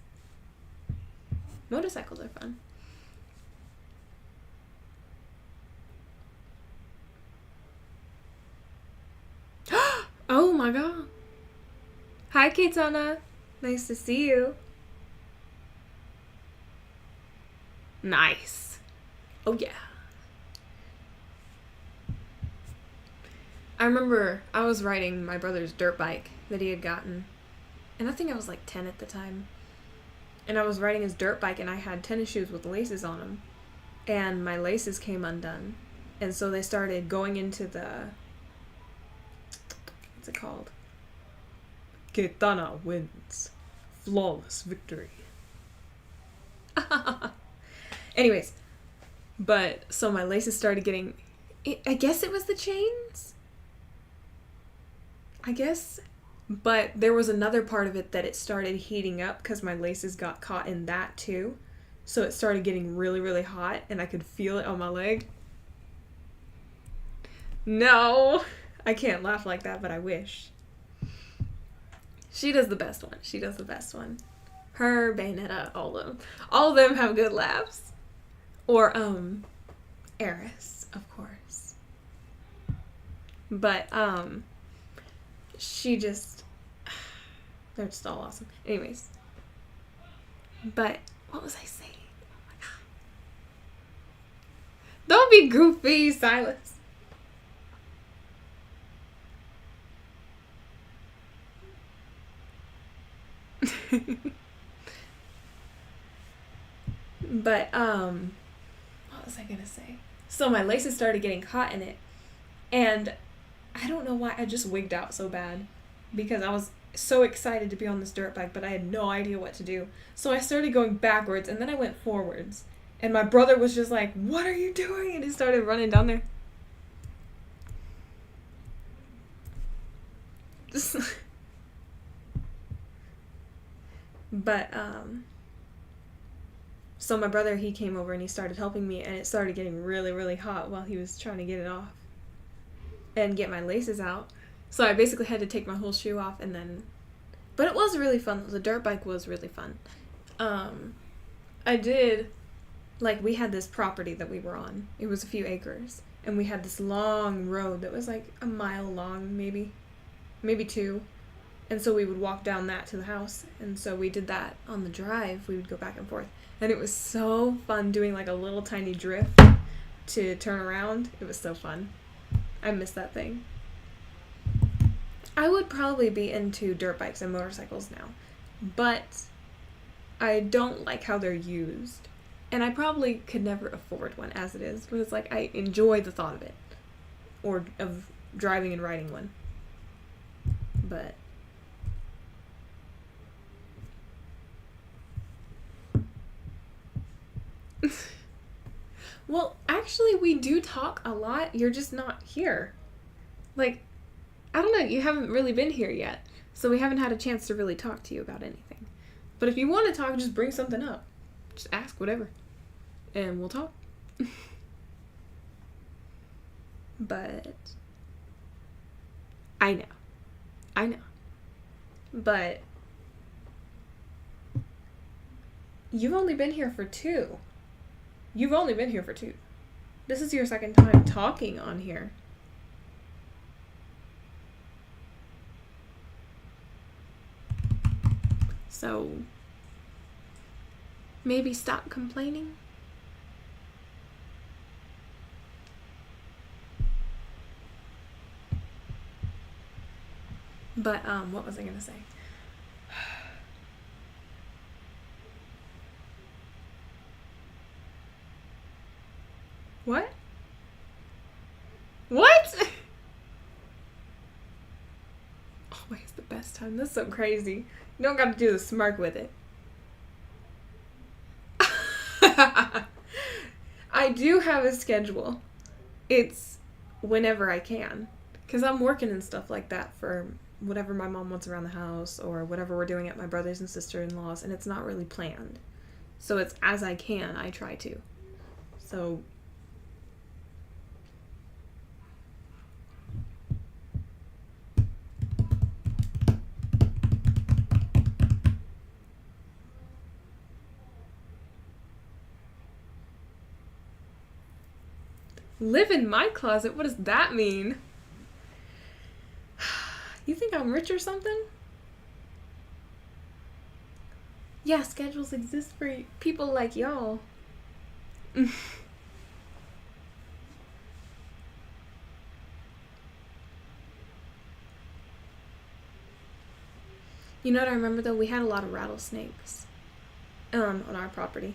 Motorcycles are fun. Oh my god. Hi, Keitana. Nice to see you. Nice. Oh yeah. I remember I was riding my brother's dirt bike that he had gotten. And I think I was like 10 at the time. And I was riding his dirt bike and I had tennis shoes with laces on them. And my laces came undone. And so they started going into the... What's it called? Keitana wins. Flawless victory. Anyways. But, so my laces started getting... I guess it was the chains? I guess... But there was another part of it that it started heating up because my laces got caught in that too. So it started getting really, really hot and I could feel it on my leg. No, I can't laugh like that, but I wish. She does the best one. She does the best one. Her, Bayonetta, all of them. All of them have good laughs. Or, Eris, of course. But, she just... They're just all awesome. Anyways. But, what was I saying? Oh my god. Don't be goofy, Silas. But, what was I gonna say? So my laces started getting caught in it. And I don't know why I just wigged out so bad. Because I was so excited to be on this dirt bike, but I had no idea what to do. So I started going backwards, and then I went forwards. And my brother was just like, "What are you doing?" And he started running down there. But, so my brother, he came over and he started helping me, and it started getting really, really hot while he was trying to get it off and get my laces out. So I basically had to take my whole shoe off and then... But it was really fun. The dirt bike was really fun. I did... Like, we had this property that we were on. It was a few acres. And we had this long road that was like a mile long, maybe. Maybe 2. And so we would walk down that to the house. And so we did that on the drive. We would go back and forth. And it was so fun doing like a little tiny drift to turn around. It was so fun. I miss that thing. I would probably be into dirt bikes and motorcycles now, but I don't like how they're used. And I probably could never afford one as it is, but it's like I enjoy the thought of it, or of driving and riding one. But well, actually, we do talk a lot. You're just not here. Like, I don't know, you haven't really been here yet, so we haven't had a chance to really talk to you about anything. But if you want to talk, just bring something up. Just ask whatever, and we'll talk. But I know. But you've only been here for 2. This is your second time talking on here. So maybe stop complaining. But what was I gonna say? What? What? Always the best time. That's so crazy. You don't got to do the smirk with it. I do have a schedule. It's whenever I can. Because I'm working and stuff like that for whatever my mom wants around the house or whatever we're doing at my brothers and sister-in-laws, and it's not really planned. So it's as I can, I try to. So live in my closet? What does that mean? You think I'm rich or something? Yeah, schedules exist for people like y'all. You know what I remember though? We had a lot of rattlesnakes on our property.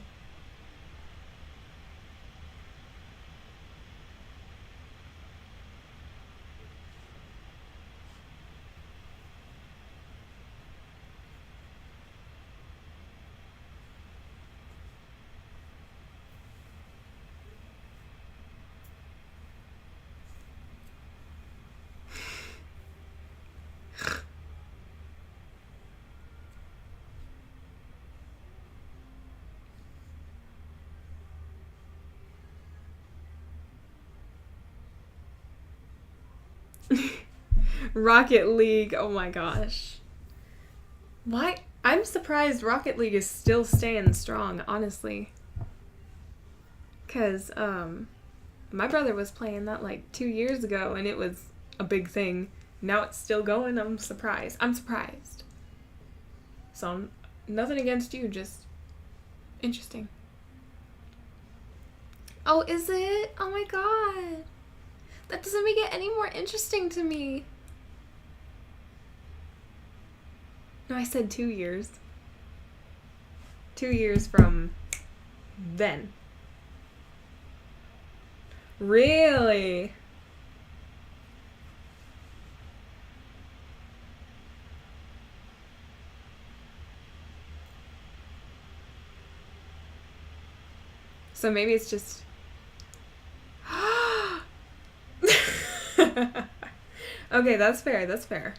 Rocket League, oh my gosh. Why? I'm surprised Rocket League is still staying strong, honestly. Because, my brother was playing that like 2 years ago and it was a big thing. Now it's still going. I'm surprised. So, nothing against you, just interesting. Oh, is it? Oh my god. That doesn't make it any more interesting to me. No, I said 2 years. 2 years from then. Really? So maybe it's just... Okay, that's fair.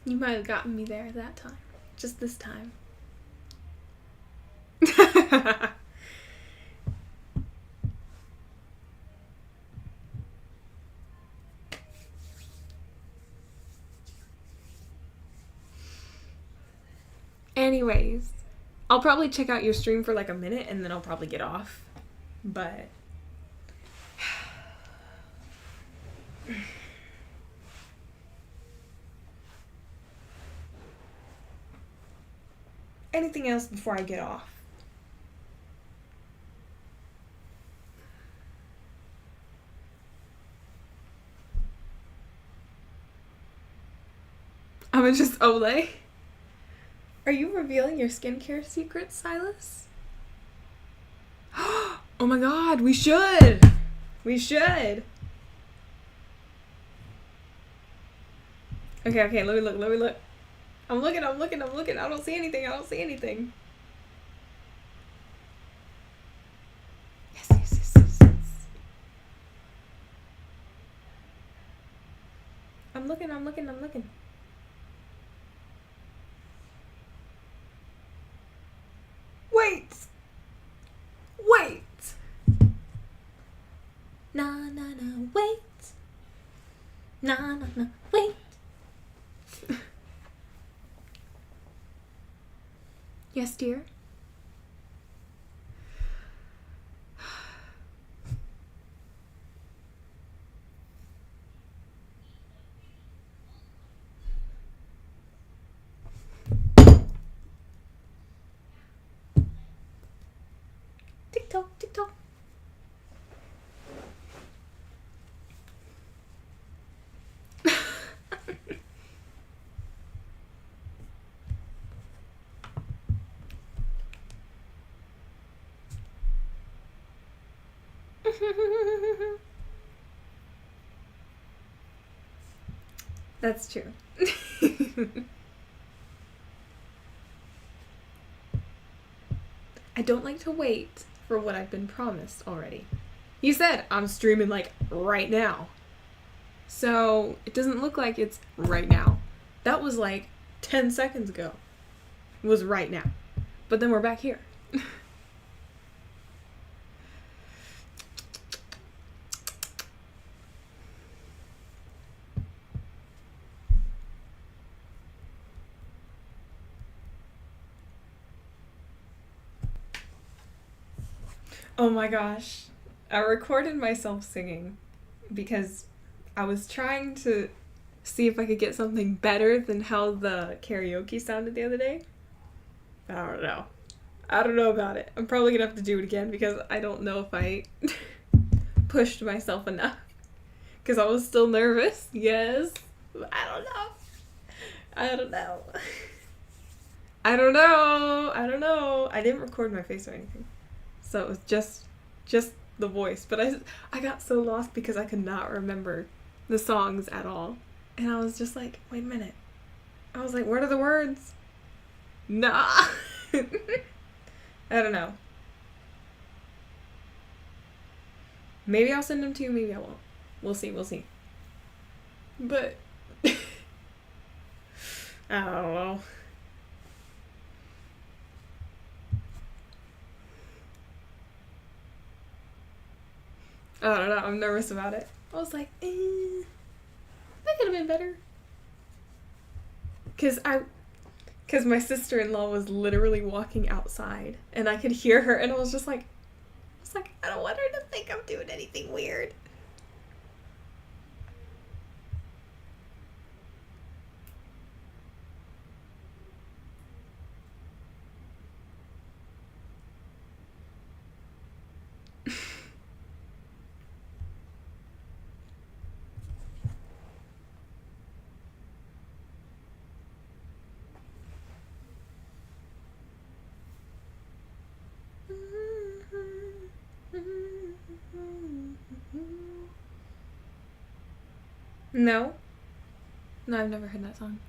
You might have gotten me there that time. Just this time. Anyways, I'll probably check out your stream for like a minute and then I'll probably get off. But anything else before I get off? I'm gonna just Olay. Are you revealing your skincare secrets, Silas? Oh my god, we should! We should! Okay, let me look. I'm looking. I don't see anything. Yes. I'm looking. Wait! Na, wait. Na, wait. Yes, dear? Tick-tock. That's true. I don't like to wait for what I've been promised already. You said I'm streaming like right now. So it doesn't look like it's right now. That was like 10 seconds ago. It was right now. But then we're back here. Oh my gosh. I recorded myself singing because I was trying to see if I could get something better than how the karaoke sounded the other day. I don't know. I don't know about it. I'm probably gonna have to do it again because I don't know if I pushed myself enough. Because I was still nervous. Yes. I don't know. I didn't record my face or anything. So it was just the voice. But I got so lost because I could not remember the songs at all. And I was just like, wait a minute. I was like, what are the words? Nah. I don't know. Maybe I'll send them to you, maybe I won't. We'll see. But I don't know. I don't know. I'm nervous about it. I was like, that could have been better. Because my sister-in-law was literally walking outside, and I could hear her, and I was like, I don't want her to think I'm doing anything weird. No? No, I've never heard that song.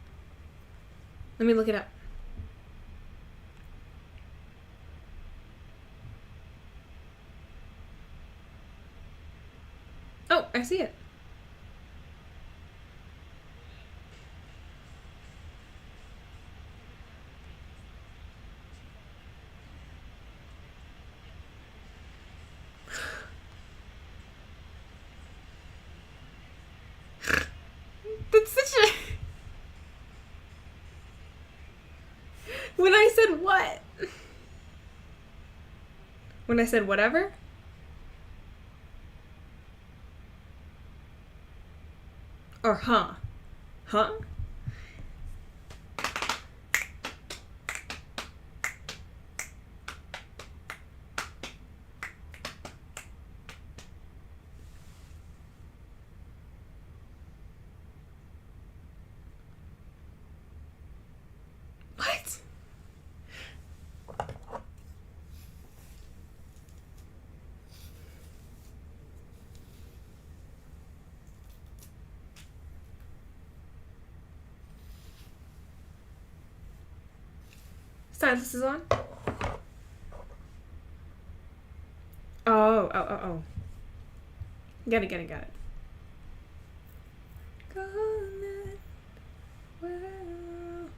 Let me look it up. Oh, I see it. That's such a... When I said what? When I said whatever? Or huh? Huh? Stylus is on. Oh. Got it. Golden world.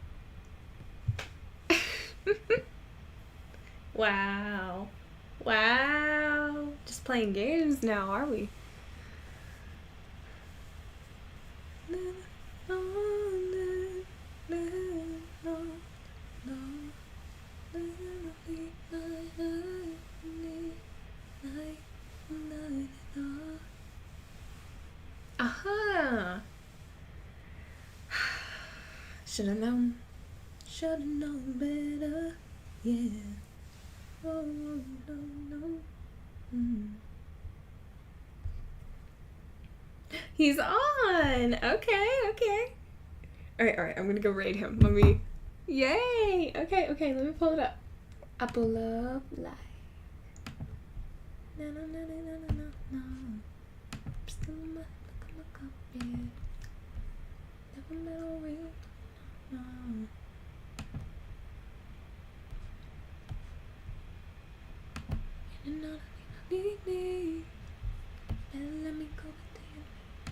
Wow. Just playing games now, are we? Aha! Should've known better, yeah. Oh, no. He's on! Okay. Alright, I'm gonna go raid him. Yay! Okay, let me pull it up. Apple of life. Na. Still look, yeah. Never met a real, no. And another thing I need. And let me go with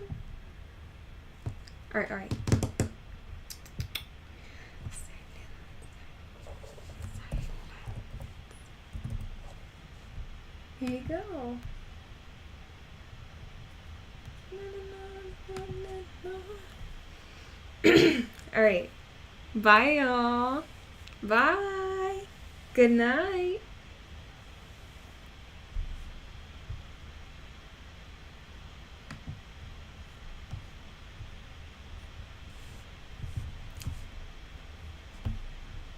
you. Alright. Here you go. Alright. Bye, y'all. Bye. Good night.